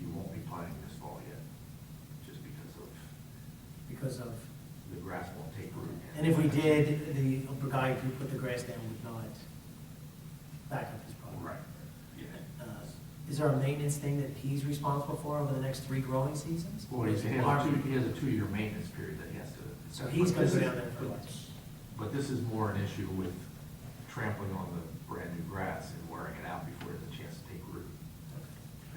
You won't be playing this fall yet, just because of the grass won't take root. And if we did, the guy who put the grass down would not back up his problem. Right, yeah. Is there a maintenance thing that he's responsible for over the next 3 growing seasons? Well, he has a 2-year maintenance period that he has to. So he's going to go down there for like. But this is more an issue with trampling on the brand new grass and wearing it out before it has a chance to take root.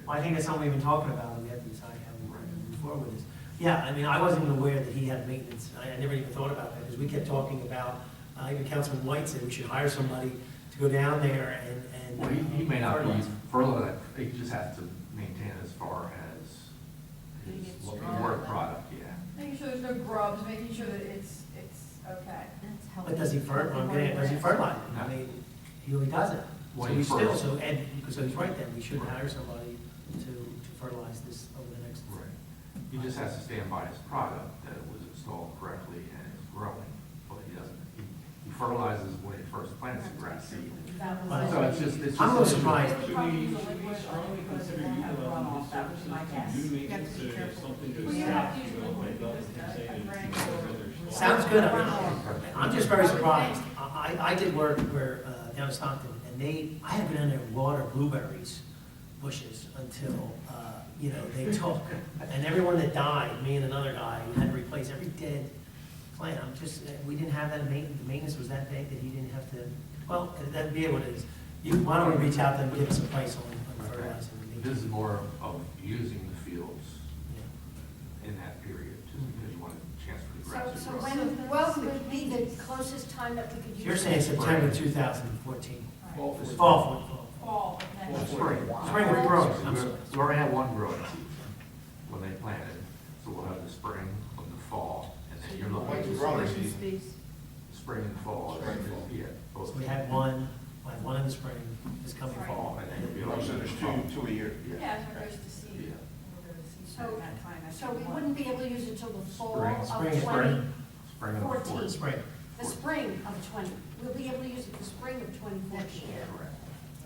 Well, I think that's something we've been talking about, and we have to decide how we want to move forward with this. Yeah, I mean, I wasn't even aware that he had maintenance. I never even thought about that, because we kept talking about, even Councilman White said we should hire somebody to go down there and. Well, he may not be furloughed, he just has to maintain it as far as his work product, yeah. Making sure there's no grubs, making sure that it's okay. That's helpful. But does he fertilize it? I mean, he really doesn't. Well, So he we still, fertilizes. so Ed, so he's right then, we should hire somebody to fertilize this over the next. Right. He just has to stand by his product, that it was installed correctly and it's growing, but he doesn't, he fertilizes when he first plants the grass seed. So it's just. I'm a little surprised. Should we strongly consider utilizing That would be my guess. do maintenance or something to stop, Sounds good. I'm just very surprised. I did work where, down in Stockton, and I had been in there and water blueberries bushes until, they took. And everyone that died, me and another guy, had to replace every dead plant. We didn't have that maintenance, the maintenance was that big that he didn't have to, well, that'd be what it is. Why don't we reach out to them and give us a price on fertilizing the maintenance? This is more of using the fields Yeah. in that period, just because you want a chance for the grass So to grow. when would be the closest time that we could use? You're saying September 2014. Fall. Fall of next year. Spring. Spring of growing, I'm sorry. We already have 1 growing season when they planted, so we'll have the spring of the fall, and then you're looking at the Growing spring, season. spring and fall. Spring and fall. Yeah, both. So we had one in the spring, this coming fall. And then you'll be Oh, able so to. there's two a year. Yeah, so it goes to seed. Yeah. We'll go to seed So- at that time. So we wouldn't be able to use it till the fall Spring, of spring, 20, Spring of the 14. Spring, the spring of 20. We'll be able to use it the spring of 2014. Correct.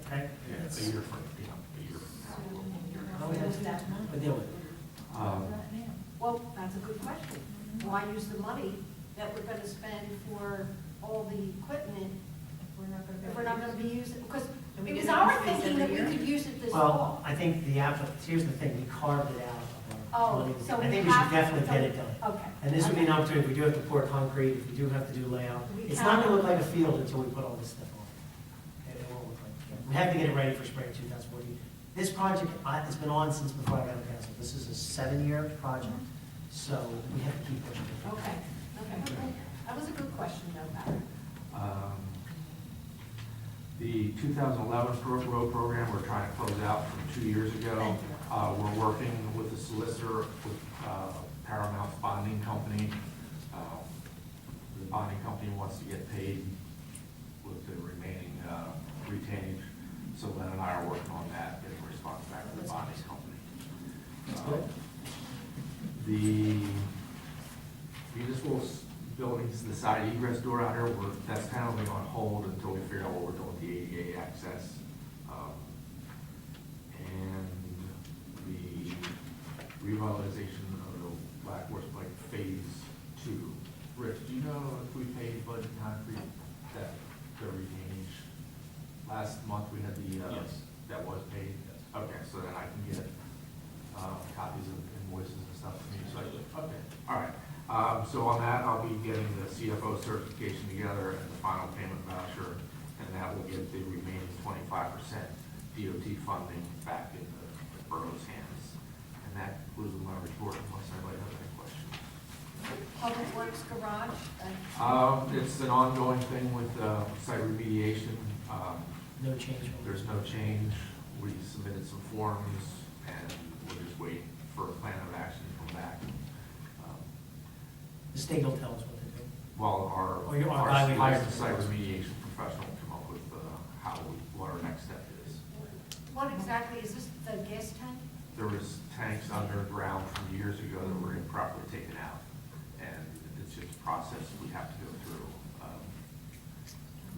okay? Yeah, it's a year from now. Oh, yeah. We'll deal with it. Well, that's a good question. Why use the money that we're gonna spend for all the equipment if we're not gonna be using, because And we it get was an our increase thinking that every we year? could use it this Well, fall. I think here's the thing, we carved it out of our. Oh, so I we think we should have to- definitely get it done. Okay. And this would be an opportunity, if we do have to pour concrete, if we do have to do layout, We it's can- not gonna look like a field until we put all this stuff on. It won't look like a field. We have to get it ready for spring 2014. This project, it's been on since before I got on council. This is a 7-year project, so we have to keep pushing it. Okay, okay. That was a good question, though, Barry. The 2011 road program, we're trying to close out from 2 years ago. Thank you. We're working with the solicitor, with Paramount's bonding company. The bonding company wants to get paid with the remaining retainage. So Len and I are working on that, getting a response back to the bonding company. That's good. The municipal buildings, the side egress door out here, that's kind of on hold until we figure out what we're doing with the ADA access. And the revitalization of the Black Horse Pike Phase 2. Rich, do you know if we paid Bud Concrete that, the retainage? Last month we had the, Yes. that was paid? Okay, so then I can get copies of invoices and stuff from you. So okay, all right. So on that, I'll be getting the CFO certification together and the final payment voucher, and that will get the remaining 25% DOT funding back in the borough's hands. And that concludes my report, unless anybody has any questions. Public Works Garage, It's an ongoing thing with site remediation. No change. There's no change. We submitted some forms, and we're just waiting for a plan of action to come back. The state will tell us what to do. Well, Or our guy we hired. licensed site remediation professional will come up with what our next step is. What exactly, is this the gas tank? There was tanks underground from years ago that were improperly taken out, and it's just a process we have to go through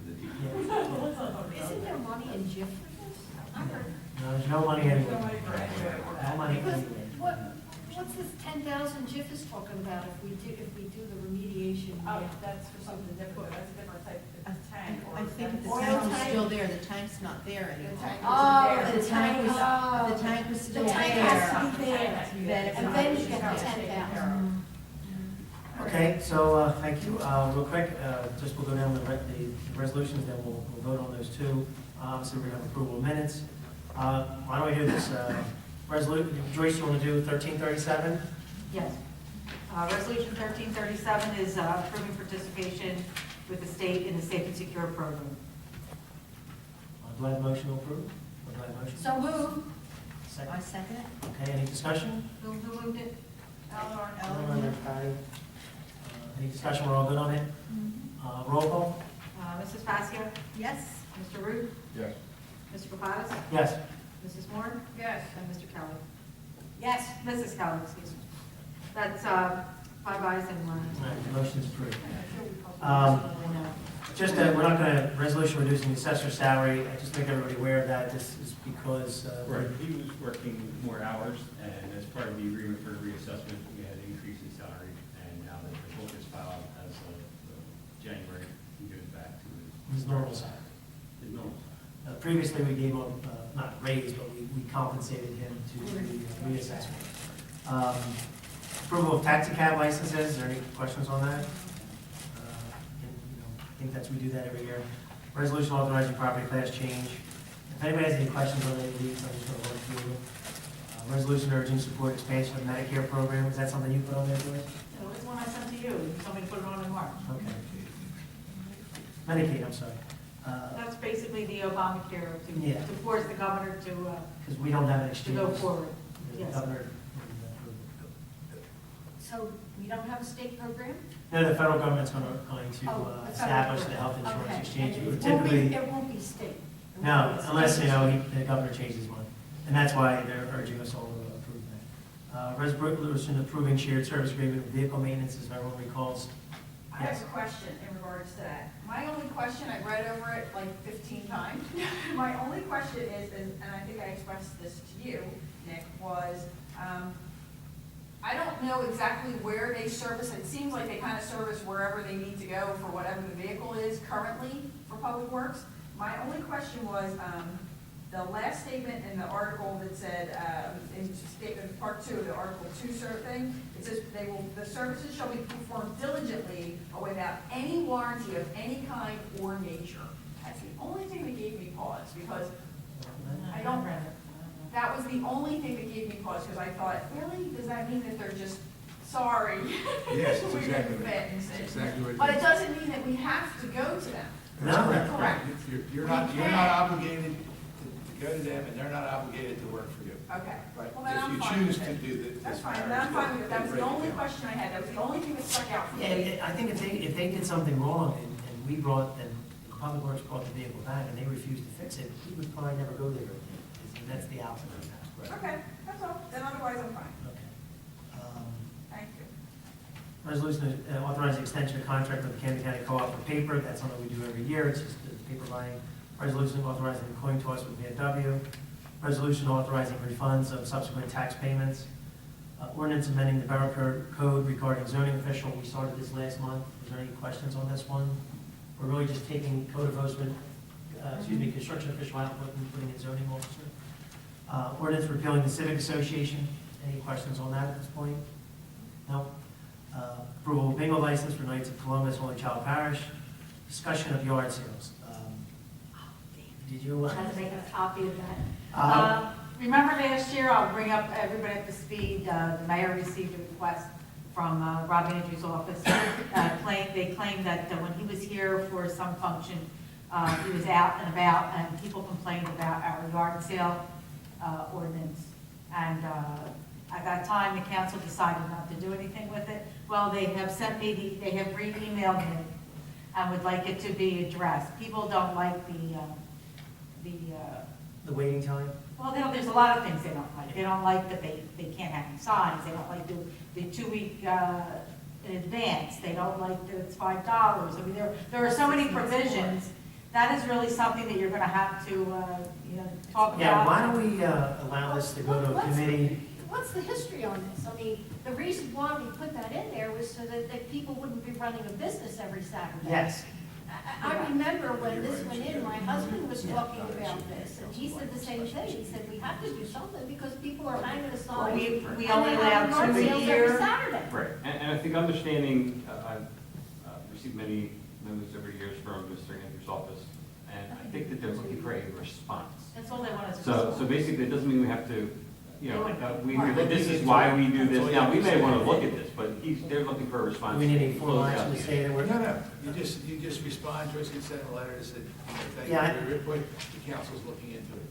with the DEP. Isn't there money in JIF for this? I heard. No, there's no money anywhere. No money Because anywhere. what's this 10,000 JIF is talking about if we do the remediation? Oh, that's for something different, that's a different type of tank. or I think the that's- tank Oil is tank? still there, the tank's not there The anymore. tank Oh, isn't there. The tank was, oh. the tank was still The there. tank has to be there. Then it And then you was- get the 10,000. Okay, so, thank you. Real quick, just we'll go down the resolutions, then we'll vote on those two. Obviously, we're gonna have approval of minutes. Why don't we do this? Joyce, you wanna do 1337? Yes. Resolution 1337 is approving participation with the state in the Safe and Secure program. Do I have a motion to approve? Do I have a motion? So move. Second. I second it. Okay, any discussion? Who moved it? Eleanor. Eleanor, Patty. Any discussion, we're all good on it? Roll call? Mrs. Fascia? Yes. Mr. Root? Yes. Mr. Kapadas? Yes. Mrs. Moore? Yes. And Mr. Kelly? Yes. Mrs. Kelly, excuse me. That's 5 ayes and 1. All right, the motion's approved. I know. Just, we're not gonna, resolution reducing the assessor's salary, I just make everybody aware of that, this is because, Right, he was working more hours, and as part of the agreement for reassessment, we had an increase in salary, and now that the book is filed as of January, he goes back to his normal salary. his normal salary. Previously, we gave him, not a raise, but we compensated him to the reassessment. Approval of taxi cab licenses, is there any questions on that? I think that's, we do that every year. Resolution authorizing property class change. If anybody has any questions on any of these, I'm just going to work through them. Resolution urging support expansion of Medicare program, is that something you put on there, Joyce? So this one I sent to you, you told me to put it on in March. Okay. Medicaid, I'm sorry. That's basically the Obamacare Yeah. to force the governor to Because we don't have an exchange. go forward. The Yes. governor. So we don't have a state program? No, the federal government's going to Oh, the federal establish the program. health insurance Okay. exchange. And It would it won't be- typically, It won't be state. It won't no, be unless, state. the governor changes his mind. And that's why they're urging us all to approve that. Resolution approving shared service agreement with vehicle maintenance, as everyone recalls. I have a question in regards to that. My only question, I read over it like 15 times. My only question is, and I think I expressed this to you, Nick, was, I don't know exactly where they service. It seems like they kind of service wherever they need to go for whatever the vehicle is currently for Public Works. My only question was, the last statement in the article that said, in statement part 2 of the Article 2 thing, it says the services shall be performed diligently or without any warranty of any kind or nature. That's the only thing that gave me pause, because I don't, that was the only thing that gave me pause, because I thought, really, does that mean that they're just sorry? Yes, that's We exactly didn't right. fit and That's sit. exactly what it But it is. doesn't mean that we have to go to them. No, Correct. You're We not can. obligated to go to them, and they're not obligated to work for you. Okay. But Well, then I'm if you fine choose with to it. do this. That's fine, then I'm fine with it. That was the only question I had. That was the only thing that stuck out for Yeah, me. I think if they did something wrong and we brought, and Public Works brought the vehicle back and they refused to fix it, we would probably never go there again. And that's the outcome of that. Okay, that's all. Then otherwise I'm fine. Okay. Thank you. Resolution authorizing extension of contract with the Camden County Co-op for paper, that's something we do every year, it's just the paper buying. Resolution authorizing the coin toss with VFW. Resolution authorizing refunds of subsequent tax payments. Ordinance amending the Borough Code regarding zoning official, we started this last month. Is there any questions on this one? We're really just taking code enforcement, construction official out and putting in zoning officer. Ordinance repealing the civic association, any questions on that at this point? No? Approval of bingo license for Knights of Columbus, Holy Child Parish. Discussion of yard sales. Did you? I had to make a copy of that. Remember last year, I'll bring up everybody up to speed, the mayor received a request from Rob Andrews' office. They claimed that when he was here for some function, he was out and about, and people complained about our yard sale ordinance. And at that time, the council decided not to do anything with it. Well, they have sent me, they have re-emailed me and would like it to be addressed. People don't like the The waiting time? Well, there's a lot of things they don't like. They don't like that they can't have signs. They don't like the 2 week in advance. They don't like that it's $5. I mean, there are so many provisions. That is really something that you're gonna have to, talk about. Yeah, why don't we allow this to go to a committee? What's the history on this? I mean, the reason why we put that in there was so that people wouldn't be running a business every Saturday. Yes. I remember when this went in, my husband was talking about this, and he said the same thing. He said, we have to do something because people are hanging a sign. Well, we and only they have allow 2 yard a sales year. every Saturday. Right, and I think understanding, I've received many memos over the years from Mr. Andrews' office, and I think that they're looking for a response. That's all they want is. So basically, it doesn't mean we have to, Right. this is why we do this. Now, we may want to look at this, but they're looking for a response. Do we need any formal Close out action the to issue. say that we're? No, you just respond, Joyce can send a letter to say, thank you Yeah, for your input, the council's looking into it.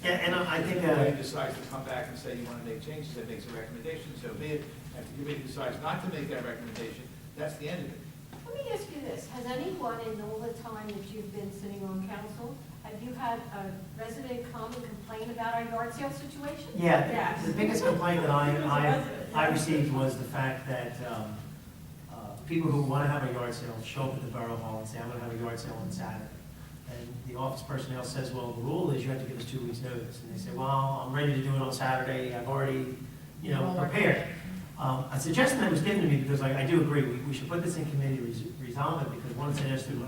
Yeah, and I think, If the committee decides to come back and say you want to make changes, it makes a recommendation, so be it. If the committee decides not to make that recommendation, that's the end of it. Let me ask you this, has anyone in all the time that you've been sitting on council, have you had a resident come and complain about our yard sale situation? yeah, Yes. the biggest complaint that I received was the fact that people who want to have a yard sale show up at the Borough Hall and say, I'm going to have a yard sale on Saturday. And the office personnel says, well, the rule is you have to give us 2 weeks' notice. And they say, well, I'm ready to do it on Saturday, I've already, prepared. A suggestion that was given to me, because I do agree, we should put this in committee, resolve it, because one suggestion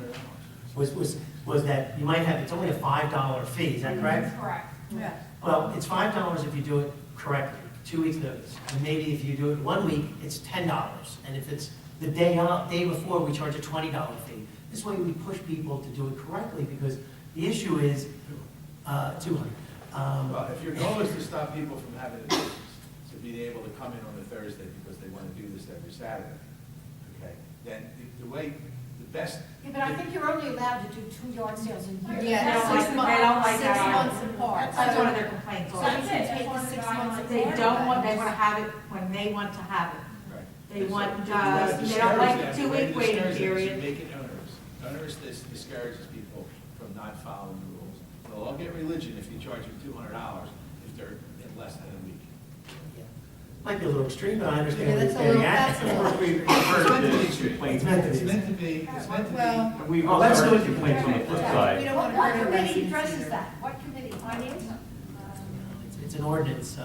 was that you might have, it's only a $5 fee, is that correct? Correct. Yeah. Well, it's $5 if you do it correctly, 2 weeks' notice. And maybe if you do it 1 week, it's $10. And if it's the day before, we charge a $20 fee. This way we push people to do it correctly, because the issue is, 200. Well, if your goal is to stop people from having a business, to be able to come in on a Thursday because they want to do this every Saturday, okay, then the best. Yeah, but I think you're only allowed to do 2 yard sales a year. Yeah, They don't like- six months, they don't like 6 that. months apart. That's one of their complaints. So also. you can take the 6 months They apart. don't want, they want to have it when they want to have it. Right. They want, So, they don't like the discourage 2 them. week The way to waiting discourage them is period. Make it onerous. Onerous discourages people from not following the rules. They'll all get religion if you charge them $200 if they're in less than a week. Might be a little extreme, but I understand Yeah, what that's a you're little- getting at. that's a little- We've heard It's meant to be this extreme. complaint. It's meant to be. It's meant to be, it's meant to be. Well, And we've Well, also let's heard do it. complaints on the flip We side. don't want to What hurt our committee residents addresses either. that? What committee? Finance? It's an ordinance.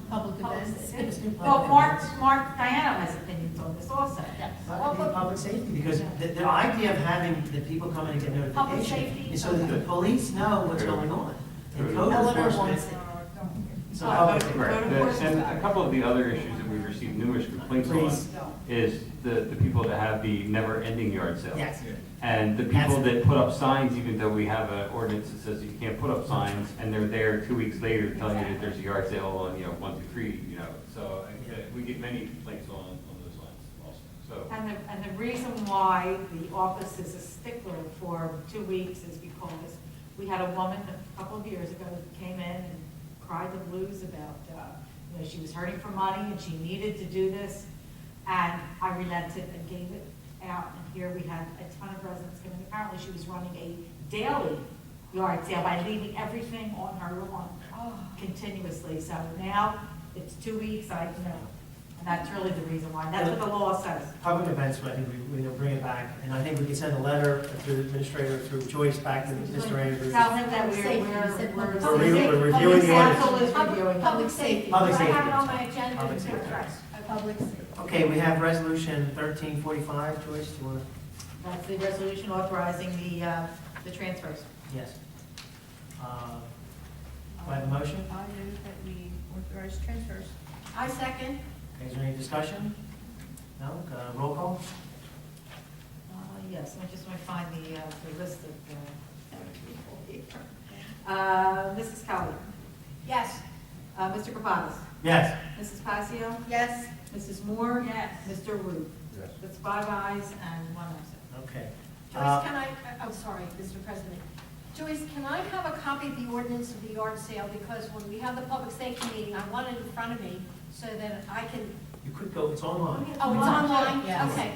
Public events. Well, Mark Diana has opinions on this also. Public safety, because the idea of having the people come in and get Public notification safety? is so that the police know what's going on. And code Eleanor enforcement. wants it. So public safety. Right, and a couple of the other issues that we've received numerous complaints on Please. is the people that have the never-ending yard sale. Yes. And the people that put up signs, even though we have an ordinance that says you can't put up signs, and they're there 2 weeks later telling you that there's a yard sale on, 1, 2, 3, so we get many complaints on those lines also, so. And the reason why the office is a stickler for 2 weeks is because we had a woman a couple of years ago who came in and cried the blues about, she was hurting for money and she needed to do this. And I relented and gave it out, and here we had a ton of residents coming. Apparently she was running a daily yard sale by leaving everything on her lawn continuously. So now it's 2 weeks, and that's really the reason why. That's what the law says. Public events, I think we'll bring it back, and I think we can send a letter through the administrator, through Joyce, back to Mr. Andrews. Tell him that Safety, you said public We're reviewing Public the council ordinance. is reviewing. Public safety. Public I have safety. it on my agenda Public to safety. address. Public safety. Okay, we have resolution 1345, Joyce, do you want to? That's the resolution authorizing the transfers. Yes. Do I have a motion? I move that we authorize transfers. I second. Okay, is there any discussion? No? Roll call? Yes, I just want to find the list of people here. Mrs. Kelly. Yes. Mr. Kapadas. Yes. Mrs. Pasio. Yes. Mrs. Moore. Yes. Mr. Root. Yes. That's 5 ayes and 1 absent. Okay. Joyce, can I'm sorry, Mr. President. Joyce, can I have a copy of the ordinance of the yard sale? Because when we have the public safety meeting, I want it in front of me so that I can, You could go, it's online. oh, it's online? Yes. Okay.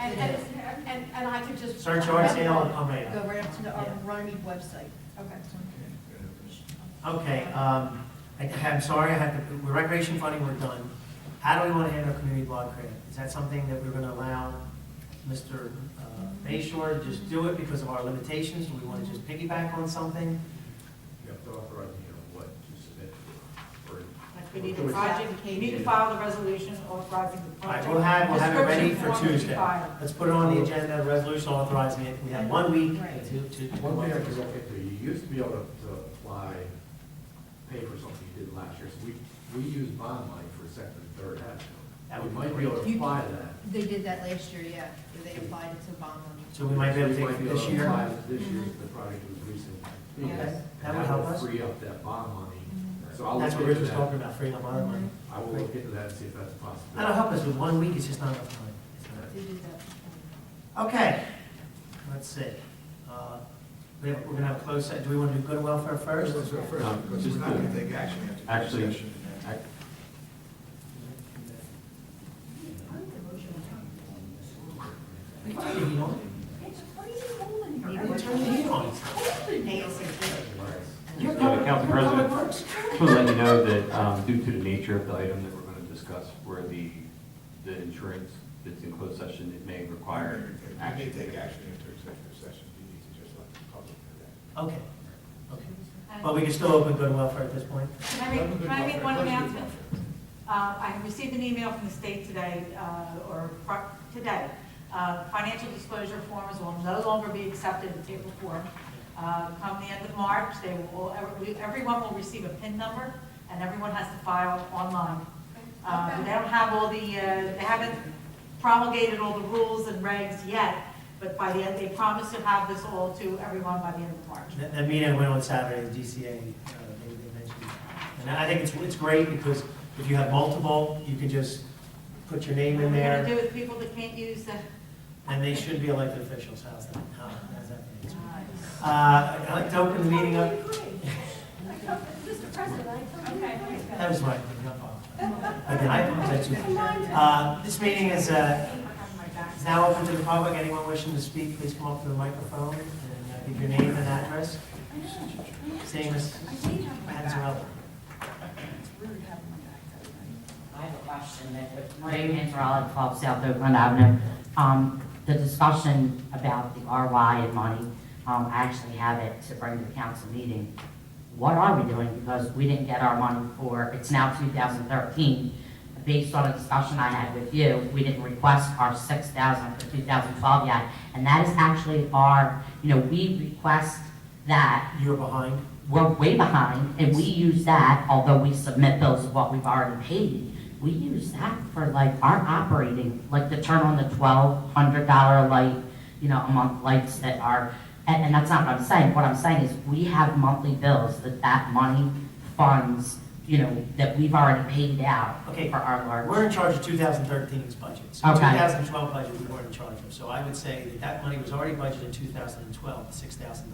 And I could just. Search yard sale, I'll write Go it. right up to the Runnemede website. Okay. Okay, I'm sorry, I have to, with recreation funding, we're done. How do we want to handle community block grant? Is that something that we're going to allow Mr. Bayshore to just do it because of our limitations? Do we want to just piggyback on something? You have to authorize me on what to submit for. Like we need a project, you need to file the resolution authorizing the All right, project. we'll have it ready Description for form to be Tuesday. filed. Let's put it on the agenda, resolution authorizing it. We have 1 week Right. to. One thing I have to look into, you used to be able to apply, pay for something you did last year, so we use bond money for Second and Third Avenue. That We would be might be able to You- apply to that. They did that last year, yeah, where they applied it to bond money. So we might be able to take it this year. Apply it this year, the project was recent. Okay, that would help us. Free up that bond money, so I'll That's look what Rich into was talking that. about, freeing up other money. I will look into that and see if that's possible. That'll help us with 1 week, it's just not enough time. It's not- They did that. Okay, let's see. We're gonna have a closed session. Do we want to do good and welfare first? Let's go first, No, because just we're not the- gonna take action after the Actually, session. We can turn the heat on. We'll turn the heat on. You're Yeah, Council President. Public Works. Just want to let you know that due to the nature of the item that we're going to discuss, where the insurance that's in closed session, it may require You may action. take action after executive session, you need to just let the public know that. Okay, okay. But we can still open good and welfare at this point? Can I make one announcement? I have received an email from the state today, today. Financial disclosure forms will no longer be accepted in paper form. Come the end of March, everyone will receive a PIN number, and everyone has to file online. They don't have all they haven't promulgated all the rules and regs yet, but by the end, they promise to have this all to everyone by the end of March. That meeting went on Saturday, the DCA, they mentioned. And I think it's great because if you have multiple, you can just put your name What in are we there, gonna do with people that can't use the? and they should be elected officials. How's that? How's that? I'd like to open the meeting up. Mr. President, I totally agree. That was my, again, I apologize to you. This meeting is now open to the public. Anyone wishing to speak, please come up to the microphone and give your name and address. Same as Panzarella. I have a question that, Maria Panzarella, 12 South Oakland Avenue. The discussion about the RY and money, I actually have it to bring to the council meeting. What are we doing? Because we didn't get our money for, it's now 2013. Based on a discussion I had with you, we didn't request our $6,000 for 2012 yet. And that is actually our, we request that. You're behind. We're way behind, and we use that, although we submit bills of what we've already paid, we use that for like our operating, like to turn on the $1,200 light, a month lights that are, and that's not what I'm saying. What I'm saying is we have monthly bills that money funds, that we've already paid out Okay. for our large. We're in charge of 2013's budget. So Okay. 2012 budget, we weren't in charge of. So I would say that money was already budgeted in 2012, the $6,000.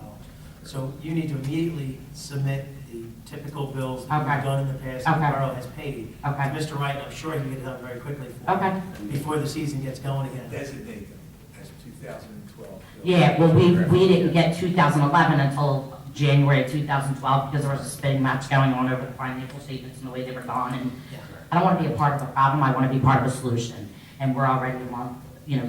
So you need to immediately submit the typical bills that Okay. we've done in the past, that Okay. the borough has paid. Okay. Mr. Wright, I'm sure he can get it done very quickly for you. Okay. Before the season gets going again. Designate them as 2012. Yeah, well, we didn't get 2011 until January of 2012 because there was a spitting match going on over the financial statements and the way they were done. And Yeah. I don't want to be a part of the problem, I want to be part of a solution. And we're already a month,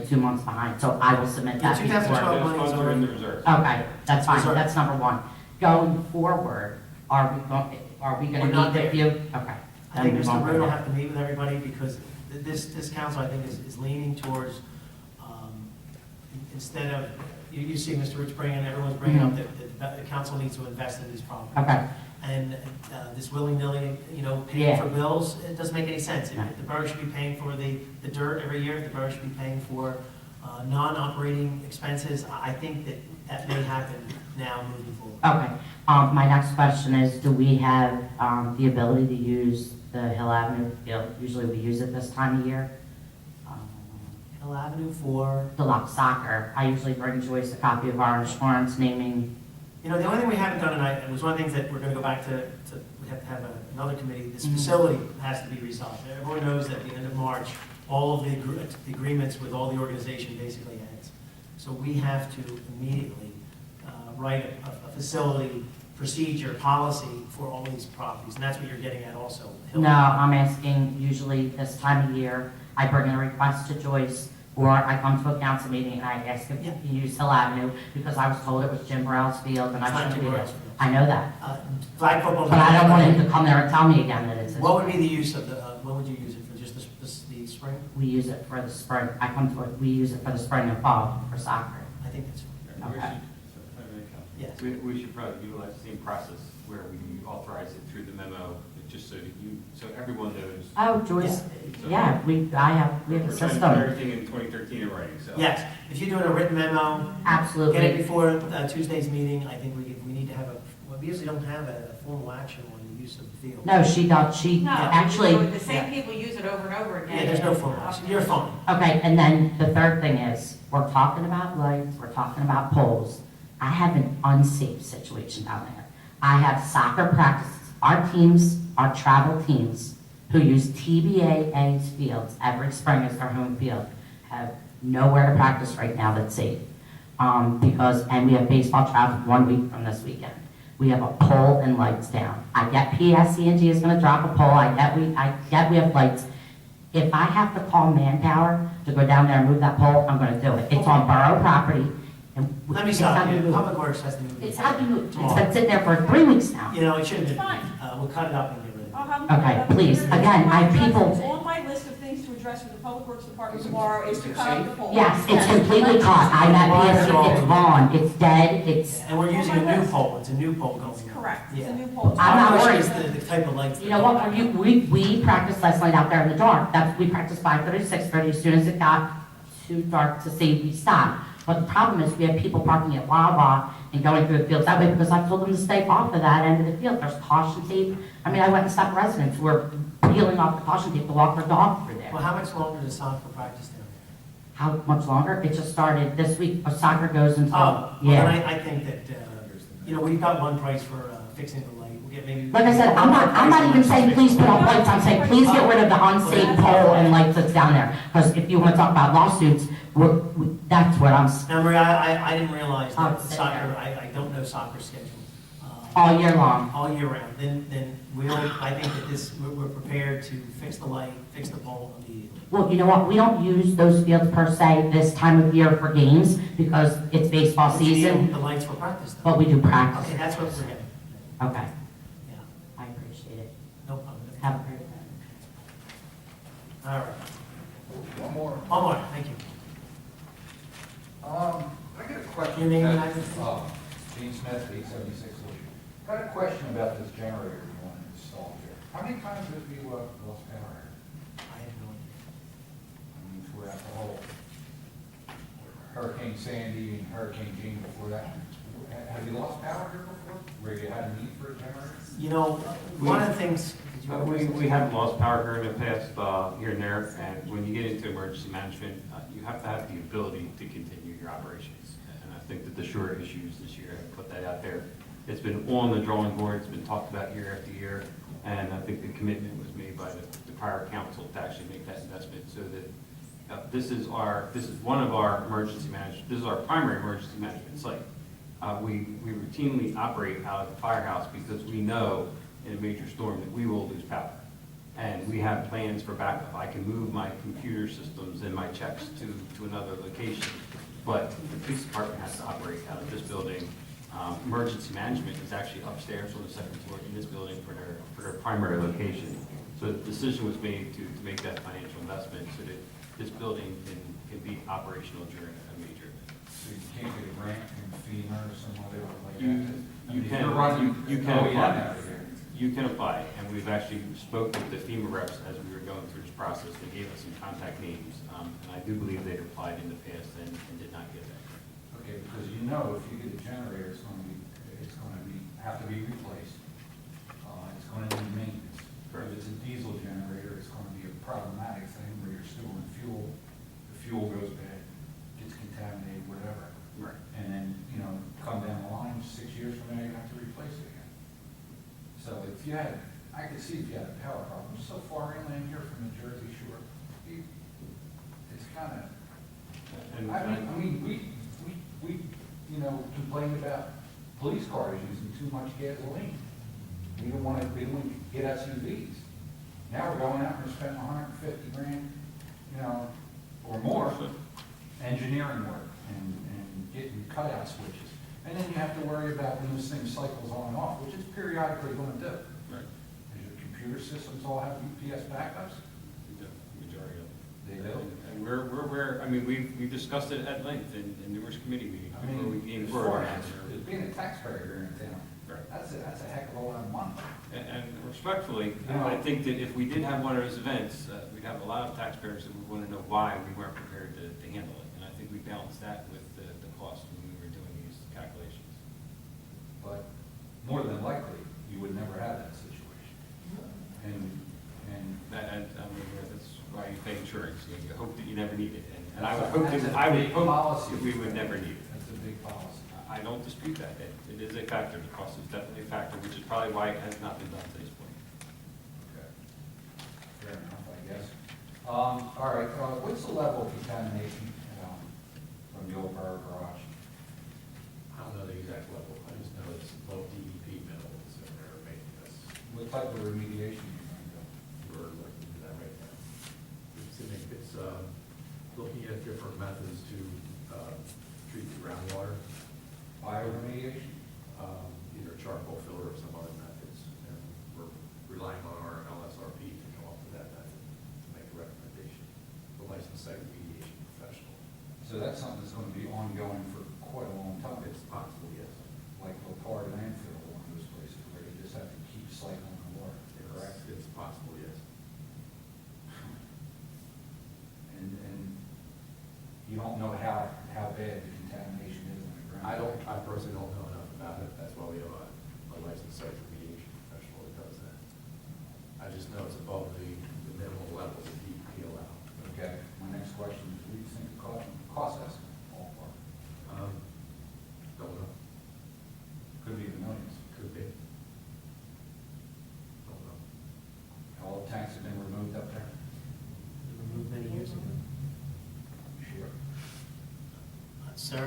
2 months behind, so I will submit Yeah, that 2012 before. money is Funds are in the already. reserve. Okay, that's fine, Reserve. that's number one. Going forward, are we We're going not to meet there. with you? Okay. I think then we Mr. won't Root go will there. have to meet with everybody because this council, I think, is leaning towards, instead of, you see Mr. Rich bringing, everyone's bringing up that the council needs to invest in these properties. Okay, And this willy-nilly, paying Yeah. for bills, it doesn't make any sense. If No. the borough should be paying for the dirt every year, the borough should be paying for non-operating expenses. I think that may happen now moving forward. okay. My next question is, do we have the ability to use the Hill Avenue field? Usually we use it this time of year. Hill Avenue for, Deluxe soccer. I usually bring Joyce a copy of our insurance naming. the only thing we haven't done tonight, and it was one of the things that we're going to go back to, we have to have another committee, this Mhm. facility has to be resolved. Everyone knows that at the end of March, all of the agreements with all the organization basically ends. So we have to immediately write a facility procedure, policy for all these properties, and that's what you're getting at also. No, I'm asking usually this time of year, I bring in a request to Joyce, or I come to a council meeting and I ask if you can use Hill Avenue, because I was told it was Jim Burrell's field and It's not I shouldn't Jim be there. Burrell's field. I know that, Flag football. but I don't want him to come there and tell me again that it's his. What would be the use of the, when would you use it, for just the spring? We use it for the spring, we use it for the spring and fall for soccer. I think that's, And we Okay. should- yes. We should probably utilize the same process where we authorize it through the memo, just so that so everyone knows. Oh, Joyce, yeah, we have a We're trying to put system, everything in 2013 in writing, so. Yes, if you're doing a written memo, get it absolutely. before Tuesday's meeting, I think we need to have well, we usually don't have a formal action on the use of the field. No, she does, No, actually, the same people use it over and over again. Yeah, there's no formal action, you're fine. okay, and then the third thing is, we're talking about lights, we're talking about poles. I have an unsafe situation down there. I have soccer practices, our teams, our travel teams, who use TBA's fields every spring as their home field, have nowhere to practice right now that's safe. And we have baseball travel 1 week from this weekend. We have a pole and lights down. I get PSC&G is gonna drop a pole, I get we have lights. If I have to call manpower to go down there and move that pole, I'm gonna do it. It's on borough property. And Let me it's stop gotta be you, moved. Public Works has to move. It's gotta be moved. It's been sitting there for 3 weeks now. You know, it should have been, Fine. we'll cut it up and get rid of it. I'll have them- Okay, please, again, I have people- It's on my list of things to address with the Public Works Department tomorrow, is to cut up the pole. Yes, it's completely caught. I'm at PSC, it's gone, it's dead, it's, And we're using a new pole, it's a new pole going That's in. correct, it's Yeah. a new pole. I'm not Our worried. question is the type of lights. you know what, we practiced last night out there in the dark. We practiced 5:30 to 6:30. As soon as it got too dark to see, we stopped. But the problem is, we have people parking at Wawa and going through the fields that way, because I told them to stay off of that end of the field. There's caution tape. I mean, I went and stopped residents who were peeling off the caution tape to walk their dog through there. Well, how much longer does soccer practice down How much longer? It just started this week. Soccer goes there? until, Well, yeah. then I think that, we've got one price for fixing the light, we'll get maybe. Like I said, I'm not even saying please put up lights, I'm saying please get rid of the unsafe pole and lights that's down there. Because if you want to talk about lawsuits, that's what I'm, Now, Maria, I didn't realize Oh, that sit soccer, there. I don't know soccer schedule. all year long. All year round, then I think that we're prepared to fix the light, fix the pole immediately. Well, you know what, we don't use those fields per se this time of year for games because it's baseball But you need season, the lights for practice though. but we do practice. Okay, that's what we're getting. Okay, Yeah, I appreciate it. no problem. Have a great day. All right, One more. one more, thank you. I got a question. Your name and address? Gene Smith, 876 Lucian. Got a question about this generator you want to install here. How many times have you lost power here? I have no idea. I mean, throughout the whole Hurricane Sandy and Hurricane Gene before that. Have you lost power here before, where you had a need for a generator? You know, one of the things. did you- We have lost power here in the past, here and there, and when you get into emergency management, you have to have the ability to continue your operations. And I think that the shore issues this year have put that out there. It's been on the drawing board, it's been talked about year after year, and I think the commitment was made by the prior council to actually make that investment so that this is one of our emergency management, this is our primary emergency management site. We routinely operate out of the firehouse because we know in a major storm that we will lose power. And we have plans for backup. I can move my computer systems and my checks to another location, but the police department has to operate out of this building. Emergency management is actually upstairs on the second floor in this building for their primary location. So the decision was made to make that financial investment so that this building can be operational during a major event. So you can't get a grant from FEMA or some other like You- that? you If can- you're running you can OEM apply. out here. You can apply, and we've actually spoke with the FEMA reps as we were going through this process. They gave us some contact names, and I do believe they'd applied in the past and did not get that. Okay, because you know if you get a generator, it's going to have to be replaced. It's going to need maintenance. Correct. If it's a diesel generator, it's going to be a problematic thing where you're storing fuel. The fuel goes bad, gets contaminated, whatever. Right. And then, come down the line, 6 years from now, you have to replace it again. So if you had, I could see if you had a power problem, so far inland here from the Jersey Shore, it's kind of, And I mean, we complain about police cars using too much gasoline. We don't want to get SUVs. Now we're going out and we're spending 150 grand, you know, or more, engineering work and getting cutout switches. And then you have to worry about when this thing cycles on and off, which it's periodically going to do. Right. Because your computer systems all have UPS backups. Majority of them. They do. And we're, I mean, we've discussed it at length in numerous committee meetings I before we mean, came as forward. far as being a taxpayer here in town, Right. that's a heck of a lot of money. And respectfully, You know- I think that if we did have one of those events, we'd have a lot of taxpayers that would want to know why we weren't prepared to handle it. And I think we balanced that with the cost when we were doing these calculations. But more than likely, you would never have that situation. And I mean, that's why you pay insurance. You hope that you never need it. And I would That's hope a I would big hope policy. that we would never need it. that's a big policy. I don't dispute that. It is a factor. The cost is definitely a factor, which is probably why it has not been done to this point. Okay. Fair enough, I guess. All right, what's the level of contamination from the old borough garage? I don't know the exact level, I just know it's low DEP minerals in there making us, What type of remediation are you going to do? we're looking into that right now. It's looking at different methods to treat the groundwater, Bioremediation? either charcoal filter or some other methods. And we're relying on our LSRP to come up with that method to make a recommendation. The licensed site remediation professional. So that's something that's going to be ongoing for quite a long time. It's possible, yes. Like Lepard landfill, one of those places where you just have to keep cycling the water, correct? It's possible, yes. And you don't know how bad the contamination is in the ground? I personally don't know enough about it. That's why we have a licensed site remediation professional that does that. I just know it's above the minimal levels of DEP allowed. Okay, my next question is, what do you think the cost estimate ballpark? Don't know. Could be in the millions. Could be. Don't know. All the tanks have been removed up there? Removed many years ago. Sure. Sir,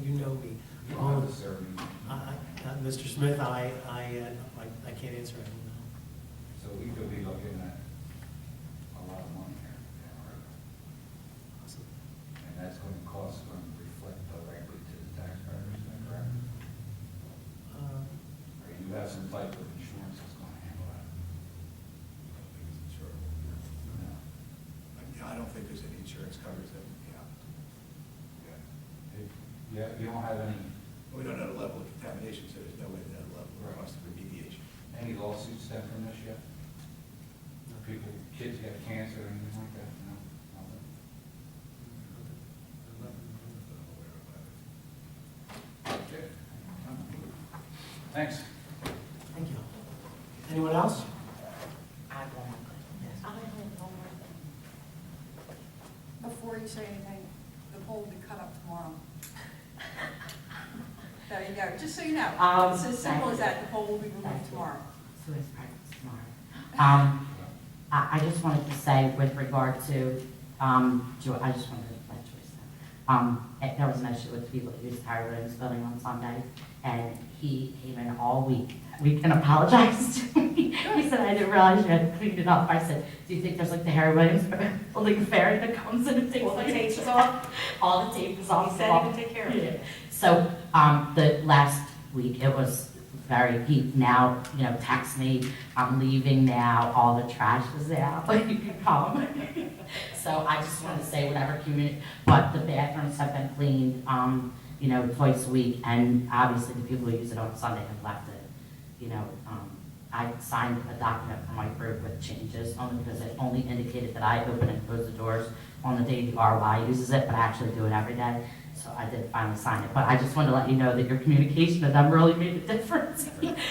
you know me. You don't have to serve me. Mr. Smith, I can't answer it. So we could be looking at a lot of money here. And that's going to cost, going to reflect directly to the taxpayers, is that correct? Or you have some type of insurance that's going to handle that? No. I don't think there's any insurance covers that, Yeah, you don't have any We don't know the level of contamination, so there's no way to know the level of cost of remediation. lawsuits stem from this yet? People, kids get cancer or anything like that? No? Nothing? Okay. Thanks. Thank you. Anyone else? I have one more question. I have one more thing. Before you say anything, the poll will be cut up tomorrow. There you go, just so you know. It's as simple as that, the poll will be removed tomorrow. So it's practice tomorrow. I just wanted to say with regard to, I just wanted to let Joyce know. There was an issue with the people that used Harry Williams building on Sunday, and he came in all week and apologized to me. He said, I didn't realize you had cleaned it up. I said, do you think there's like the Harry Williams building fairy that comes in and takes All the like tape is off? all the tape is off. He said he would take care of it. Yeah. So, the last week, it was he now, text me, I'm leaving now, all the trash is out, like you can come. So I just wanted to say whatever but the bathrooms have been cleaned, twice a week, and obviously the people who use it on Sunday have left it, I signed a document for my group with changes, only because it only indicated that I open and close the doors on the day the RY uses it, but I actually do it every day. So I did finally sign it, but I just wanted to let you know that your communication with them really made a difference.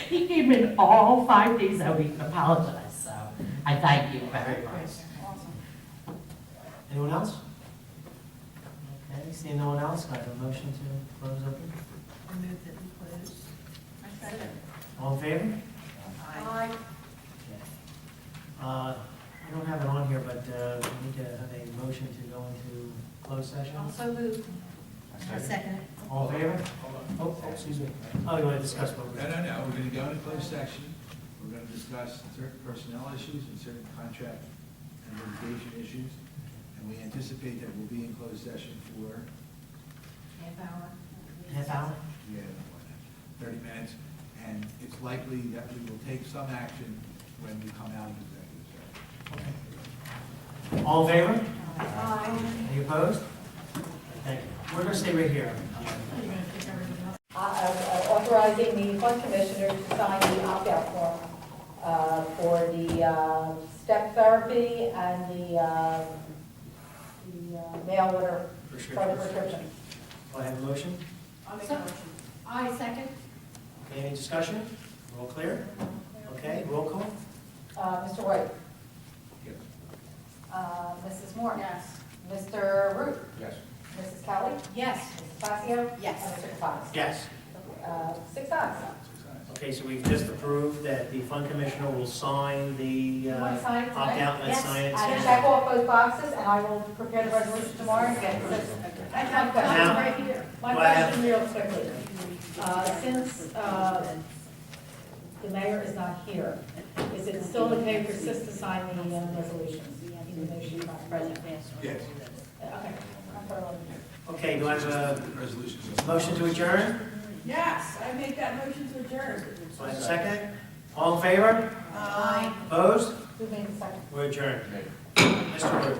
He came in all 5 days that week and apologized, so I thank you very much. Awesome. Anyone else? Okay, seeing no one else, can I have a motion to close open? I move that we close. I second. All in favor? Aye. I don't have it on here, but we need to have a motion to go into closed session. Also moved. I second it. All in favor? Oh, excuse me. Oh, you want to discuss what? No, we're gonna go into closed section, we're gonna discuss certain personnel issues and certain contract and litigation issues, and we anticipate that we'll be in closed session for, Half hour. Half hour? yeah, 30 minutes, and it's likely that we will take some action when we come out of executive session. All in favor? Any opposed? Thank you. We're going to stay right here. Authorizing the fund commissioner to sign the opt-out form for the step therapy and the mail order for the prescription. Do I have a motion? I'll make a motion. I second. Okay, any discussion? All clear? Okay, roll call? Mr. White? Yes. Mrs. Moore? Yes. Mr. Root? Yes. Mrs. Kelly? Yes. Mrs. Fascio? Yes. And Mr. Caucus? Yes. 6 ayes. 6 ayes. Okay, so we've just approved that the fund commissioner will sign the You want to sign it tonight? opt-out. Let's Yes. sign it. And check off those boxes, and I will prepare the resolution tomorrow and get it. I have a Now- question right here. My Do I have- question real quickly. Since the mayor is not here, is it still okay for Sis to sign the resolutions, even though she's not present? Yes. Okay. I'm for Okay, do I have a Resolutions. motion to adjourn? Yes, I make that motion to adjourn. Do I have a second? All in favor? Aye. Opposed? Who made the second? We're adjourned. Mr. Root.